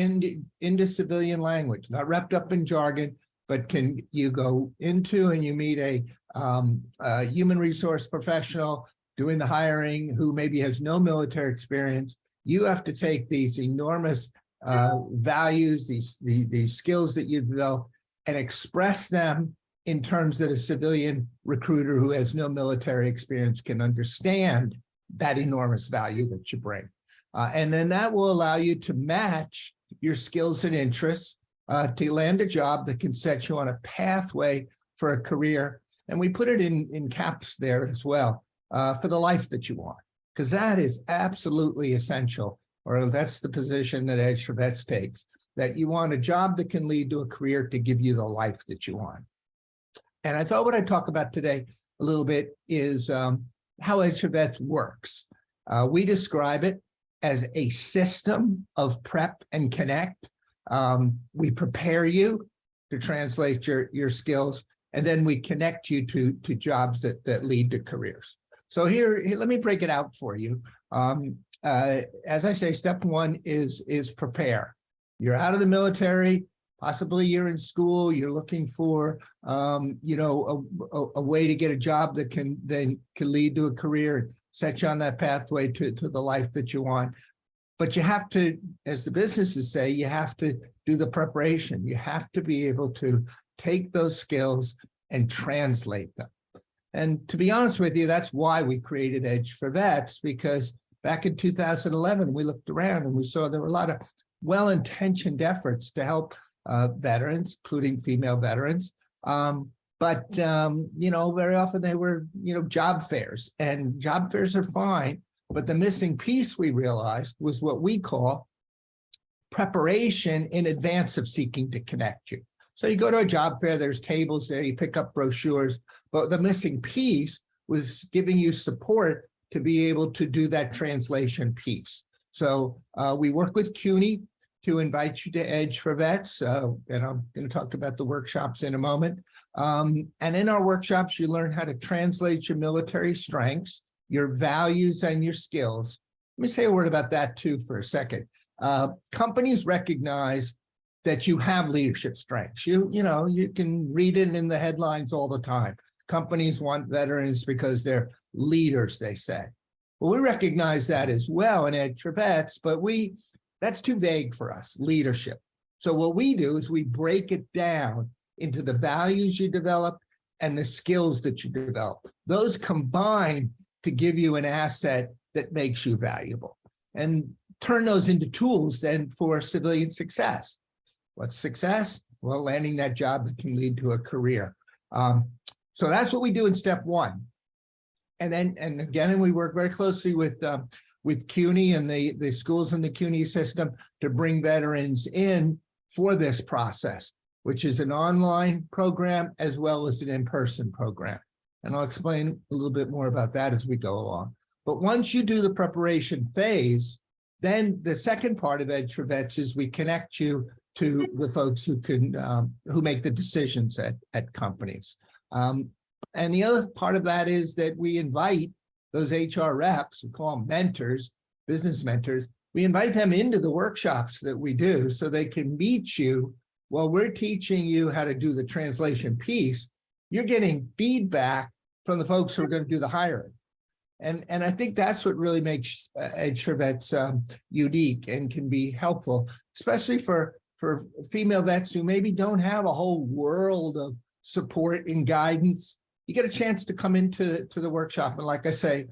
into civilian language, not wrapped up in jargon, but can you go into and you meet a human resource professional doing the hiring who maybe has no military experience. You have to take these enormous values, these skills that you develop, and express them in terms that a civilian recruiter who has no military experience can understand that enormous value that you bring. And then that will allow you to match your skills and interests to land a job that can set you on a pathway for a career. And we put it in caps there as well, for the life that you want, because that is absolutely essential, or that's the position that Edge for Vets takes, that you want a job that can lead to a career to give you the life that you want. And I thought what I'd talk about today a little bit is how Edge for Vets works. We describe it as a system of prep and connect. We prepare you to translate your skills, and then we connect you to jobs that lead to careers. So here, let me break it out for you. As I say, step one is prepare. You're out of the military, possibly you're in school, you're looking for a way to get a job that can lead to a career, set you on that pathway to the life that you want. But you have to, as the businesses say, you have to do the preparation. You have to be able to take those skills and translate them. And to be honest with you, that's why we created Edge for Vets, because back in 2011, we looked around and we saw there were a lot of well-intentioned efforts to help veterans, including female veterans. But very often they were, job fairs, and job fairs are fine. But the missing piece we realized was what we call preparation in advance of seeking to connect you. So you go to a job fair, there's tables there, you pick up brochures, but the missing piece was giving you support to be able to do that translation piece. So we work with CUNY to invite you to Edge for Vets, and I'm going to talk about the workshops in a moment. And in our workshops, you learn how to translate your military strengths, your values, and your skills. Let me say a word about that too for a second. Companies recognize that you have leadership strengths. You can read it in the headlines all the time. Companies want veterans because they're leaders, they say. Well, we recognize that as well in Edge for Vets, but that's too vague for us, leadership. So what we do is we break it down into the values you develop and the skills that you develop. Those combine to give you an asset that makes you valuable, and turn those into tools then for civilian success. What's success? Well, landing that job that can lead to a career. So that's what we do in step one. And again, we work very closely with CUNY and the schools in the CUNY system to bring veterans in for this process, which is an online program as well as an in-person program. And I'll explain a little bit more about that as we go along. But once you do the preparation phase, then the second part of Edge for Vets is we connect you to the folks who make the decisions at companies. And the other part of that is that we invite those HR reps, we call them mentors, business mentors, we invite them into the workshops that we do so they can meet you while we're teaching you how to do the translation piece. You're getting feedback from the folks who are going to do the hiring. And I think that's what really makes Edge for Vets unique and can be helpful, especially for female vets who maybe don't have a whole world of support and guidance. You get a chance to come into the workshop. And like I say,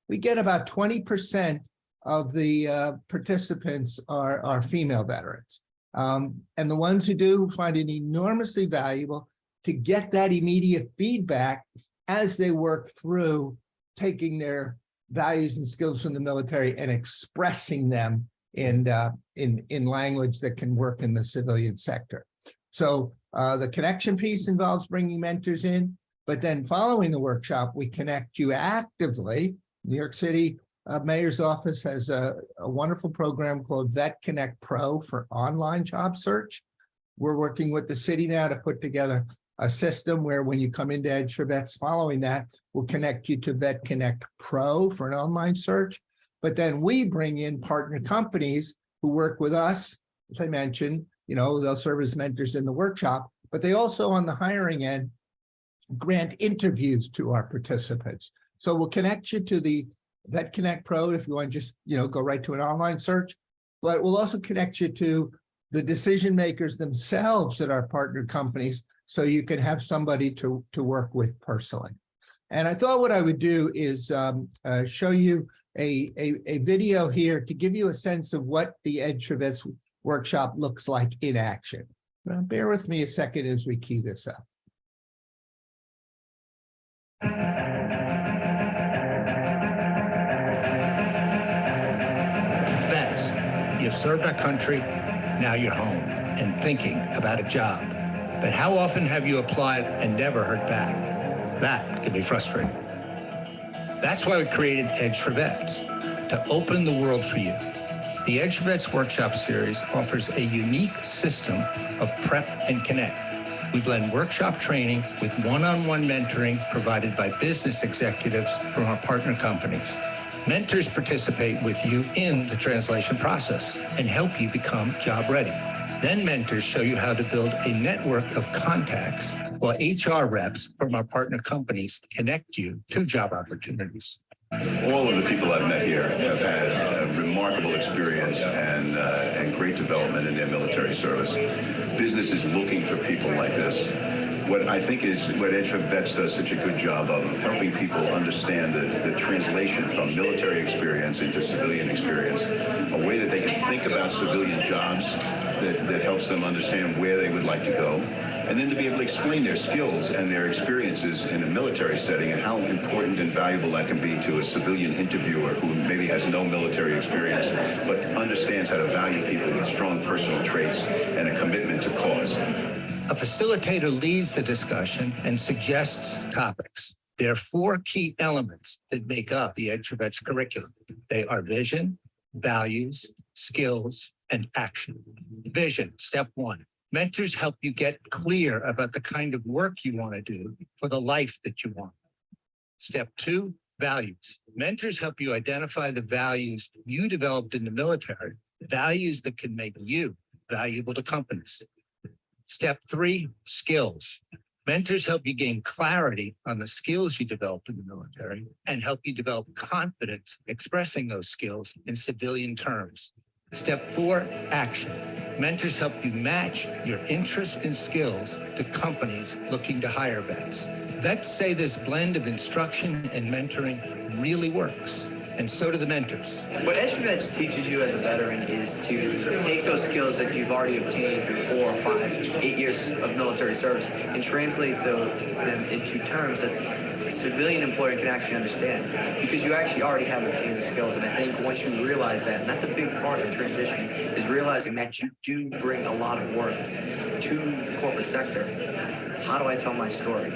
we get about 20% of the participants are female veterans. And the ones who do find it enormously valuable to get that immediate feedback as they work through taking their values and skills from the military and expressing them in language that can work in the civilian sector. So the connection piece involves bringing mentors in, but then following the workshop, we connect you actively. New York City Mayor's Office has a wonderful program called Vet Connect Pro for online job search. We're working with the city now to put together a system where when you come into Edge for Vets following that, we'll connect you to Vet Connect Pro for an online search. But then we bring in partner companies who work with us. As I mentioned, they'll serve as mentors in the workshop, but they also on the hiring end grant interviews to our participants. So we'll connect you to the Vet Connect Pro if you want to just, go right to an online search, but we'll also connect you to the decision makers themselves at our partner companies so you can have somebody to work with personally. And I thought what I would do is show you a video here to give you a sense of what the Edge for Vets workshop looks like in action. Now, bear with me a second as we key this up.
Vets, you've served our country, now you're home and thinking about a job. But how often have you applied and never heard back? That can be frustrating. That's why we created Edge for Vets. to open the world for you. The Edge for Vets Workshop Series offers a unique system of prep and connect. We blend workshop training with one-on-one mentoring provided by business executives from our partner companies. Mentors participate with you in the translation process and help you become job ready. Then mentors show you how to build a network of contacts while HR reps from our partner companies connect you to job opportunities.
All of the people I've met here have had a remarkable experience and great development in their military service. Business is looking for people like this. What I think is what Edge for Vets does such a good job of helping people understand the translation from military experience into civilian experience, a way that they can think about civilian jobs that helps them understand where they would like to go, and then to be able to explain their skills and their experiences in a military setting and how important and valuable that can be to a civilian interviewer who maybe has no military experience but understands how to value people with strong personal traits and a commitment to cause.
A facilitator leads the discussion and suggests topics. There are 4 key elements that make up the Edge for Vets curriculum. They are vision, values, skills, and action. Vision, step 1. Mentors help you get clear about the kind of work you want to do for the life that you want. Step 2, values. Mentors help you identify the values you developed in the military, values that can make you valuable to companies. Step 3, skills. Mentors help you gain clarity on the skills you developed in the military and help you develop confidence expressing those skills in civilian terms. Step 4, action. Mentors help you match your interests and skills to companies looking to hire vets. Vets say this blend of instruction and mentoring really works, and so do the mentors.
What Edge for Vets teaches you as a veteran is to take those skills that you've already obtained through 4 or 5, 8 years of military service and translate them into terms that a civilian employer can actually understand, because you actually already have obtained the skills. And I think once you realize that, and that's a big part of transition, is realizing that you do bring a lot of work to the corporate sector. How do I tell my story?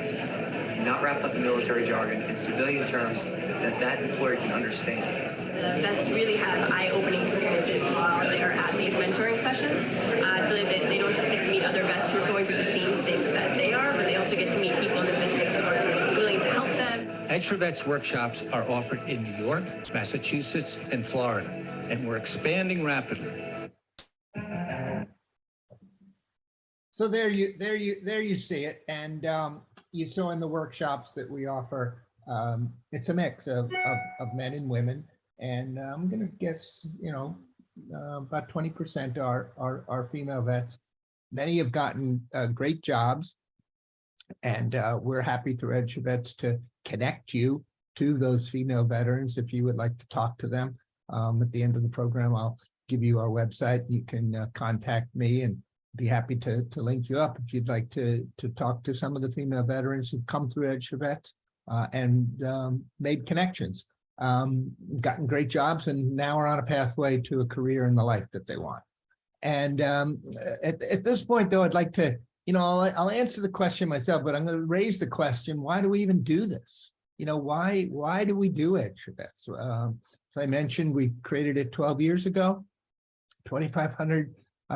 Not wrapped up in military jargon, in civilian terms that employer can understand.
Vets really have eye-opening experiences while they are at these mentoring sessions. I feel like they don't just get to meet other vets who are going through the same things that they are, but they also get to meet people in the business who are willing to help them.
Edge for Vets workshops are offered in New York, Massachusetts, and Florida, and we're expanding rapidly.
So there you see it, and you saw in the workshops that we offer, it's a mix of men and women, and I'm going to guess, about 20% are female vets. Many have gotten great jobs, and we're happy through Edge for Vets to connect you to those female veterans if you would like to talk to them. At the end of the program, I'll give you our website. You can contact me and be happy to link you up if you'd like to talk to some of the female veterans who've come through Edge for Vets and made connections, gotten great jobs, and now are on a pathway to a career in the life that they want. And at this point, though, I'd like to, I'll answer the question myself, but I'm going to raise the question: why do we even do this? Why do we do Edge for Vets? So I mentioned we created it 12 years ago. 2,500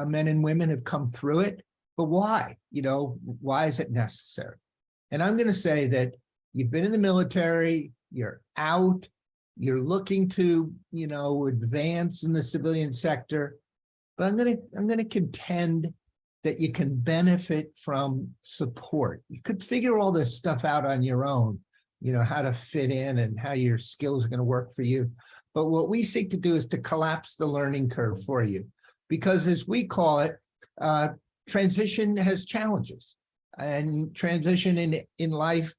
men and women have come through it, but why? Why is it necessary? And I'm going to say that you've been in the military, you're out, you're looking to, advance in the civilian sector, but I'm going to contend that you can benefit from support. You could figure all this stuff out on your own, how to fit in and how your skills are going to work for you. But what we seek to do is to collapse the learning curve for you. Because as we call it, transition has challenges, and transition in life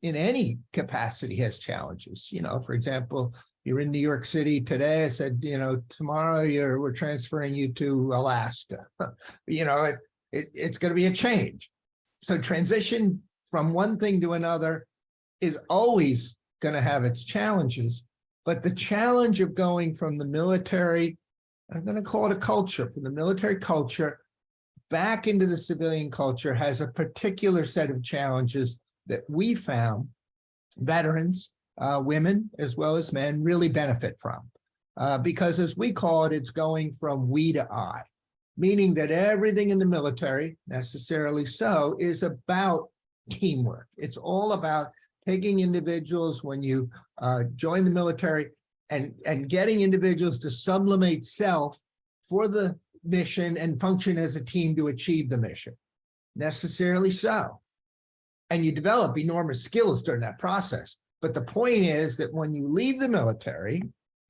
in any capacity has challenges. For example, you're in New York City today. I said, tomorrow we're transferring you to Alaska. It's going to be a change. So transition from one thing to another is always going to have its challenges. But the challenge of going from the military, I'm going to call it a culture, from the military culture back into the civilian culture, has a particular set of challenges that we found veterans, women as well as men, really benefit from. because as we call it, it's going from we to I, meaning that everything in the military, necessarily so, is about teamwork. It's all about taking individuals when you join the military and getting individuals to sublimate self for the mission and function as a team to achieve the mission. Necessarily so. And you develop enormous skills during that process. But the point is that when you leave the military,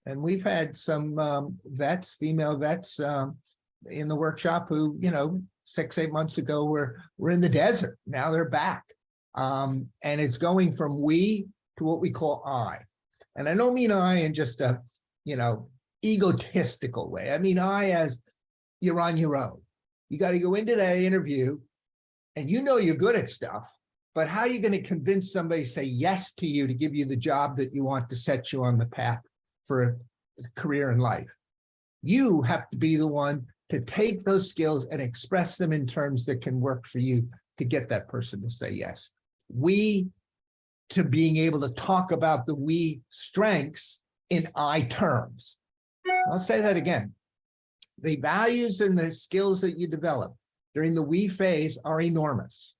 and we've had some vets, female vets in the workshop who, 6-8 months ago were in the desert. Now they're back. And it's going from we to what we call I. And I don't mean I in just a, egotistical way. I mean I as you're on your own. You got to go into that interview and you're good at stuff, but how are you going to convince somebody to say yes to you to give you the job that you want to set you on the path for a career in life? You have to be the one to take those skills and express them in terms that can work for you to get that person to say yes. We to being able to talk about the we strengths in I terms. I'll say that again. The values and the skills that you develop during the we phase are enormous,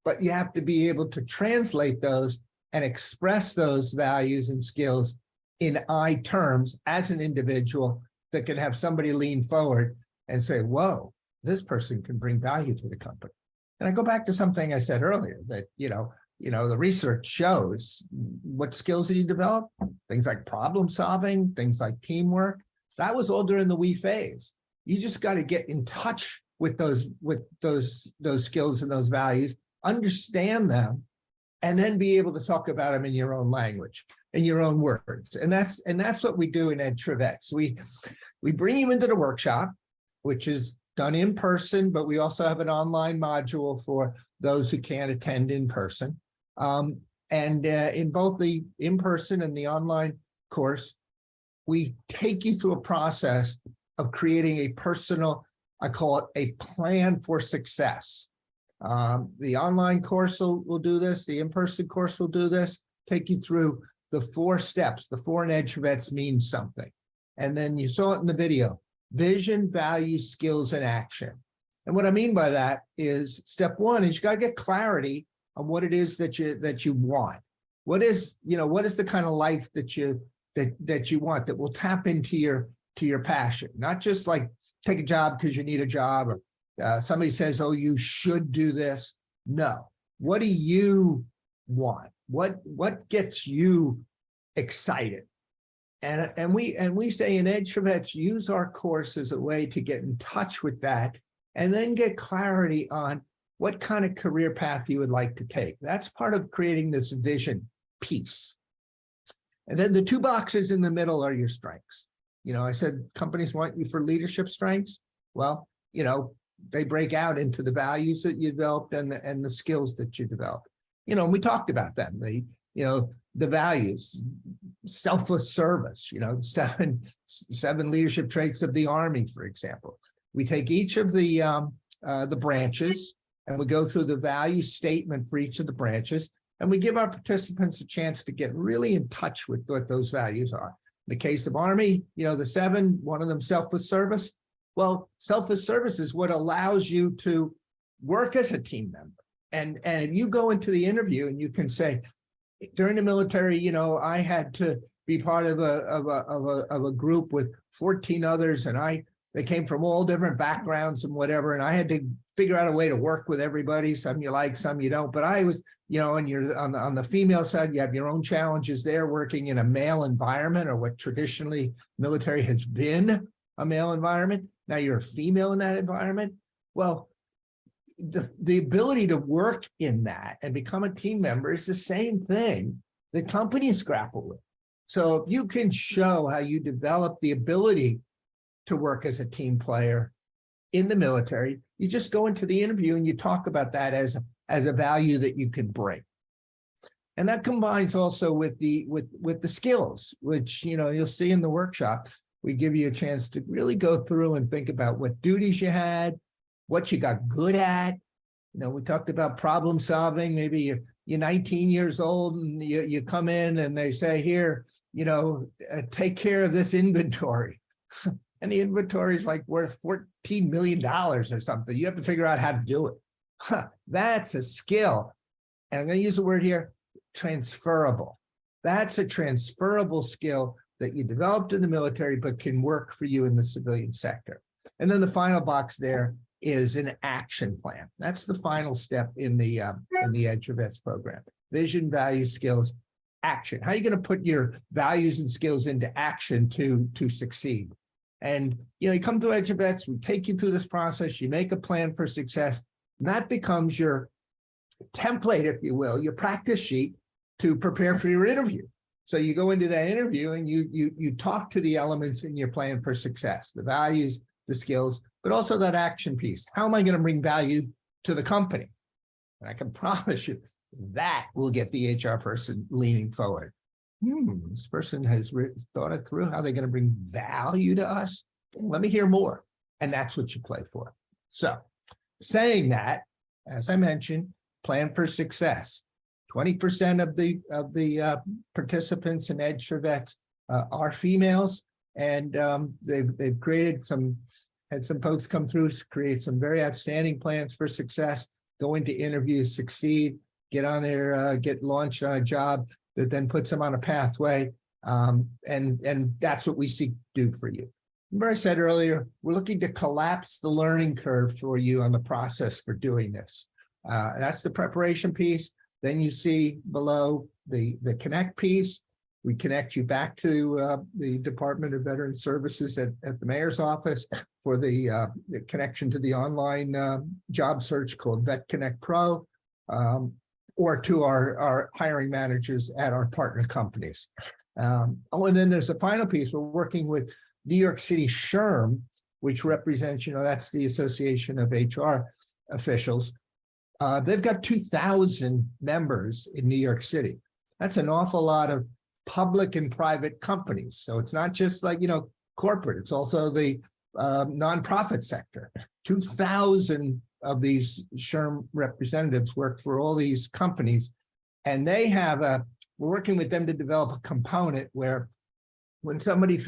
but you have to be able to translate those and express those values and skills in I terms as an individual that can have somebody lean forward and say, whoa, this person can bring value to the company. And I go back to something I said earlier that, the research shows what skills do you develop? Things like problem solving, things like teamwork. That was all during the we phase. You just got to get in touch with those skills and those values, understand them, and then be able to talk about them in your own language, in your own words. And that's what we do in EdTrivets. We bring you into the workshop, which is done in person, but we also have an online module for those who can't attend in person. In both the in-person and the online course, we take you through a process of creating a personal, I call it a plan for success. The online course will do this, the in-person course will do this, take you through the 4 steps. The 4 in EdTrivets mean something. And then you saw it in the video: vision, values, skills, and action. And what I mean by that is step 1 is you got to get clarity on what it is that you want. What is the kind of life that you want that will tap into your passion, not just like take a job because you need a job or somebody says, oh, you should do this. No. What do you want? What gets you excited? And we say in EdTrivets, use our course as a way to get in touch with that and then get clarity on what kind of career path you would like to take. That's part of creating this vision piece. And then the 2 boxes in the middle are your strengths. I said companies want you for leadership strengths. Well, they break out into the values that you developed and the skills that you developed. And we talked about them. The values, selfless service, 7 leadership traits of the Army, for example. We take each of the branches and we go through the value statement for each of the branches, and we give our participants a chance to get really in touch with what those values are. In the case of Army, the 7, one of them selfless service. Well, selfless service is what allows you to work as a team member. And if you go into the interview and you can say, during the military, I had to be part of a group with 14 others, and they came from all different backgrounds and whatever, and I had to figure out a way to work with everybody. Some you like, some you don't. But I was, and you're on the female side, you have your own challenges there, working in a male environment, or what traditionally military has been a male environment. Now you're a female in that environment. Well, the ability to work in that and become a team member is the same thing that companies grapple with. So if you can show how you develop the ability to work as a team player in the military, you just go into the interview and you talk about that as a value that you can bring. And that combines also with the skills, which you'll see in the workshop. We give you a chance to really go through and think about what duties you had, what you got good at. We talked about problem solving. Maybe you're 19 years old and you come in and they say, here, take care of this inventory. And the inventory is like worth $14 million or something. You have to figure out how to do it. That's a skill. And I'm going to use the word here, transferable. That's a transferable skill that you developed in the military, but can work for you in the civilian sector. And then the final box there is an action plan. That's the final step in the Edge for Vets program. Vision, values, skills, action. How are you going to put your values and skills into action to succeed? And you come to Edge for Vets, we take you through this process, you make a plan for success, and that becomes your template, if you will, your practice sheet to prepare for your interview. So you go into that interview and you talk to the elements in your plan for success, the values, the skills, but also that action piece. How am I going to bring value to the company? And I can promise you that will get the HR person leaning forward. This person has thought it through, how they're going to bring value to us. Let me hear more. And that's what you play for. So saying that, as I mentioned, plan for success. 20% of the participants in Edge for Vets are females, and they've created had some folks come through, create some very outstanding plans for success, go into interviews, succeed, get on there, get launched on a job that then puts them on a pathway, and that's what we seek to do for you. Remember I said earlier, we're looking to collapse the learning curve for you on the process for doing this. That's the preparation piece. Then you see below the connect piece. We connect you back to the Department of Veteran Services at the mayor's office for the connection to the online job search called Vet Connect Pro, or to our hiring managers at our partner companies. And then there's a final piece. We're working with New York City SHRM, which represents, that's the Association of HR Officials. They've got 2,000 members in New York City. That's an awful lot of public and private companies. So it's not just like, corporate, it's also the nonprofit sector. 2,000 of these SHRM representatives work for all these companies. And they have we're working with them to develop a component where when somebody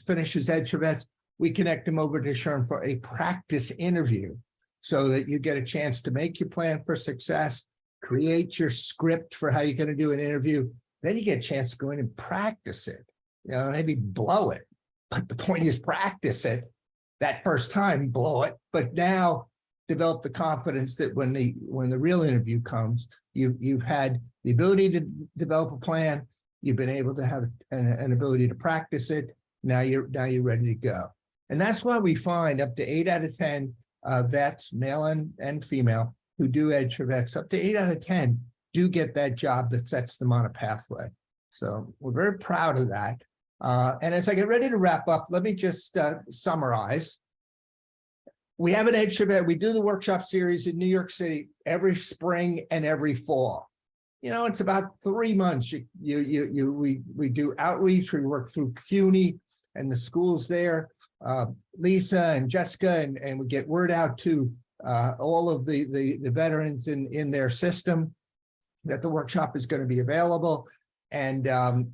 finishes Edge for Vets, we connect them over to SHRM for a practice interview, so that you get a chance to make your plan for success, create your script for how you're going to do an interview. Then you get a chance to go in and practice it, maybe blow it. But the point is practice it that first time, blow it. But now develop the confidence that when the real interview comes, you've had the ability to develop a plan. You've been able to have an ability to practice it. Now you're ready to go. And that's why we find up to 8 out of 10 vets, male and female, who do Edge for Vets, up to 8 out of 10 do get that job that sets them on a pathway. So we're very proud of that. And as I get ready to wrap up, let me just summarize. We have an Edge for Vets. We do the workshop series in New York City every spring and every fall. It's about 3 months. We do outreach. We work through CUNY and the schools there, Lisa and Jessica, and we get word out to all of the veterans in their system that the workshop is going to be available, and then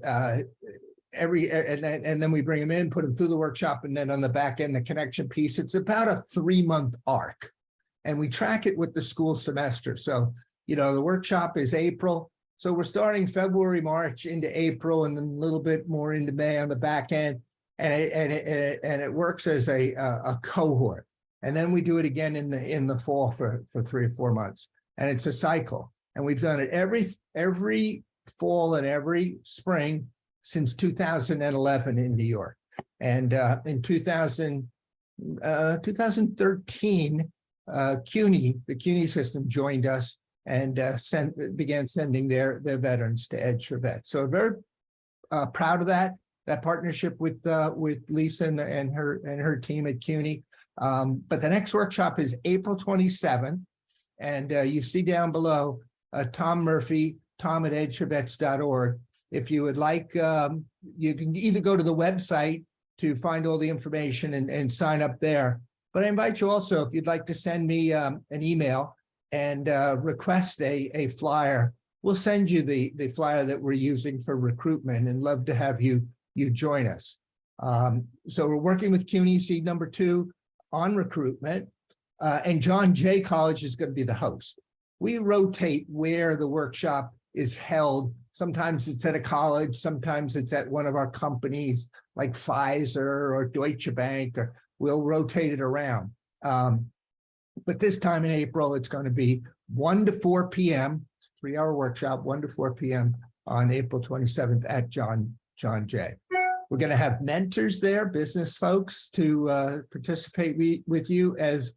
we bring them in, put them through the workshop, and then on the back end, the connection piece. It's about a 3-month arc, and we track it with the school semester. So the workshop is April. So we're starting February, March into April, and then a little bit more into May on the back end. And it works as a cohort. And then we do it again in the fall for 3 or 4 months. And it's a cycle. And we've done it every fall and every spring since 2011 in New York. And in 2013, CUNY, the CUNY system joined us and began sending their veterans to Edge for Vets. So very proud of that partnership with Lisa and her team at CUNY. But the next workshop is April 27th, and you see down below Tom Murphy, tom@edgeforvets.org. If you would like, you can either go to the website to find all the information and sign up there. But I invite you also, if you'd like to send me an email and request a flyer we'll send you the flyer that we're using for recruitment, and love to have you join us. So we're working with CUNY Seed number 2 on recruitment, and John Jay College is going to be the host. We rotate where the workshop is held. Sometimes it's at a college, sometimes it's at one of our companies like Pfizer or Deutsche Bank, or we'll rotate it around. But this time in April, it's going to be 1 to 4 p.m., 3-hour workshop, 1 to 4 p.m. on April 27th at John Jay. We're going to have mentors there, business folks, to participate with you as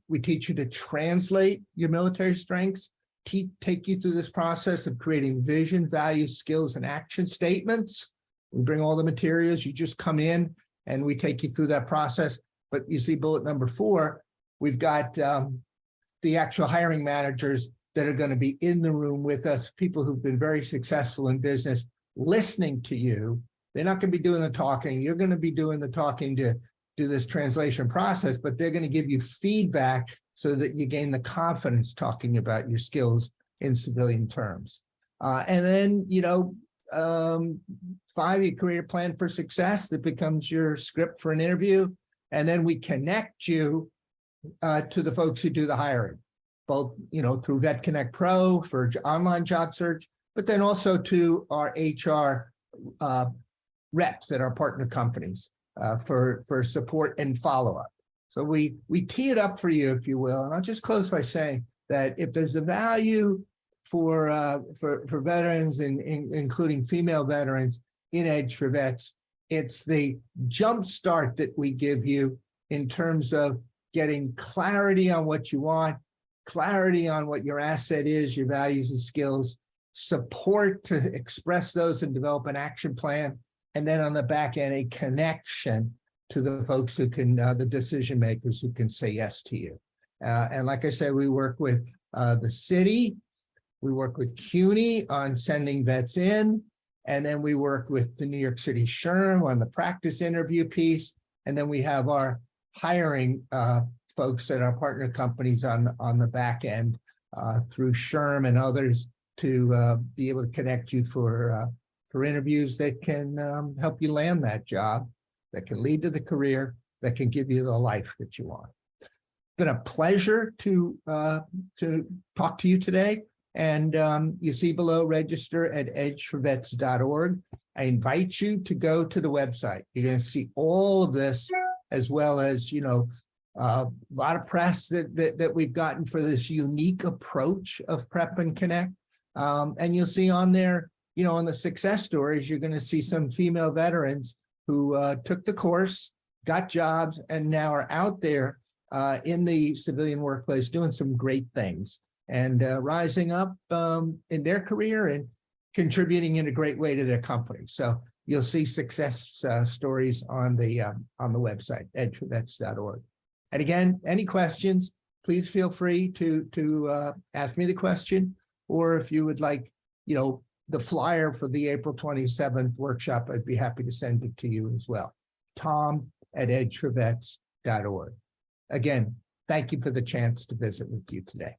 we teach you to translate your military strengths, take you through this process of creating vision, values, skills, and action statements. We bring all the materials, you just come in and we take you through that process. But you see bullet number 4, we've got the actual hiring managers that are going to be in the room with us, people who've been very successful in business, listening to you. They're not going to be doing the talking. You're going to be doing the talking to do this translation process, but they're going to give you feedback so that you gain the confidence talking about your skills in civilian terms. And then, 5, you create a plan for success that becomes your script for an interview. And then we connect you to the folks who do the hiring, both, through Vet Connect Pro for online job search, but then also to our HR reps at our partner companies for support and follow-up. So we tee it up for you, if you will. And I'll just close by saying that if there's a value for veterans, including female veterans in Edge for Vets, it's the jump start that we give you in terms of getting clarity on what you want, clarity on what your asset is, your values and skills, support to express those and develop an action plan, and then on the back end, a connection to the folks who can, the decision makers who can say yes to you. And like I said, we work with the city, we work with CUNY on sending vets in, and then we work with the New York City SHRM on the practice interview piece, and then we have our hiring folks at our partner companies on the back end through SHRM and others to be able to connect you for interviews that can help you land that job, that can lead to the career, that can give you the life that you want. It's been a pleasure to talk to you today. And you see below, register at edgeforvets.org. I invite you to go to the website. You're going to see all of this, as well as, a lot of press that we've gotten for this unique approach of Prep and Connect. And you'll see on there, on the success stories, you're going to see some female veterans who took the course, got jobs, and now are out there in the civilian workplace doing some great things and rising up in their career and contributing in a great way to their company. So you'll see success stories on the website, edgeforvets.org. And again, any questions, please feel free to ask me the question, or if you would like, the flyer for the April 27th workshop, I'd be happy to send it to you as well. tom@edgeforvets.org. Again, thank you for the chance to visit with you today.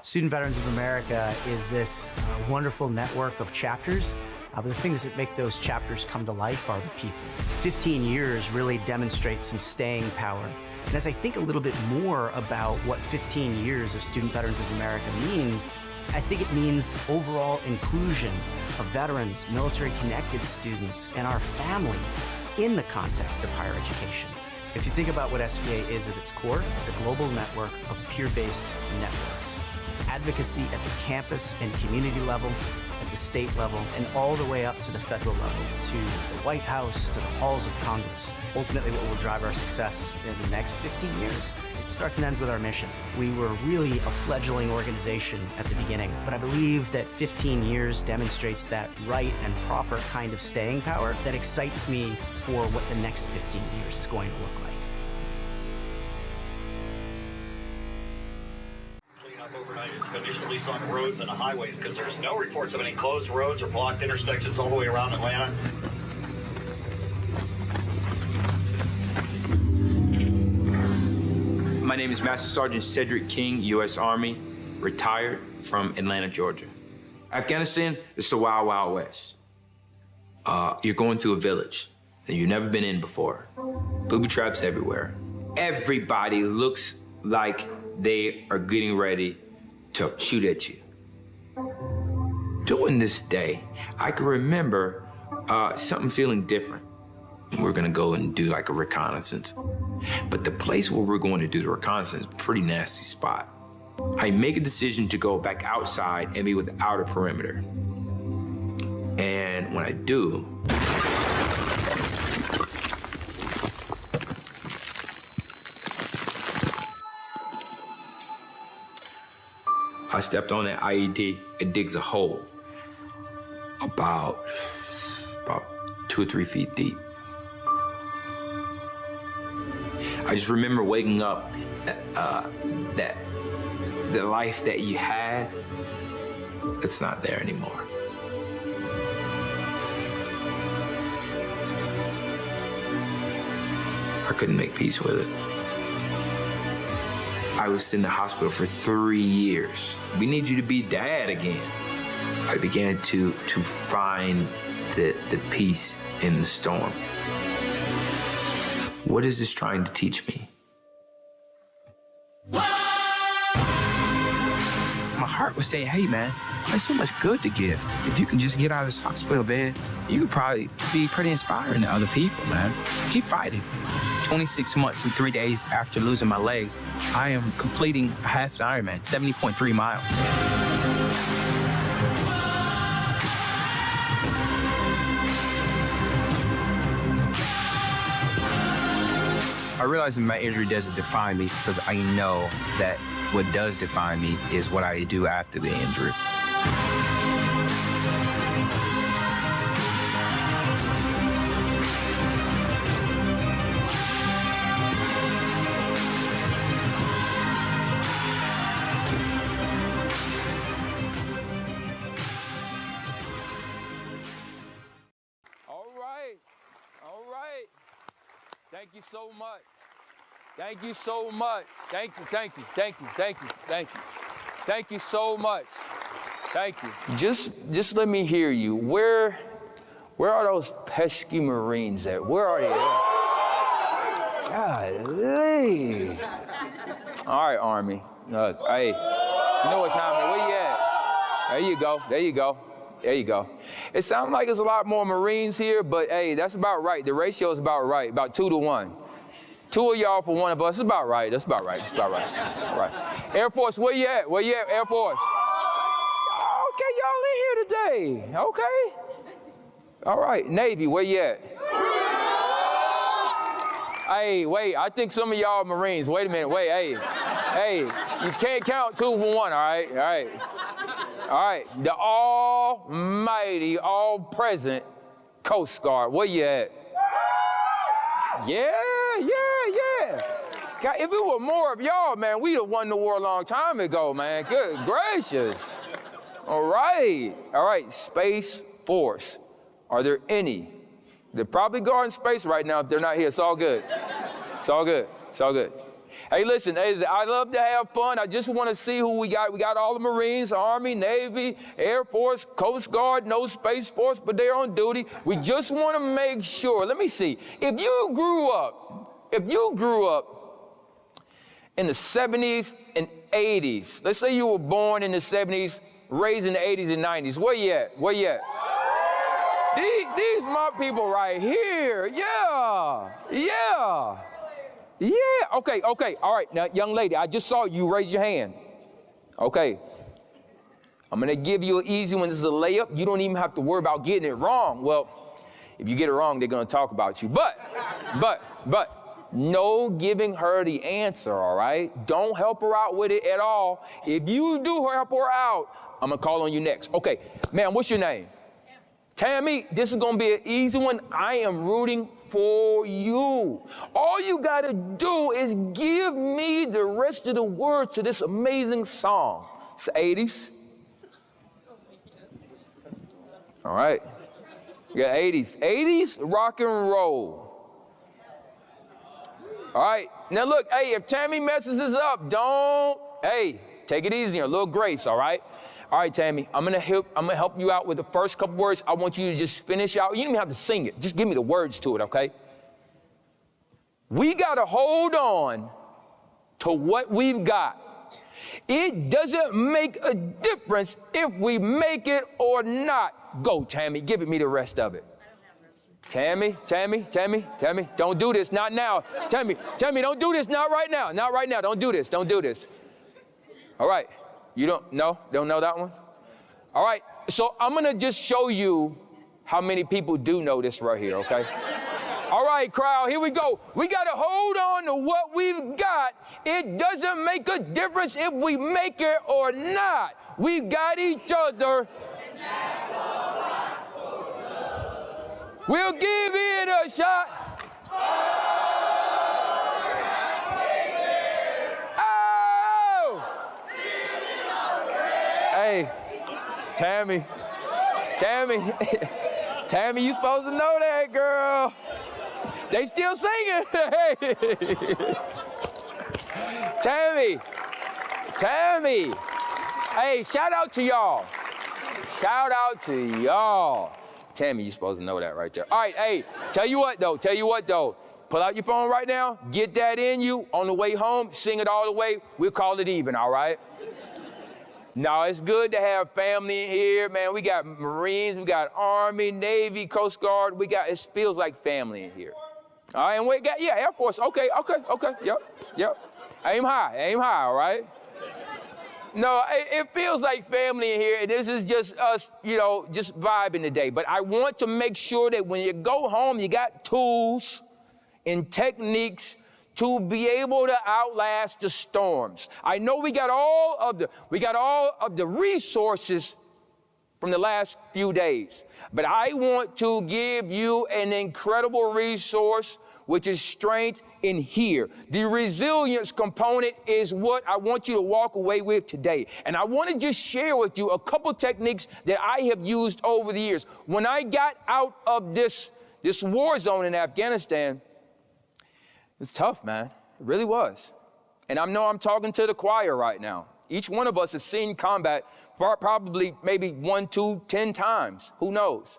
Student Veterans of America is this wonderful network of chapters. But the things that make those chapters come to life are the people. 15 years really demonstrates some staying power. And as I think a little bit more about what 15 years of Student Veterans of America means, I think it means overall inclusion of veterans, military-connected students, and our families in the context of higher education. If you think about what SVA is at its core, it's a global network of peer-based networks. Advocacy at the campus and community level, at the state level, and all the way up to the federal level, to the White House, to the halls of Congress. Ultimately, what will drive our success in the next 15 years, it starts and ends with our mission. We were really a fledgling organization at the beginning, but I believe that 15 years demonstrates that right and proper kind of staying power that excites me for what the next 15 years is going to look like.
Initially on the roads and the highways, because there's no reports of any closed roads or blocked intersections all the way around Atlanta.
name is Master Sergeant Cedric King, U.S. Army, retired from Atlanta, Georgia. Afghanistan is the wild, wild west. You're going through a village that you've never been in before. Booby traps everywhere. Everybody looks like they are getting ready to shoot at you. During this day, I can remember something feeling different. We're gonna go and do like a reconnaissance. But the place where we're going to do the reconnaissance is a pretty nasty spot. I make a decision to go back outside and be without a perimeter. And when I do, I stepped on that IED. It digs a hole about 2 or 3 feet deep. I just remember waking up that the life that you had, it's not there anymore. I couldn't make peace with it. I was in the hospital for 3 years. We need you to be dad again. I began to find the peace in the storm. What is this trying to teach me? My heart was saying, hey man, there's so much good to give. If you can just get out of this hospital bed, you could probably be pretty inspiring to other people, man. Keep fighting. 26 months and 3 days after losing my legs, I am completing a half Ironman, 70.3 miles. I realize that my injury doesn't define me because I know that what does define me is what I do after the injury.
Thank you so much. Thank you so much. Thank you, thank you, thank you, thank you, thank you. Thank you so much. Thank you. Just let me hear you. Where are those pesky Marines at? Where are they at? Golly. All right, Army. Hey, you know what's happening. Where you at? There you go, there you go. There you go. It sounds like there's a lot more Marines here, but hey, that's about right. The ratio is about right, about 2 to 1. 2 of y'all for 1 of us. It's about right. That's about right. That's about right. Right. Air Force, where you at? Where you at, Air Force? Okay, y'all in here today. Okay. All right. Navy, where you at? Hey, wait. I think some of y'all Marines. Wait a minute. Wait. Hey. You can't count 2 for 1. All right. All right. All right, the almighty, all-present Coast Guard, where you at? Yeah. God, if it were more of y'all, man, we'd have won the war a long time ago, man. Good gracious. All right, Space Force. Are there any? They're probably guarding space right now if they're not here. It's all good. It's all good. It's all good. Hey, listen, I love to have fun. I just want to see who we got. We got all the Marines, Army, Navy, Air Force, Coast Guard, no Space Force, but they're on duty. We just want to make sure. Let me see. If you grew up in the 70s and 80s, let's say you were born in the 70s, raised in the 80s and 90s, where you at? Where you at? These my people right here. Yeah, okay, all right. Now, young lady, I just saw you raise your hand. Okay. I'm gonna give you an easy one. This is a layup. You don't even have to worry about getting it wrong. Well, if you get it wrong, they're gonna talk about you. But, no giving her the answer, all right? Don't help her out with it at all. If you do help her out, I'm gonna call on you next. Okay, ma'am, what's your name? Tammy, this is gonna be an easy one. I am rooting for you. All you gotta do is give me the rest of the words to this amazing song. It's the 80s. All right, you got 80s. 80s, rock and roll. All right, now look, hey, if Tammy messes us up, take it easy, a little grace, all right? All right, Tammy, I'm gonna help you out with the first couple words. I want you to just finish out. You don't even have to sing it. Just give me the words to it, okay? We gotta hold on to what we've got. It doesn't make a difference if we make it or not. Go, Tammy, give me the rest of it. Tammy, don't do this, not now. Tammy, don't do this, not right now, don't do this. All right, don't know that one? All right, so I'm gonna just show you how many people do know this right here, okay? All right, crowd, here we go. We gotta hold on to what we've got. It doesn't make a difference if we make it or not. We've got each other. We'll give it a shot. Oh! Hey, Tammy, you supposed to know that, girl. They still singing. Tammy. Hey, shout out to y'all. Tammy, you supposed to know that right there. All right, hey, tell you what though. Pull out your phone right now, get that in you. On the way home, sing it all the way. We'll call it even, all right? No, it's good to have family in here, man. We got Marines, we got Army, Navy, Coast Guard. It feels like family in here. All right, and we got, Air Force. Okay, yep. Aim high, all right? No, it feels like family in here, and this is just us, just vibing today. But I want to make sure that when you go home, you got tools and techniques to be able to outlast the storms. I know we got all of the resources from the last few days, but I want to give you an incredible resource, which is strength in here. The resilience component is what I want you to walk away with today. And I want to just share with you a couple techniques that I have used over the years. When I got out of this war zone in Afghanistan, it's tough, man. It really was. And I know I'm talking to the choir right now. Each one of us has seen combat probably maybe 1, 2, 10 times. Who knows?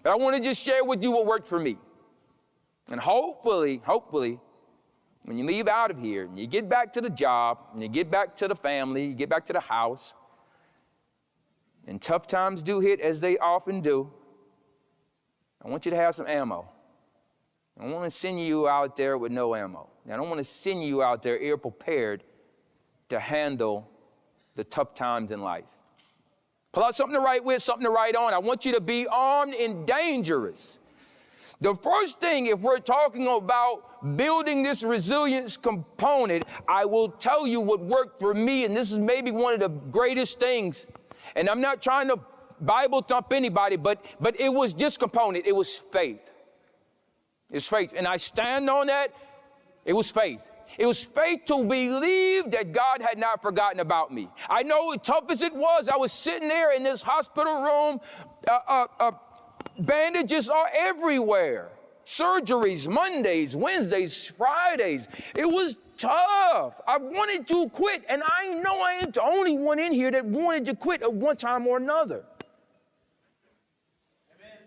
But I want to just share with you what worked for me. And hopefully, when you leave out of here and you get back to the job, and you get back to the family, you get back to the house, and tough times do hit as they often do, I want you to have some ammo. I don't want to send you out there with no ammo. I don't want to send you out there ill-prepared to handle the tough times in life. Pull out something to write with, something to write on. I want you to be armed and dangerous. The first thing, if we're talking about building this resilience component, I will tell you what worked for me, and this is maybe one of the greatest things. And I'm not trying to Bible thump anybody, but it was this component. It was faith. It's faith. And I stand on that. It was faith. It was faith to believe that God had not forgotten about me. I know as tough as it was, I was sitting there in this hospital room. Bandages are everywhere. Surgeries, Mondays, Wednesdays, Fridays. It was tough. I wanted to quit, and I know I ain't the only one in here that wanted to quit at one time or another. Amen.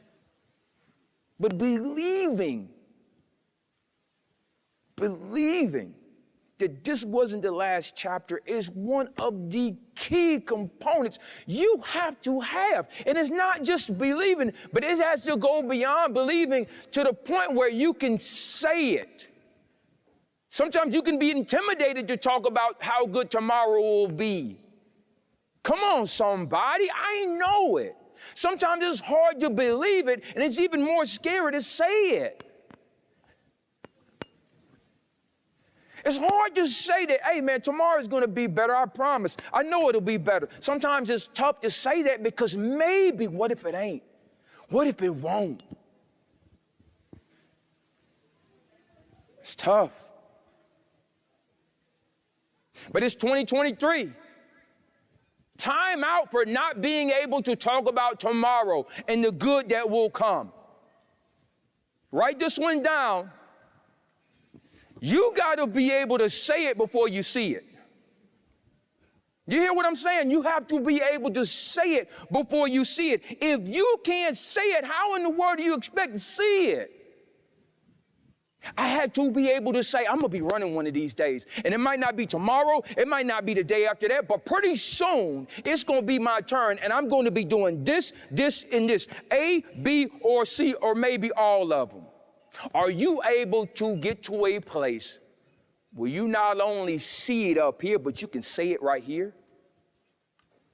But believing that this wasn't the last chapter is one of the key components you have to have. And it's not just believing, but it has to go beyond believing to the point where you can say it. Sometimes you can be intimidated to talk about how good tomorrow will be. Come on, somebody, I know it. Sometimes it's hard to believe it, and it's even more scary to say it. It's hard to say that, hey, man, tomorrow's going to be better, I promise. I know it'll be better. Sometimes it's tough to say that because maybe, what if it ain't? What if it won't? It's tough. But it's 2023. Time out for not being able to talk about tomorrow and the good that will come. Write this one down. You got to be able to say it before you see it. You hear what I'm saying? You have to be able to say it before you see it. If you can't say it, how in the world do you expect to see it? I had to be able to say, I'm going to be running one of these days. And it might not be tomorrow. It might not be the day after that. But pretty soon, it's going to be my turn. And I'm going to be doing this, this, and this. A, B, or C, or maybe all of them. Are you able to get to a place where you not only see it up here, but you can say it right here?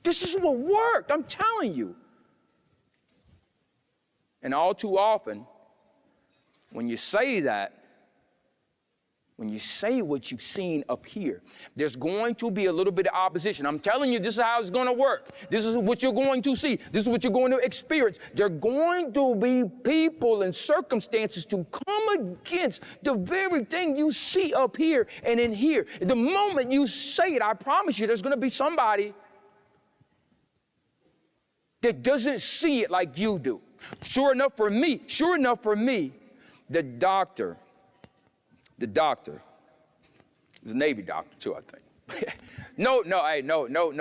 This is what worked, I'm telling you. And all too often, when you say that, when you say what you've seen up here, there's going to be a little bit of opposition. I'm telling you, this is how it's going to work. This is what you're going to see. This is what you're going to experience. There are going to be people and circumstances to come against the very thing you see up here and in here. The moment you say it, I promise you, there's going to be somebody that doesn't see it like you do. Sure enough for me, the doctor is a Navy doctor too, I think. No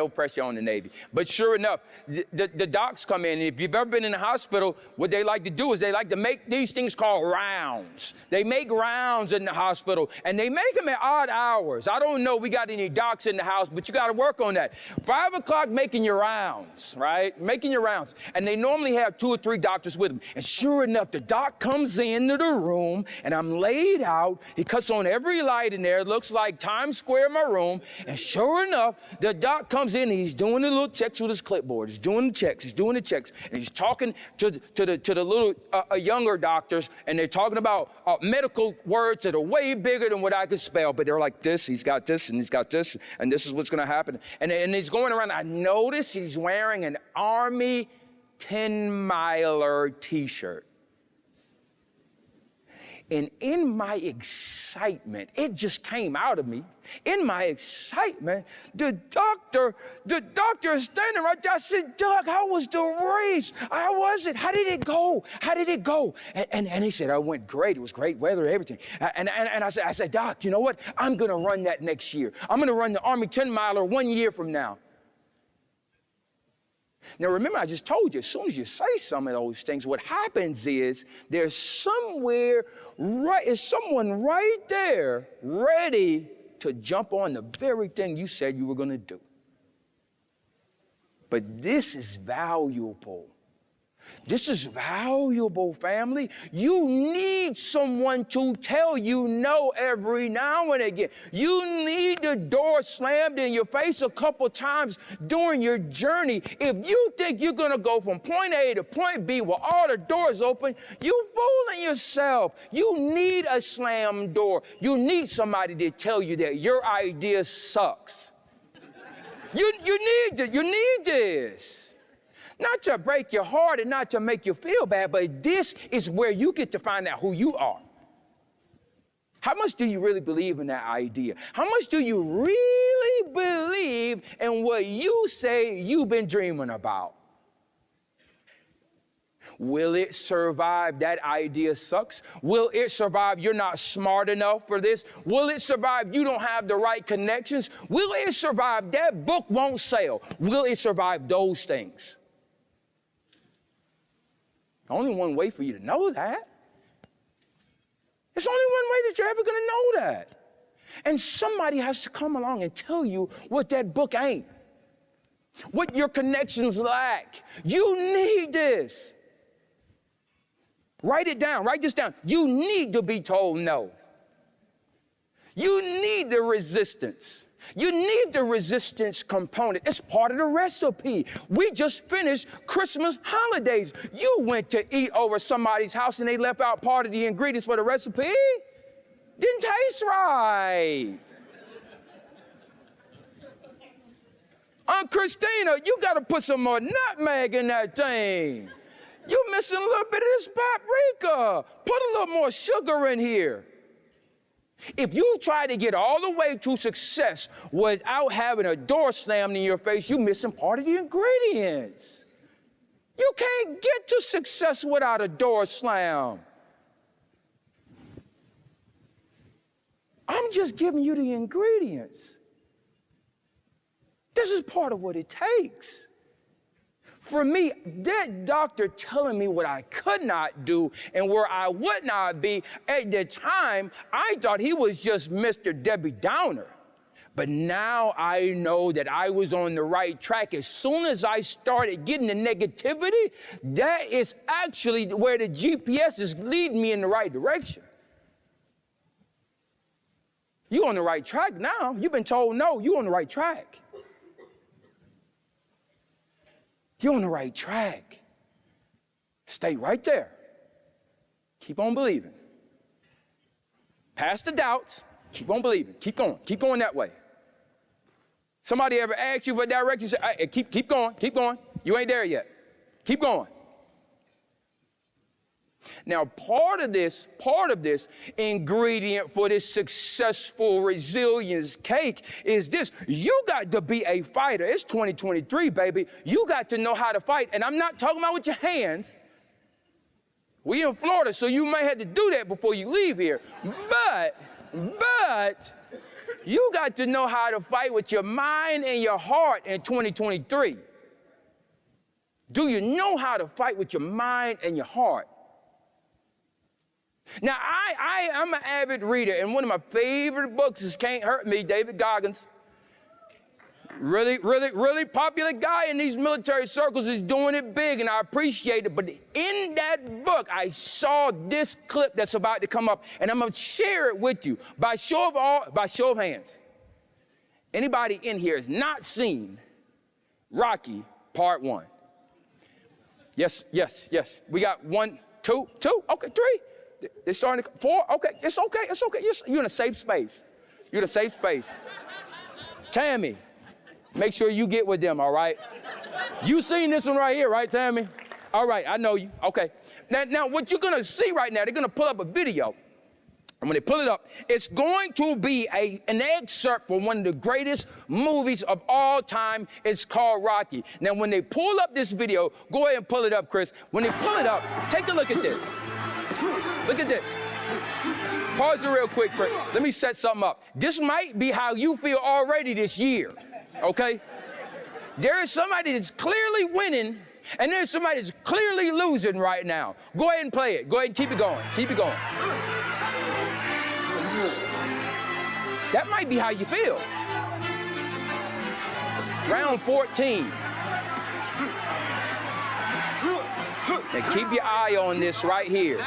pressure on the Navy. But sure enough, the docs come in, and if you've ever been in a hospital, what they like to do is they like to make these things called rounds. They make rounds in the hospital, and they make them at odd hours. I don't know we got any docs in the house, but you got to work on that. 5 o'clock making your rounds, right? Making your rounds. And they normally have 2 or 3 doctors with them. And sure enough, the doc comes into the room, and I'm laid out. He cuts on every light in there. It looks like Times Square in my room. And sure enough, the doc comes in and he's doing the little checks with his clipboard. He's doing the checks, and he's talking to the little younger doctors, and they're talking about medical words that are way bigger than what I could spell, but they're like this, he's got this, and he's got this, and this is what's gonna happen. And he's going around, I notice he's wearing an Army 10-miler t-shirt. And in my excitement, it just came out of me. In my excitement, the doctor is standing right there. I said, Doug, how was the race? How was it? How did it go? And he said, it went great. It was great weather, everything. And I said, Doc, you know what? I'm going to run that next year. I'm going to run the Army 10-miler 1 year from now. Now, remember, I just told you, as soon as you say some of those things, what happens is there's someone right there ready to jump on the very thing you said you were going to do. But this is valuable. This is valuable, family. You need someone to tell you no every now and again. You need the door slammed in your face a couple times during your journey. If you think you're going to go from point A to point B with all the doors open, you're fooling yourself. You need a slammed door. You need somebody to tell you that your idea sucks. You need this. Not to break your heart and not to make you feel bad, but this is where you get to find out who you are. How much do you really believe in that idea? How much do you really believe in what you say you've been dreaming about? Will it survive that idea sucks? Will it survive you're not smart enough for this? Will it survive you don't have the right connections? Will it survive that book won't sell? Will it survive those things? Only one way for you to know that. There's only one way that you're ever going to know that. And somebody has to come along and tell you what that book ain't, what your connections lack. You need this. Write it down. Write this down. You need to be told no. You need the resistance. You need the resistance component. It's part of the recipe. We just finished Christmas holidays. You went to eat over somebody's house and they left out part of the ingredients for the recipe. Didn't taste right. Aunt Christina, you got to put some more nutmeg in that thing. You're missing a little bit of this paprika. Put a little more sugar in here. If you try to get all the way to success without having a door slammed in your face, you're missing part of the ingredients. You can't get to success without a door slam. just giving you the ingredients. This is part of what it takes. For me, that doctor telling me what I could not do and where I would not be, at the time, I thought he was just Mr. Debbie Downer. But now I know that I was on the right track. As soon as I started getting the negativity, that is actually where the GPS is leading me in the right direction. You're on the right track now. You've been told no, you're on the right track. You're on the right track. Stay right there. Keep on believing. Past the doubts, keep on believing. Keep going that way. Somebody ever asked you for direction? Say, hey, keep going. You ain't there yet. Keep going. Now, part of this ingredient for this successful resilience cake is this. You got to be a fighter. It's 2023, baby. You got to know how to fight. And I'm not talking about with your hands. We in Florida, so you may have to do that before you leave here. But you got to know how to fight with your mind and your heart in 2023. Do you know how to fight with your mind and your heart? Now, I'm an avid reader, and one of my favorite books is Can't Hurt Me, David Goggins. Really popular guy in these military circles, is doing it big, and I appreciate it. But in that book, I saw this clip that's about to come up, and I'm going to share it with you by show of hands. Anybody in here has not seen Rocky Part 1? Yes. We got 1, 2, okay, 3. They're starting to 4. Okay, it's okay. You're in a safe space. Tammy, make sure you get with them, all right? You seen this one right here, right, Tammy? All right, I know you. Okay. Now what you're gonna see right now, they're gonna pull up a video. And when they pull it up, it's going to be an excerpt from one of the greatest movies of all time. It's called Rocky. Now, when they pull up this video, go ahead and pull it up, Chris. When they pull it up, take a look at this. Look at this. Pause it real quick, Chris. Let me set something up. This might be how you feel already this year, okay? There is somebody that's clearly winning, and there's somebody that's clearly losing right now. Go ahead and play it. Go ahead and keep it going. That might be how you feel. Round 14. Now keep your eye on this right here.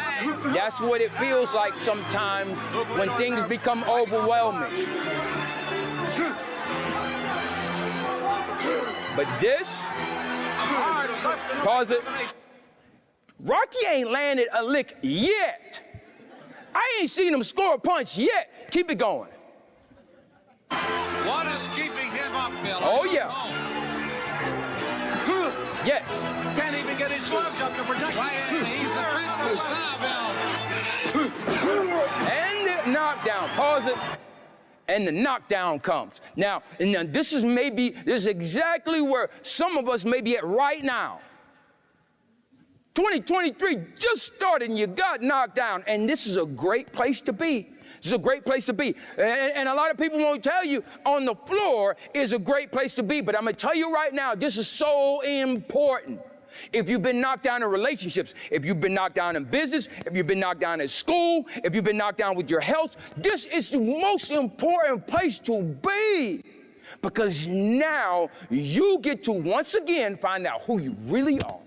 That's what it feels like sometimes when things become overwhelming. But this, pause it. Rocky ain't landed a lick yet. I ain't seen him score a punch yet. Keep it going.
What is keeping him up, Bill?
Oh, yeah. Yes.
Can't even get his gloves up to protect him. He's defenseless now, Bill.
And the knockdown. Pause it. And the knockdown comes. Now this is exactly where some of us may be at right now. 2023 just started and you got knocked down. And this is a great place to be. And a lot of people won't tell you on the floor is a great place to be. But I'm going to tell you right now, this is so important. If you've been knocked down in relationships, if you've been knocked down in business, if you've been knocked down at school, if you've been knocked down with your health, this is the most important place to be. Because now you get to once again find out who you really are.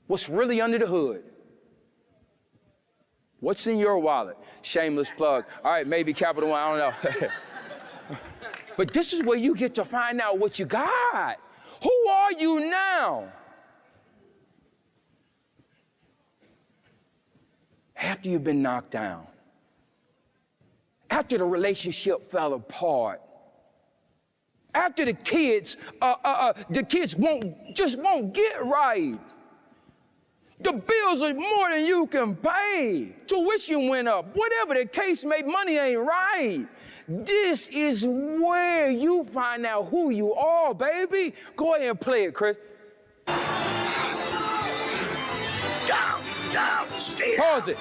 What's really under the hood? What's in your wallet? Shameless plug. All right, maybe Capital One, I don't know. But this is where you get to find out what you got. Who are you now? After you've been knocked down. After the relationship fell apart. After the kids won't get right. The bills are more than you can pay. Tuition went up. Whatever the case may be, money ain't right. This is where you find out who you are, baby. Go ahead and play it, Chris.
Down, stay down.
Pause it.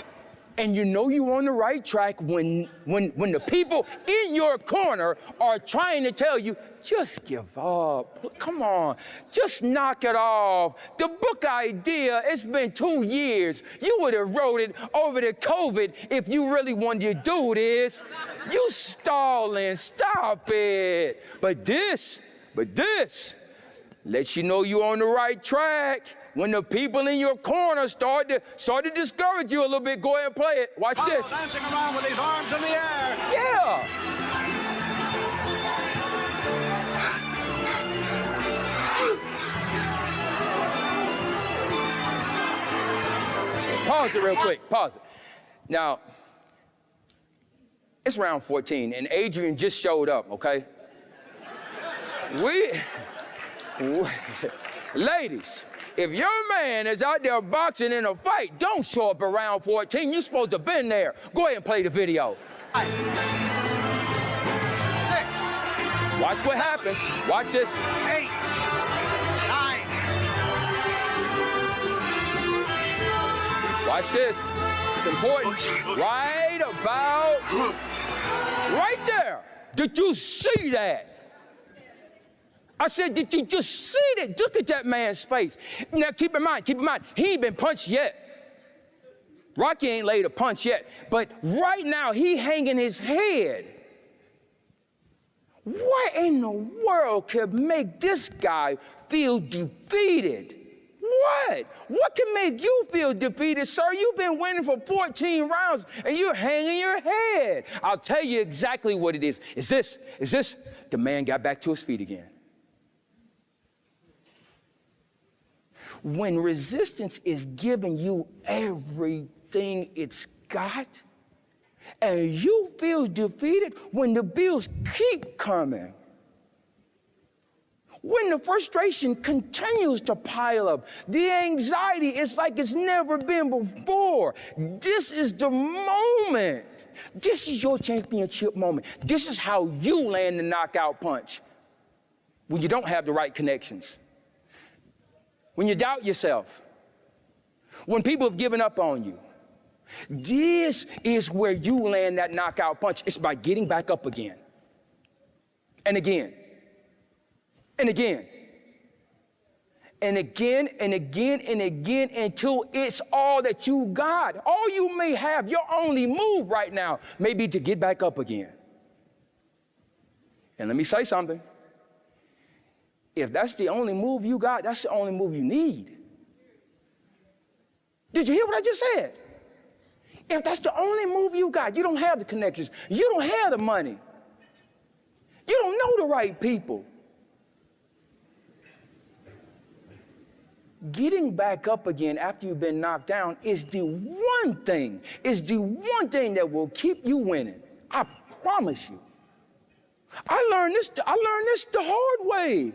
And you know you're on the right track when the people in your corner are trying to tell you, just give up. Come on, just knock it off. The book idea, it's been 2 years. You would have wrote it over the COVID if you really wanted to do this. You stalling, stop it. But this lets you know you're on the right track. When the people in your corner start to discourage you a little bit, go ahead and play it. Watch this.
Dancing around with his arms in the air.
Yeah. Pause it real quick. Pause it. Now, it's round 14, and Adrian just showed up, okay? Ladies, if your man is out there boxing in a fight, don't show up around 14. You're supposed to have been there. Go ahead and play the video.
5, 6.
Watch what happens. Watch this.
8, 9.
Watch this. It's important. Right about right there. Did you see that? I said, did you just see that? Look at that man's face. Now, keep in mind, he ain't been punched yet. Rocky ain't laid a punch yet. But right now, he hanging his head. What in the world could make this guy feel defeated? What? What can make you feel defeated, sir? You've been winning for 14 rounds, and you're hanging your head. I'll tell you exactly what it is. Is this? The man got back to his feet again. When resistance is giving you everything it's got, and you feel defeated when the bills keep coming, when the frustration continues to pile up, the anxiety is like it's never been before. This is the moment. This is your championship moment. This is how you land the knockout punch when you don't have the right connections. When you doubt yourself, when people have given up on you, this is where you land that knockout punch. It's by getting back up again, and again, and again, and again, and again, and again, until it's all that you got. All you may have, your only move right now may be to get back up again. And let me say something. If that's the only move you got, that's the only move you need. Did you hear what I just said? If that's the only move you got, you don't have the connections, you don't have the money, you don't know the right people. Getting back up again after you've been knocked down is the one thing that will keep you winning. I promise you. I learned this the hard way.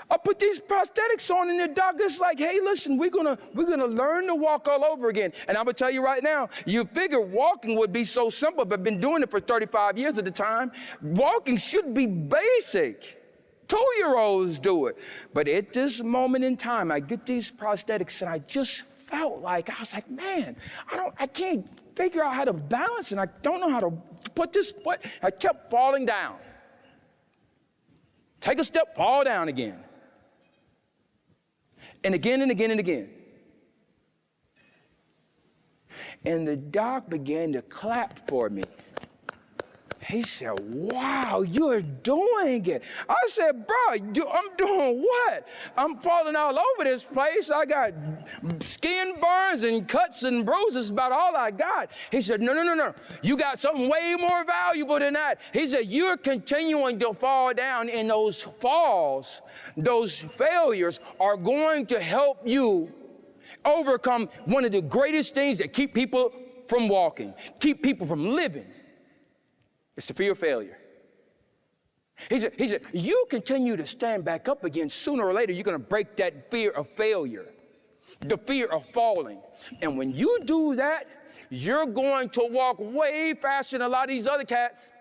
I put these prosthetics on, and the doctor's like, hey, listen, we're gonna learn to walk all over again. And I'm gonna tell you right now, you figure walking would be so simple, but I've been doing it for 35 years at the time. Walking should be basic. 2-year-olds do it. But at this moment in time, I get these prosthetics, and I just felt like, I was like, man, I can't figure out how to balance, and I don't know how to put this foot. I kept falling down. Take a step, fall down again. And again, and again, and again. And the doc began to clap for me. He said, wow, you're doing it. I said, bro, I'm doing what? I'm falling all over this place. I got skin burns and cuts and bruises, about all I got. He said, no. You got something way more valuable than that. He said, you're continuing to fall down, and those falls, those failures are going to help you overcome one of the greatest things that keep people from walking, keep people from living. It's the fear of failure. He said, you continue to stand back up again, sooner or later, you're going to break that fear of failure, the fear of falling. And when you do that, you're going to walk way faster than a lot of these other cats.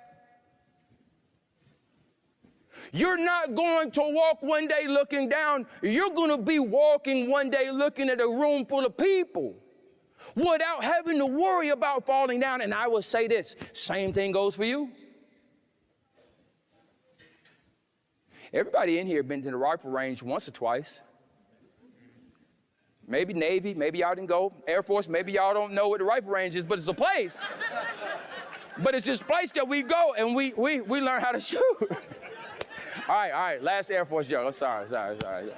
You're not going to walk one day looking down. You're going to be walking one day looking at a room full of people without having to worry about falling down. And I will say this, same thing goes for you. Everybody in here been to the rifle range once or twice. Maybe Navy, maybe y'all didn't go. Air Force, maybe y'all don't know what the rifle range is, but it's a place. But it's this place that we go and we learn how to shoot. All right, last Air Force joke. I'm sorry.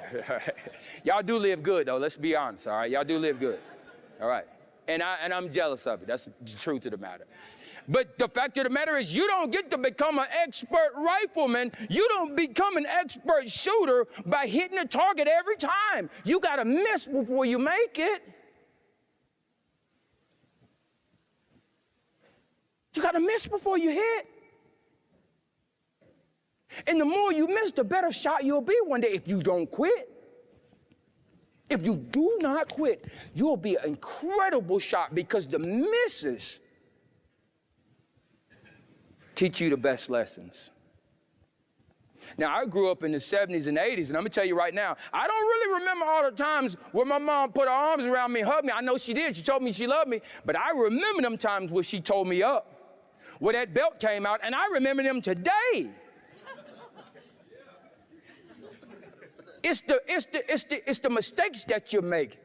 Y'all do live good though, let's be honest, all right? Y'all do live good, all right? And I'm jealous of it, that's the truth of the matter. But the fact of the matter is you don't get to become an expert rifleman. You don't become an expert shooter by hitting a target every time. You gotta miss before you make it. You gotta miss before you hit. And the more you miss, the better shot you'll be one day if you don't quit. If you do not quit, you'll be an incredible shot because the misses teach you the best lessons. Now, I grew up in the 70s and 80s, and I'm gonna tell you right now, I don't really remember all the times where my mom put her arms around me and hugged me. I know she did, she told me she loved me, but I remember them times where she told me up, where that belt came out, and I remember them today. It's the mistakes that you make,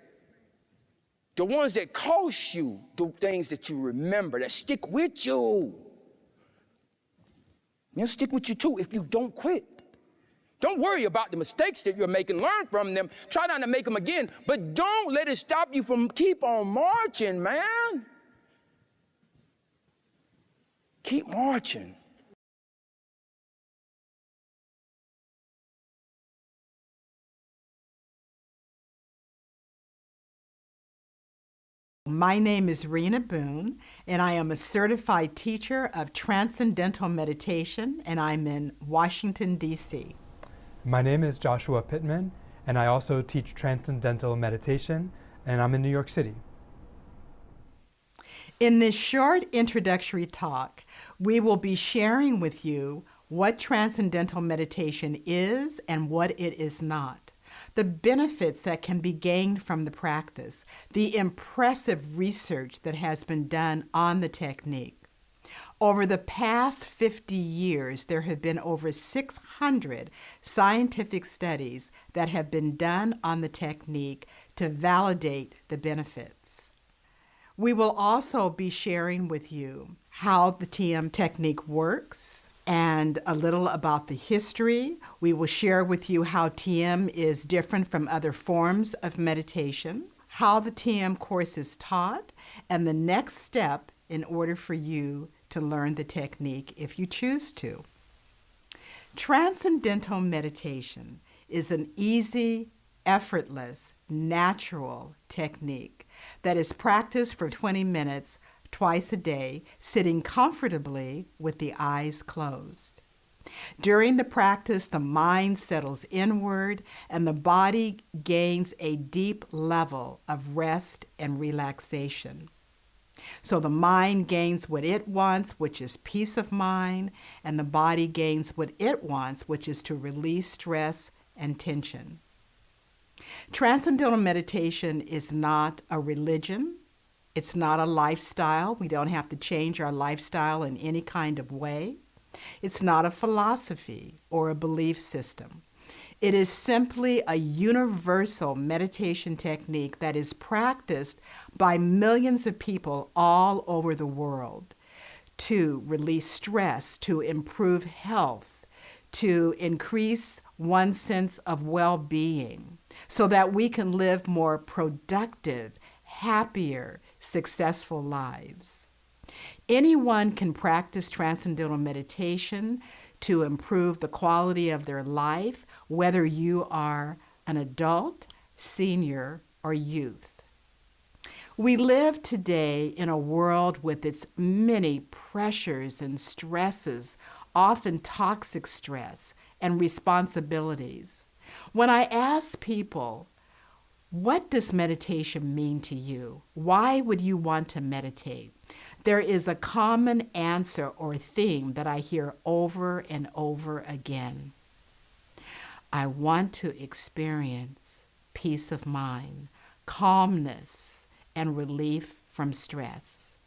the ones that cost you, the things that you remember, that stick with you. They'll stick with you too if you don't quit. Don't worry about the mistakes that you're making. Learn from them. Try not to make them again, but don't let it stop you from keep on marching, man. Keep marching.
My name is Rena Boone, and I am a certified teacher of Transcendental Meditation, and I'm in Washington, D.C.
My name is Joshua Pittman, and I also teach Transcendental Meditation, and I'm in New York City.
In this short introductory talk, we will be sharing with you what Transcendental Meditation is and what it is not, the benefits that can be gained from the practice, the impressive research that has been done on the technique. Over the past 50 years, there have been over 600 scientific studies that have been done on the technique to validate the benefits. We will also be sharing with you how the TM technique works, and a little about the history. We will share with you how TM is different from other forms of meditation, how the TM course is taught, and the next step in order for you to learn the technique if you choose to. Transcendental meditation is an easy, effortless, natural technique that is practiced for 20 minutes twice a day, sitting comfortably with the eyes closed. During the practice, the mind settles inward and the body gains a deep level of rest and relaxation. So the mind gains what it wants, which is peace of mind, and the body gains what it wants, which is to release stress and tension. Transcendental meditation is not a religion. It's not a lifestyle. We don't have to change our lifestyle in any kind of way. It's not a philosophy or a belief system. It is simply a universal meditation technique that is practiced by millions of people all over the world to release stress, to improve health, to increase one's sense of well-being, so that we can live more productive, happier, successful lives. Anyone can practice transcendental meditation to improve the quality of their life, whether you are an adult, senior, or youth. We live today in a world with its many pressures and stresses, often toxic stress and responsibilities. When I ask people, what does meditation mean to you? Why would you want to meditate? There is a common answer or theme that I hear over and over again. I want to experience peace of mind, calmness, and relief from stress.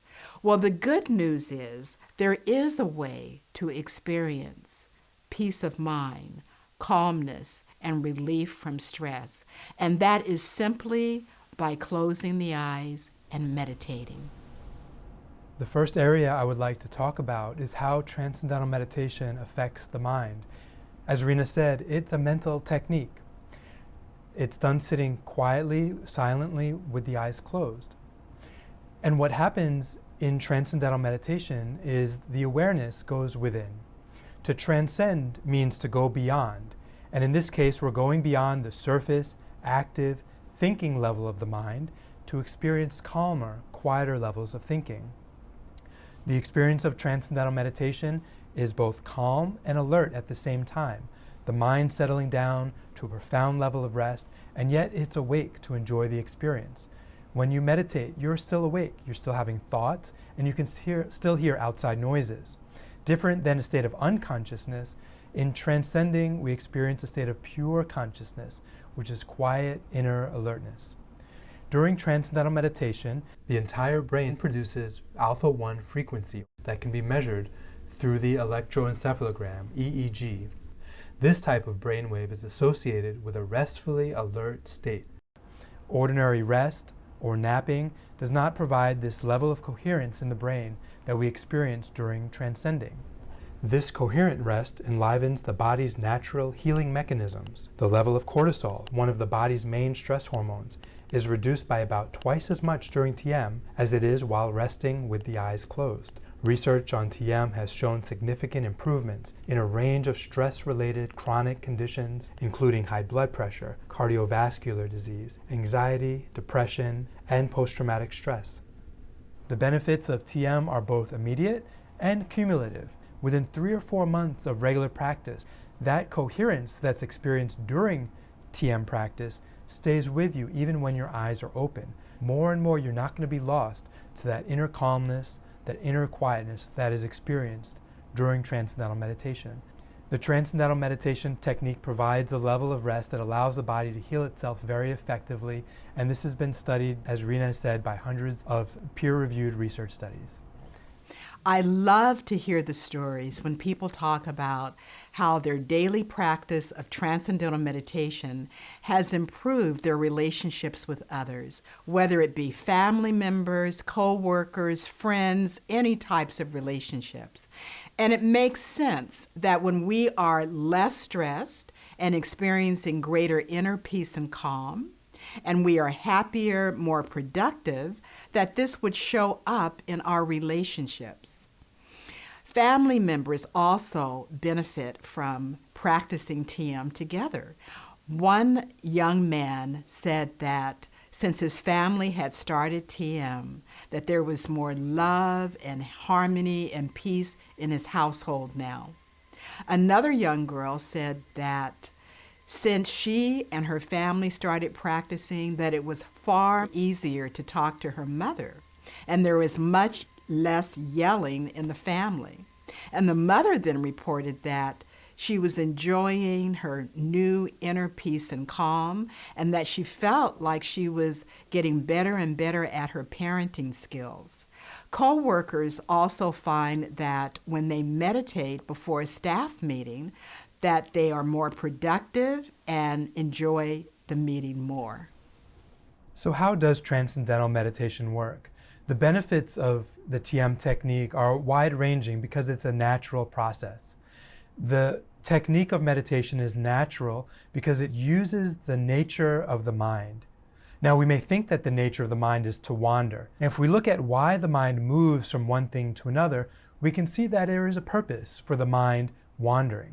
Well, the good news is there is a way to experience peace of mind, calmness, and relief from stress, and that is simply by closing the eyes and meditating.
The first area I would like to talk about is how transcendental meditation affects the mind. As Rena said, it's a mental technique. It's done sitting quietly, silently, with the eyes closed. And what happens in transcendental meditation is the awareness goes within. To transcend means to go beyond. And in this case, we're going beyond the surface, active, thinking level of the mind to experience calmer, quieter levels of thinking. The experience of transcendental meditation is both calm and alert at the same time. The mind settling down to a profound level of rest, and yet it's awake to enjoy the experience. When you meditate, you're still awake, you're still having thoughts, and you can still hear outside noises. Different than a state of unconsciousness, in transcending, we experience a state of pure consciousness, which is quiet inner alertness. During transcendental meditation, the entire brain produces alpha-1 frequency that can be measured through the electroencephalogram, EEG. This type of brainwave is associated with a restfully alert state. Ordinary rest or napping does not provide this level of coherence in the brain that we experience during transcending. This coherent rest enlivens the body's natural healing mechanisms. The level of cortisol, one of the body's main stress hormones, is reduced by about twice as much during TM as it is while resting with the eyes closed. Research on TM has shown significant improvements in a range of stress-related chronic conditions, including high blood pressure, cardiovascular disease, anxiety, depression, and post-traumatic stress. The benefits of TM are both immediate and cumulative. Within 3 or 4 months of regular practice, that coherence that's experienced during TM practice stays with you even when your eyes are open. More and more, you're not going to be lost to that inner calmness, that inner quietness that is experienced during transcendental meditation. The transcendental meditation technique provides a level of rest that allows the body to heal itself very effectively, and this has been studied, as Rena said, by hundreds of peer-reviewed research studies.
I love to hear the stories when people talk about how their daily practice of transcendental meditation has improved their relationships with others, whether it be family members, co-workers, friends, any types of relationships. And it makes sense that when we are less stressed and experiencing greater inner peace and calm, and we are happier, more productive, that this would show up in our relationships. Family members also benefit from practicing TM together. One young man said that since his family had started TM, that there was more love and harmony and peace in his household now. Another young girl said that since she and her family started practicing, that it was far easier to talk to her mother, and there was much less yelling in the family. And the mother then reported that she was enjoying her new inner peace and calm, and that she felt like she was getting better and better at her parenting skills. Co-workers also find that when they meditate before a staff meeting, that they are more productive and enjoy the meeting more.
So how does transcendental meditation work? The benefits of the TM technique are wide-ranging because it's a natural process. The technique of meditation is natural because it uses the nature of the mind. Now, we may think that the nature of the mind is to wander. And if we look at why the mind moves from one thing to another, we can see that there is a purpose for the mind wandering.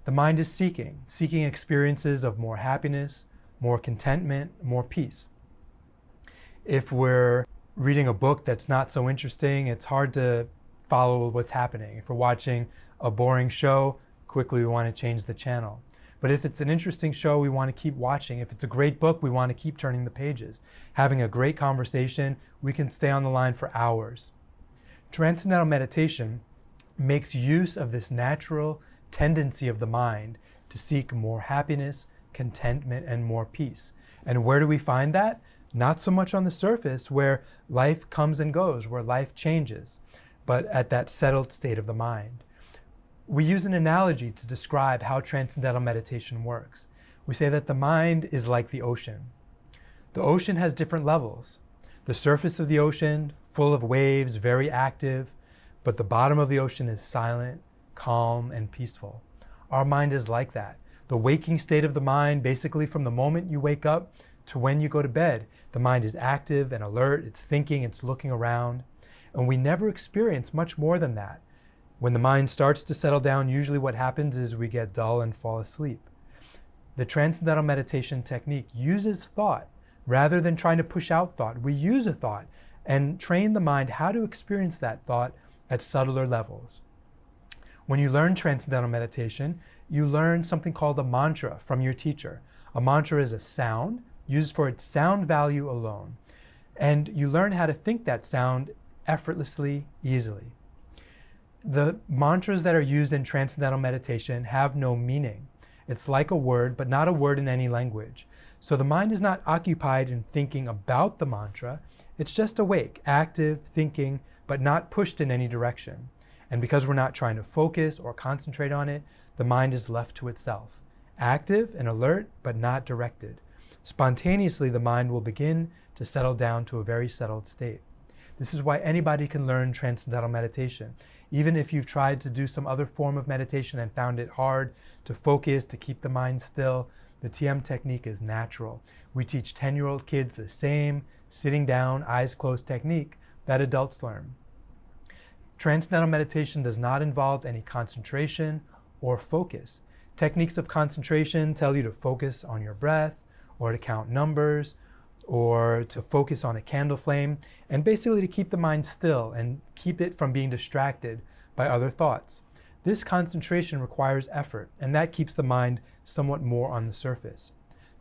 The mind is seeking experiences of more happiness, more contentment, more peace. If we're reading a book that's not so interesting, it's hard to follow what's happening. If we're watching a boring show, quickly we want to change the channel. But if it's an interesting show, we want to keep watching. If it's a great book, we want to keep turning the pages. Having a great conversation, we can stay on the line for hours. Transcendental meditation makes use of this natural tendency of the mind to seek more happiness, contentment, and more peace. And where do we find that? not so much on the surface where life comes and goes, where life changes, but at that settled state of the mind. We use an analogy to describe how transcendental meditation works. We say that the mind is like the ocean. The ocean has different levels. The surface of the ocean, full of waves, very active, but the bottom of the ocean is silent, calm, and peaceful. Our mind is like that. The waking state of the mind, basically from the moment you wake up to when you go to bed, the mind is active and alert, it's thinking, it's looking around, and we never experience much more than that. When the mind starts to settle down, usually what happens is we get dull and fall asleep. The Transcendental Meditation technique uses thought. Rather than trying to push out thought, we use a thought and train the mind how to experience that thought at subtler levels. When you learn Transcendental Meditation, you learn something called a mantra from your teacher. A mantra is a sound used for its sound value alone. And you learn how to think that sound effortlessly, easily. The mantras that are used in Transcendental Meditation have no meaning. It's like a word, but not a word in any language. So the mind is not occupied in thinking about the mantra. It's just awake, active, thinking, but not pushed in any direction. And because we're not trying to focus or concentrate on it, the mind is left to itself, active and alert, but not directed. Spontaneously, the mind will begin to settle down to a very settled state. This is why anybody can learn Transcendental Meditation. Even if you've tried to do some other form of meditation and found it hard to focus, to keep the mind still, the TM technique is natural. We teach 10-year-old kids the same sitting down, eyes closed technique that adults learn. Transcendental Meditation does not involve any concentration or focus. Techniques of concentration tell you to focus on your breath, or to count numbers, or to focus on a candle flame, and basically to keep the mind still and keep it from being distracted by other thoughts. This concentration requires effort, and that keeps the mind somewhat more on the surface.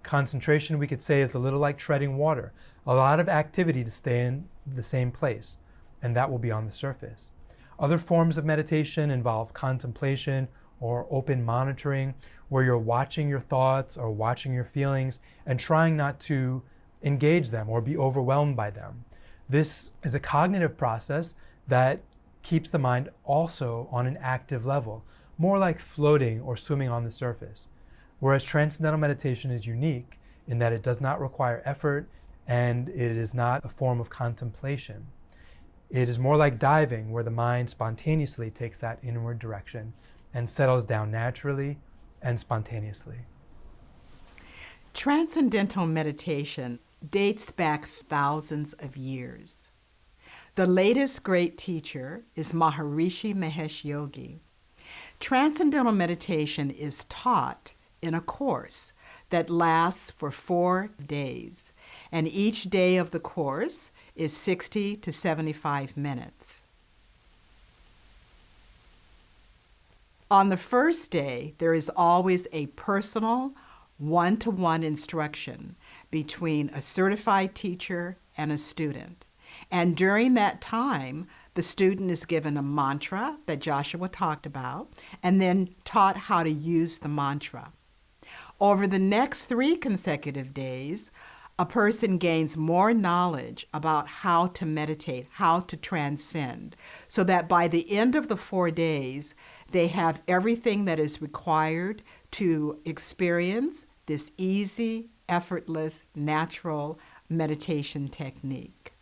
Concentration, we could say, is a little like treading water, a lot of activity to stay in the same place, and that will be on the surface. Other forms of meditation involve contemplation or open monitoring, where you're watching your thoughts or watching your feelings and trying not to engage them or be overwhelmed by them. This is a cognitive process that keeps the mind also on an active level, more like floating or swimming on the surface. Whereas Transcendental Meditation is unique in that it does not require effort and it is not a form of contemplation. It is more like diving, where the mind spontaneously takes that inward direction and settles down naturally and spontaneously.
Transcendental meditation dates back thousands of years. The latest great teacher is Maharishi Mahesh Yogi. Transcendental meditation is taught in a course that lasts for 4 days, and each day of the course is 60 to 75 minutes. On the first day, there is always a personal, one-to-one instruction between a certified teacher and a student. And during that time, the student is given a mantra that Joshua talked about, and then taught how to use the mantra. Over the next 3 consecutive days, a person gains more knowledge about how to meditate, how to transcend, so that by the end of the 4 days, they have everything that is required to experience this easy, effortless, natural meditation technique.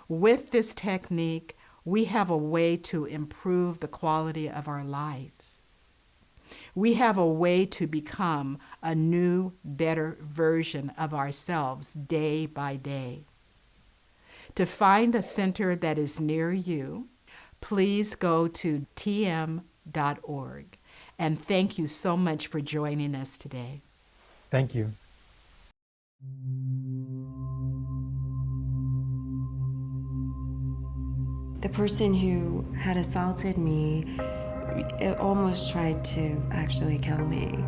With this technique, we have a way to improve the quality of our lives. We have a way to become a new, better version of ourselves day by day. To find a center that is near you, please go to tm.org. And thank you so much for joining us today.
Thank you.
The person who had assaulted me almost tried to actually kill me.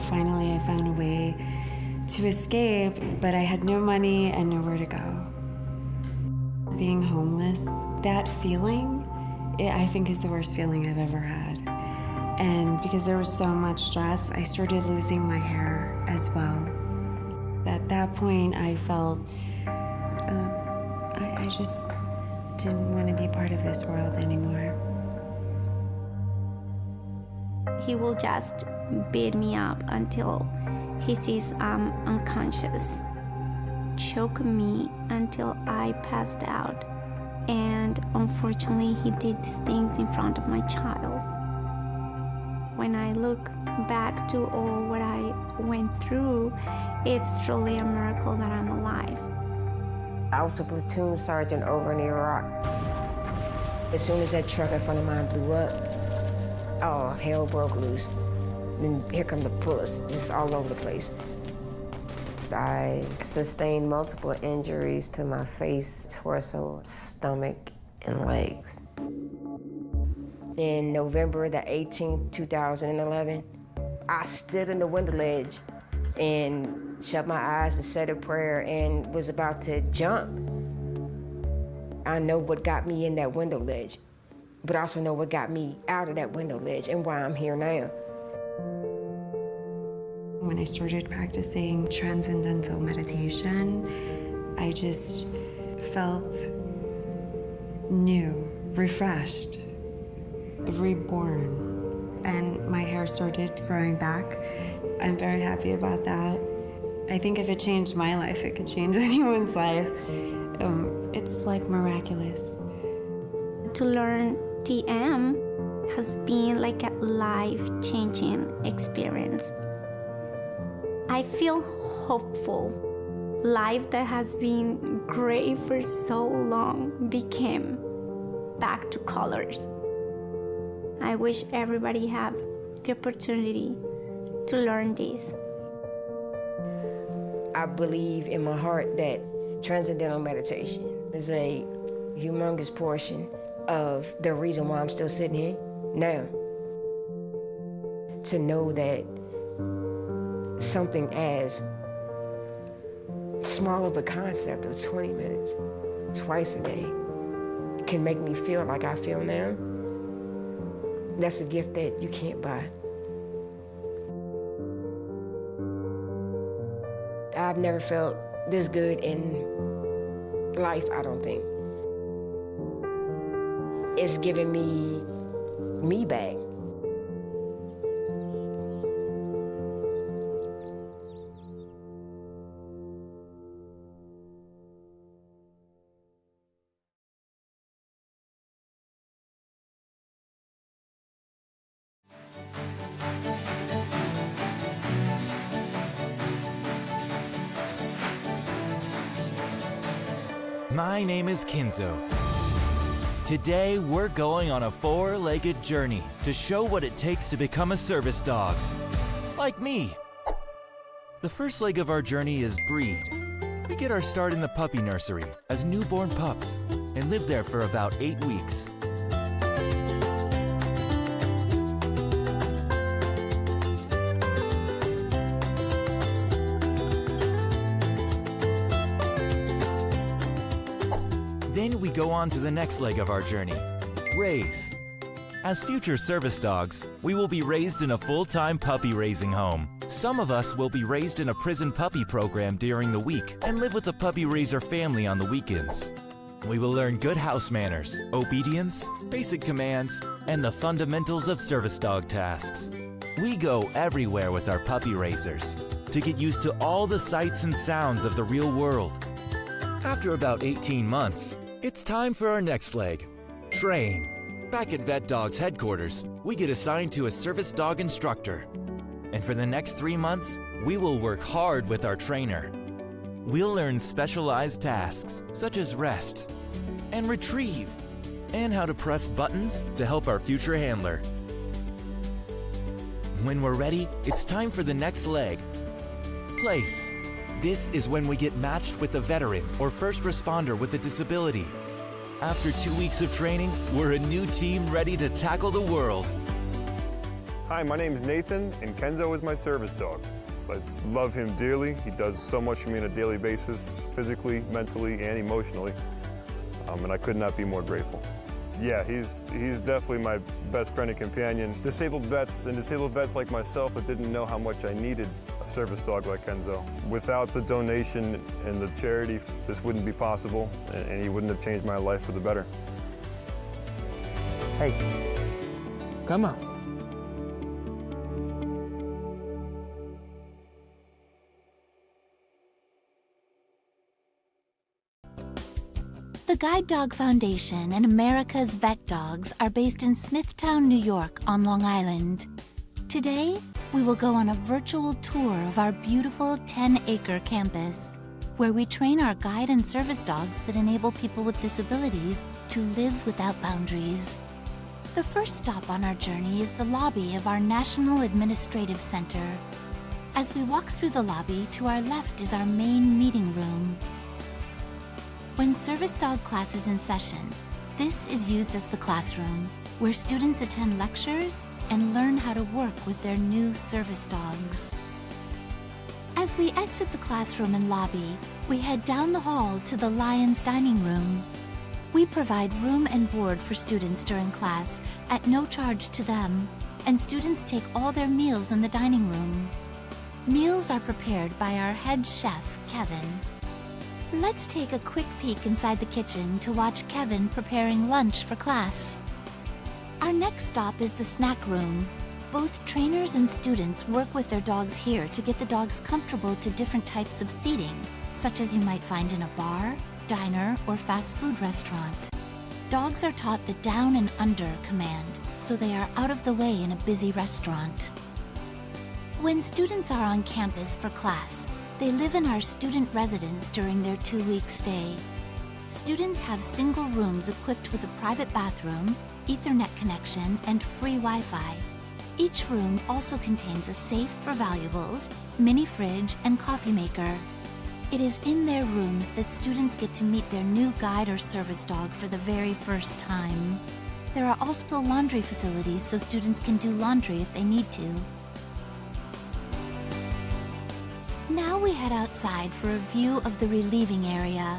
Finally, I found a way to escape, but I had no money and nowhere to go. Being homeless, that feeling, I think is the worst feeling I've ever had. And because there was so much stress, I started losing my hair as well. At that point, I felt I just didn't want to be part of this world anymore.
He will just beat me up until he sees I'm unconscious, choke me until I passed out. And unfortunately, he did these things in front of my child. When I look back to all what I went through, it's truly a miracle that I'm alive.
I was a platoon sergeant over in Iraq. As soon as that truck in front of mine blew up, oh, hell broke loose. And here come the bullets, just all over the place. I sustained multiple injuries to my face, torso, stomach, and legs. In November the 18th, 2011, I stood in the window ledge and shut my eyes and said a prayer and was about to jump. I know what got me in that window ledge, but I also know what got me out of that window ledge and why I'm here now.
When I started practicing Transcendental Meditation, I just felt new, refreshed, reborn, and my hair started growing back. I'm very happy about that. I think if it changed my life, it could change anyone's life. It's like miraculous.
To learn TM has been like a life-changing experience. I feel hopeful. Life that has been gray for so long became back to colors. I wish everybody have the opportunity to learn this.
I believe in my heart that Transcendental Meditation is a humongous portion of the reason why I'm still sitting here now. To know that something as small of a concept of 20 minutes twice a day can make me feel like I feel now, that's a gift that you can't buy. I've never felt this good in life, I don't think. It's giving me back.
My name is Kinzo. Today, we're going on a four-legged journey to show what it takes to become a service dog. Like me. The first leg of our journey is breed. We get our start in the puppy nursery as newborn pups and live there for about 8 weeks. Then we go on to the next leg of our journey, raise. As future service dogs, we will be raised in a full-time puppy raising home. Some of us will be raised in a prison puppy program during the week and live with a puppy raiser family on the weekends. We will learn good house manners, obedience, basic commands, and the fundamentals of service dog tasks. We go everywhere with our puppy raisers to get used to all the sights and sounds of the real world. After about 18 months, it's time for our next leg, train. Back at Vet Dog's headquarters, we get assigned to a service dog instructor. And for the next 3 months, we will work hard with our trainer. We'll learn specialized tasks, such as rest and retrieve, and how to press buttons to help our future handler. When we're ready, it's time for the next leg, place. This is when we get matched with a veteran or first responder with a disability. After 2 weeks of training, we're a new team ready to tackle the world.
Hi, my name is Nathan, and Kenzo is my service dog. I love him dearly. He does so much for me on a daily basis, physically, mentally, and emotionally. And I could not be more grateful. Yeah, he's definitely my best friend and companion. Disabled vets like myself that didn't know how much I needed a service dog like Kenzo. Without the donation and the charity, this wouldn't be possible, and he wouldn't have changed my life for the better.
Hey, come on.
The Guide Dog Foundation and America's Vet Dogs are based in Smithtown, New York on Long Island. Today, we will go on a virtual tour of our beautiful 10-acre campus, where we train our guide and service dogs that enable people with disabilities to live without boundaries. The first stop on our journey is the lobby of our National Administrative Center. As we walk through the lobby, to our left is our main meeting room. When service dog class is in session, this is used as the classroom, where students attend lectures and learn how to work with their new service dogs. As we exit the classroom and lobby, we head down the hall to the Lions dining room. We provide room and board for students during class at no charge to them, and students take all their meals in the dining room. Meals are prepared by our head chef, Kevin. Let's take a quick peek inside the kitchen to watch Kevin preparing lunch for class. Our next stop is the snack room. Both trainers and students work with their dogs here to get the dogs comfortable to different types of seating, such as you might find in a bar, diner, or fast food restaurant. Dogs are taught the down and under command, so they are out of the way in a busy restaurant. When students are on campus for class, they live in our student residence during their 2-week stay. Students have single rooms equipped with a private bathroom, Ethernet connection, and free Wi-Fi. Each room also contains a safe for valuables, mini fridge, and coffee maker. It is in their rooms that students get to meet their new guide or service dog for the very first time. There are also laundry facilities so students can do laundry if they need to. Now we head outside for a view of the relieving area.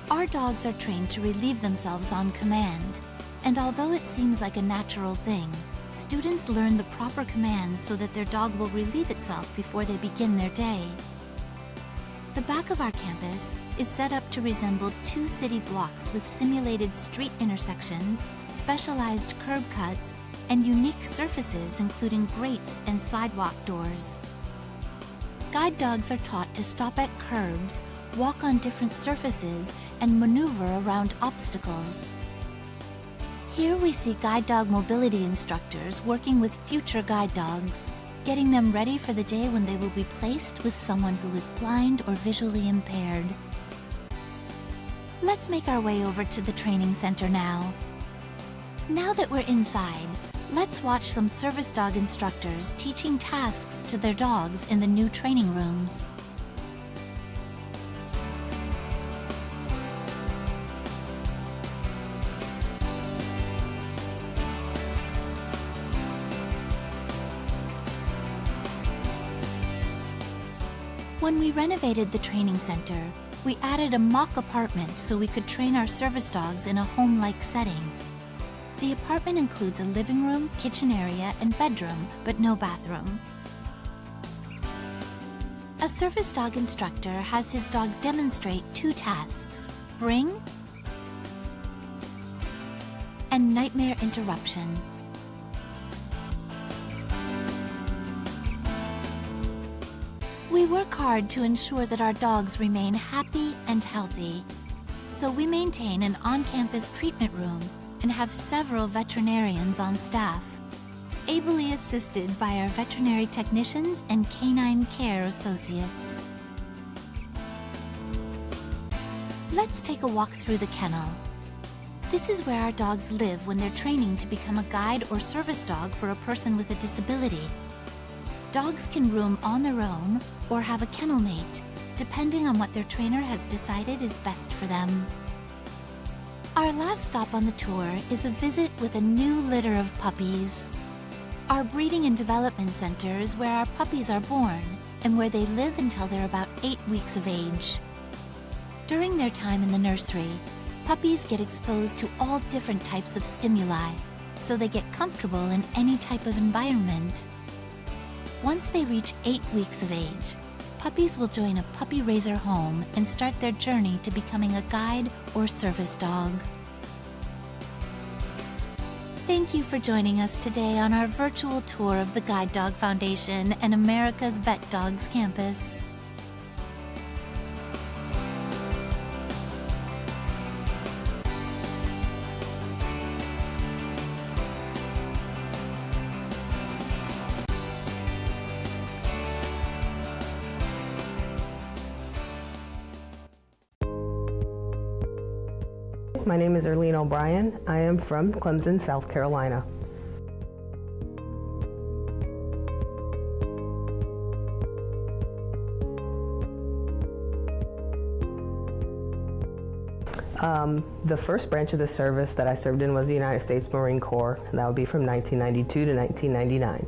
Our dogs are trained to relieve themselves on command, and although it seems like a natural thing, students learn the proper commands so that their dog will relieve itself before they begin their day. The back of our campus is set up to resemble 2 city blocks with simulated street intersections, specialized curb cuts, and unique surfaces including grates and sidewalk doors. Guide dogs are taught to stop at curbs, walk on different surfaces, and maneuver around obstacles. Here we see guide dog mobility instructors working with future guide dogs, getting them ready for the day when they will be placed with someone who is blind or visually impaired. Let's make our way over to the training center now. Now that we're inside, let's watch some service dog instructors teaching tasks to their dogs in the new training rooms. When we renovated the training center, we added a mock apartment so we could train our service dogs in a home-like setting. The apartment includes a living room, kitchen area, and bedroom, but no bathroom. A service dog instructor has his dog demonstrate 2 tasks: bring and nightmare interruption. We work hard to ensure that our dogs remain happy and healthy, so we maintain an on-campus treatment room and have several veterinarians on staff, ably assisted by our veterinary technicians and canine care associates. Let's take a walk through the kennel. This is where our dogs live when they're training to become a guide or service dog for a person with a disability. Dogs can roam on their own or have a kennel mate, depending on what their trainer has decided is best for them. Our last stop on the tour is a visit with a new litter of puppies. Our breeding and development center is where our puppies are born and where they live until they're about 8 weeks of age. During their time in the nursery, Puppies get exposed to all different types of stimuli, so they get comfortable in any type of environment. Once they reach 8 weeks of age, puppies will join a puppy raiser home and start their journey to becoming a guide or service dog. Thank you for joining us today on our virtual tour of the Guide Dog Foundation and America's Vet Dogs campus.
My name is Erlene O'Brien. I am from Clemson, South Carolina. The first branch of the service that I served in was the United States Marine Corps, and that would be from 1992 to 1999.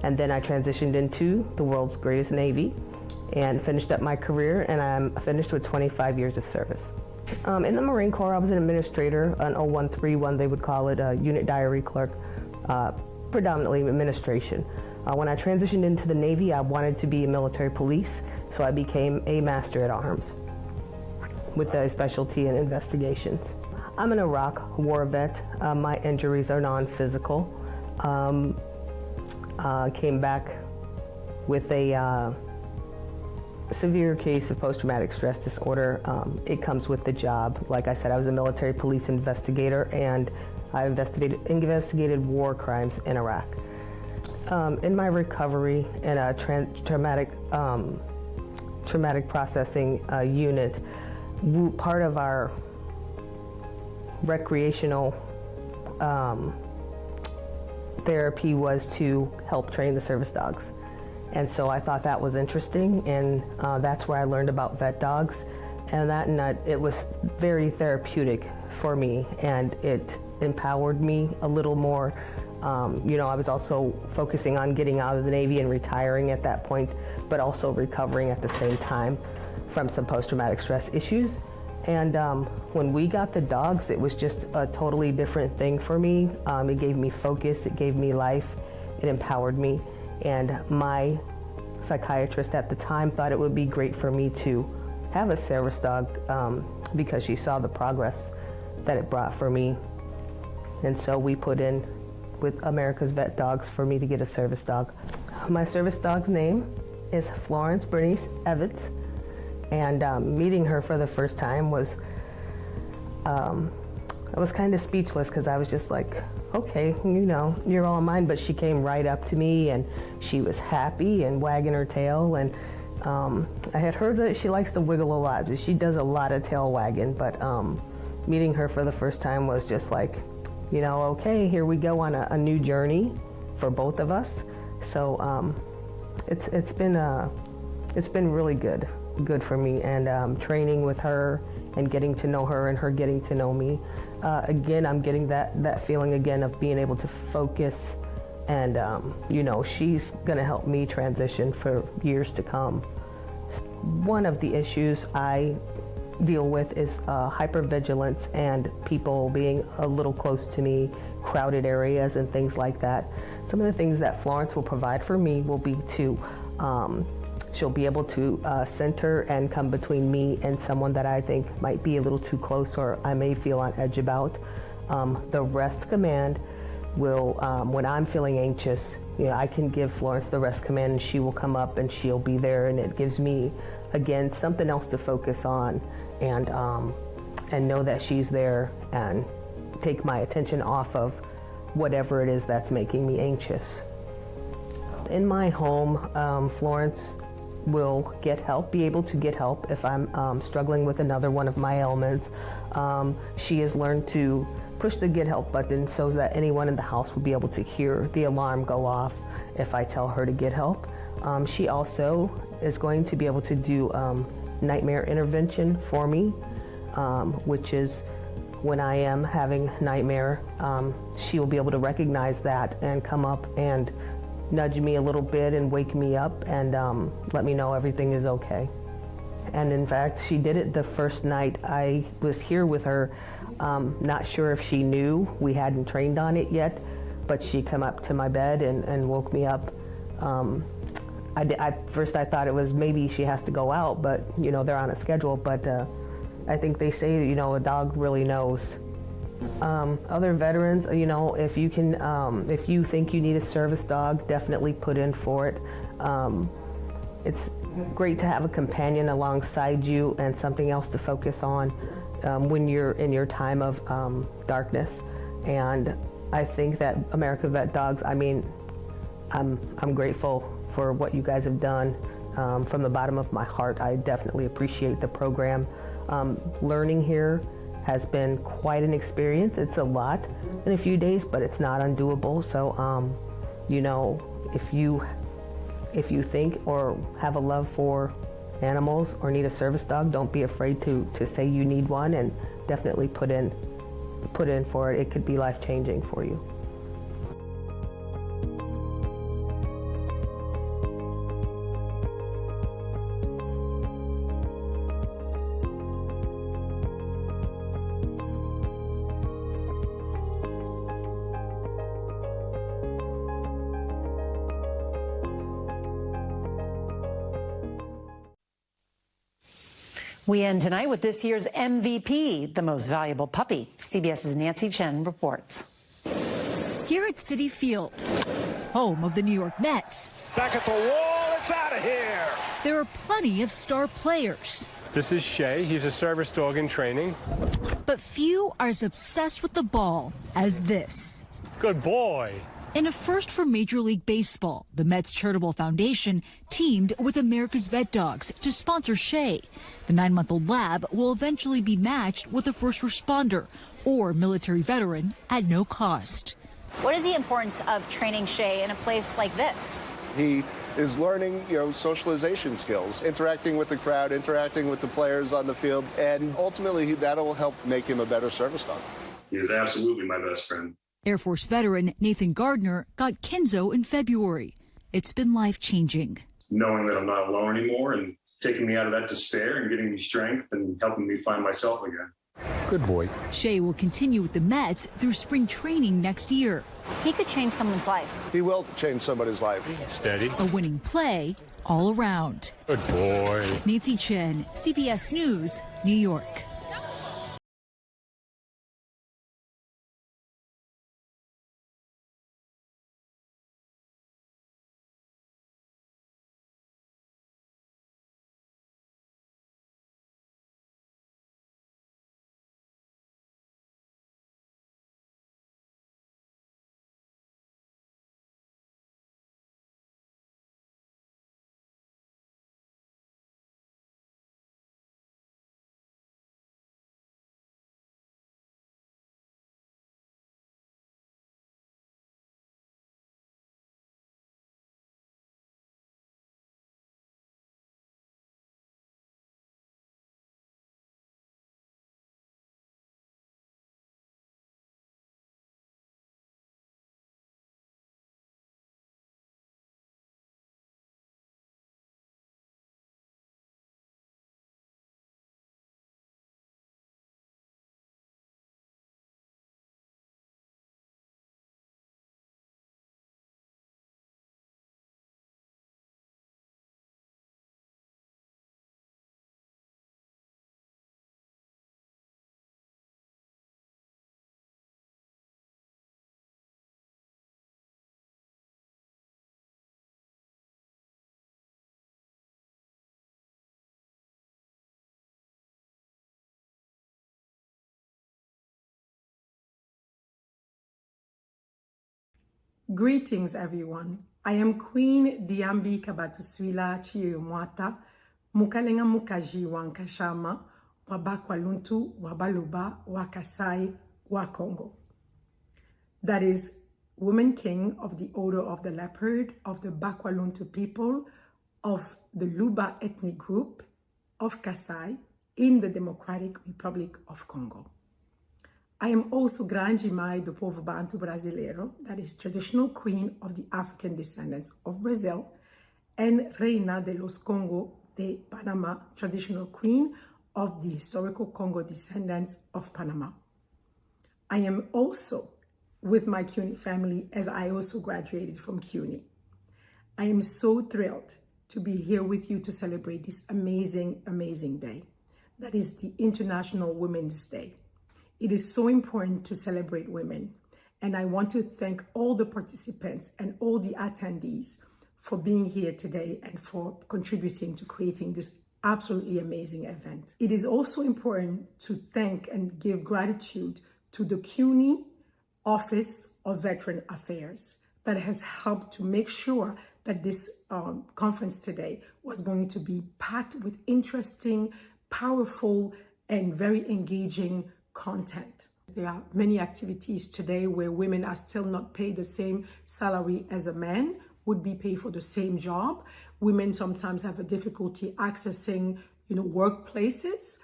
And then I transitioned into the world's greatest Navy and finished up my career, and I'm finished with 25 years of service. In the Marine Corps, I was an administrator, an 0131, they would call it, a unit diary clerk, predominantly administration. When I transitioned into the Navy, I wanted to be a military police, so I became a master at arms with a specialty in investigations. I'm an Iraq war vet. My injuries are non-physical. Came back with a severe case of post-traumatic stress disorder. It comes with the job. Like I said, I was a military police investigator, and I investigated war crimes in Iraq. In my recovery in a traumatic processing unit, part of our recreational therapy was to help train the service dogs. And so I thought that was interesting, and that's where I learned about vet dogs. And it was very therapeutic for me, and it empowered me a little more. I was also focusing on getting out of the Navy and retiring at that point, but also recovering at the same time from some post-traumatic stress issues. And when we got the dogs, it was just a totally different thing for me. It gave me focus, it gave me life, it empowered me. And my psychiatrist at the time thought it would be great for me to have a service dog because she saw the progress that it brought for me. And so we put in with America's Vet Dogs for me to get a service dog. My service dog's name is Florence Bernice Evans. And meeting her for the first time was, I was kind of speechless because I was just like, okay, you're all mine. But she came right up to me, and she was happy and wagging her tail. And I had heard that she likes to wiggle a lot. She does a lot of tail wagging. But meeting her for the first time was just like, okay, here we go on a new journey for both of us. So it's been really good for me, and training with her and getting to know her and her getting to know me. Again, I'm getting that feeling again of being able to focus, and she's gonna help me transition for years to come. One of the issues I deal with is hypervigilance and people being a little close to me, crowded areas and things like that. Some of the things that Florence will provide for me will be to she'll be able to center and come between me and someone that I think might be a little too close or I may feel on edge about. The rest command will, when I'm feeling anxious, I can give Florence the rest command, and she will come up and she'll be there, and it gives me, again, something else to focus on, and know that she's there and take my attention off of whatever it is that's making me anxious. In my home, Florence will be able to get help if I'm struggling with another one of my ailments. She has learned to push the get help button so that anyone in the house will be able to hear the alarm go off if I tell her to get help. She also is going to be able to do nightmare intervention for me, which is when I am having nightmare, she will be able to recognize that and come up and nudge me a little bit and wake me up and let me know everything is okay. And in fact, she did it the first night I was here with her. Not sure if she knew we hadn't trained on it yet, but she came up to my bed and woke me up. At first I thought it was maybe she has to go out, but you know, they're on a schedule. But I think they say, you know, a dog really knows. Other veterans, you know, if you can, if you think you need a service dog, definitely put in for it. It's great to have a companion alongside you and something else to focus on when you're in your time of darkness. And I think that America Vet Dogs, I mean, I'm grateful for what you guys have done. From the bottom of my heart, I definitely appreciate the program. Learning here has been quite an experience. It's a lot in a few days, but it's not undoable. So, you know, if you think or have a love for animals or need a service dog, don't be afraid to say you need one, and definitely put in for it. It could be life-changing for you.
We end tonight with this year's MVP, the most valuable puppy. CBS's Nancy Chen reports.
Here at Citi Field, home of the New York Mets.
Back at the wall, it's out of here.
There are plenty of star players.
This is Shea. He's a service dog in training.
But few are as obsessed with the ball as this.
Good boy.
In a first for Major League Baseball, the Mets Charitable Foundation teamed with America's Vet Dogs to sponsor Shea. The 9-month-old lab will eventually be matched with a first responder or military veteran at no cost.
What is the importance of training Shea in a place like this?
He is learning, socialization skills, interacting with the crowd, interacting with the players on the field, and ultimately that'll help make him a better service dog.
He is absolutely my best friend.
Air Force veteran Nathan Gardner got Kenzo in February. It's been life-changing.
Knowing that I'm not alone anymore and taking me out of that despair and getting me strength and helping me find myself again.
Good boy.
Shea will continue with the Mets through spring training next year.
He could change someone's life.
He will change somebody's life.
Steady.
A winning play all around.
Good boy.
Nancy Chen, CBS News, New York.
Greetings, everyone. I am Queen Diambi Kabatuswila Chiyomwata, Mukalenga Mukaji Wankashama, Wabakwaluntu, Wabaluba, Wakasai, Wakongo. That is Woman King of the Order of the Leopard of the Bakwaluntu people of the Luba ethnic group of Kasai in the Democratic Republic of Congo. I am also Grande Mãe do Povo Bantu Brasileiro, that is traditional queen of the African descendants of Brazil, and Reina de los Congo de Panama, traditional queen of the historical Congo descendants of Panama. I am also with my CUNY family, as I also graduated from CUNY. I am so thrilled to be here with you to celebrate this amazing, amazing day. That is the International Women's Day. It is so important to celebrate women, and I want to thank all the participants and all the attendees for being here today and for contributing to creating this absolutely amazing event. It is also important to thank and give gratitude to the CUNY Office of Veteran Affairs that has helped to make sure that this conference today was going to be packed with interesting, powerful, and very engaging content. There are many activities today where women are still not paid the same salary as a man would be paid for the same job. Women sometimes have a difficulty accessing, workplaces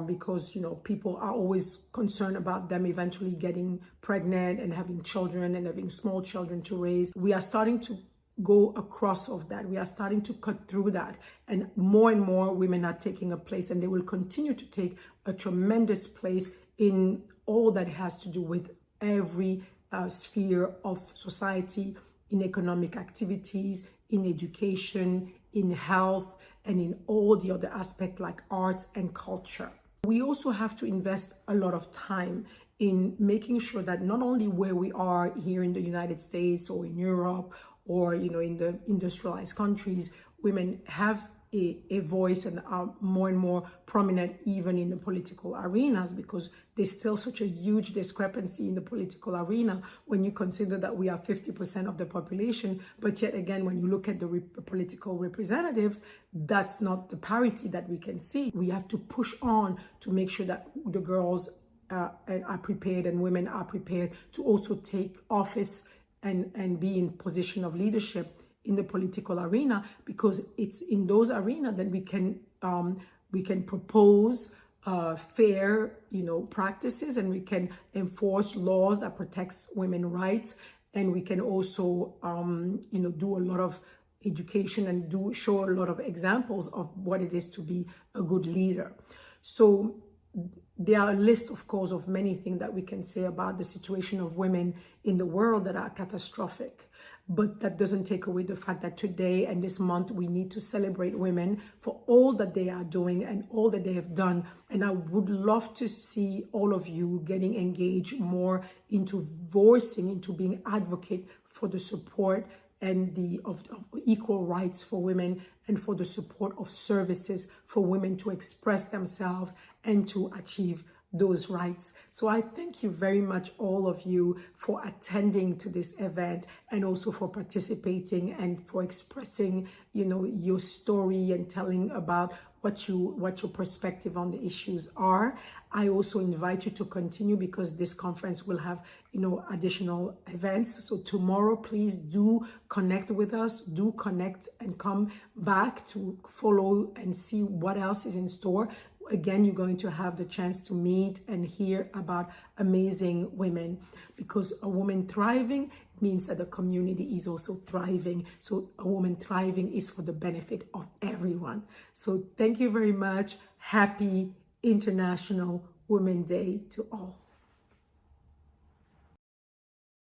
because, people are always concerned about them eventually getting pregnant and having children and having small children to raise. We are starting to go across of that. We are starting to cut through that, and more women are taking a place, and they will continue to take a tremendous place in all that has to do with every sphere of society, in economic activities, in education, in health, and in all the other aspects like arts and culture. We also have to invest a lot of time in making sure that not only where we are here in the United States or in Europe or in the industrialized countries, women have a voice and are more and more prominent even in the political arenas, because there's still such a huge discrepancy in the political arena when you consider that we are 50% of the population. But yet again, when you look at the political representatives, that's not the parity that we can see. We have to push on to make sure that the girls are prepared and women are prepared to also take office and be in position of leadership in the political arena, because it's in those arenas that we can propose fair, practices, and we can enforce laws that protects women's rights, and we can also, do a lot of education and show a lot of examples of what it is to be a good leader. So there are a list, of course, of many things that we can say about the situation of women in the world that are catastrophic. But that doesn't take away the fact that today and this month we need to celebrate women for all that they are doing and all that they have done. And I would love to see all of you getting engaged more into voicing, into being advocate for the support and of equal rights for women, and for the support of services for women to express themselves and to achieve those rights. So I thank you very much, all of you, for attending to this event, and also for participating and for expressing, your story and telling about what your perspective on the issues are. I also invite you to continue, because this conference will have, additional events. So tomorrow, please do connect with us, do connect and come back to follow and see what else is in store. Again, you're going to have the chance to meet and hear about amazing women, because a woman thriving means that the community is also thriving. So a woman thriving is for the benefit of everyone. So thank you very much. Happy International Women's Day to all.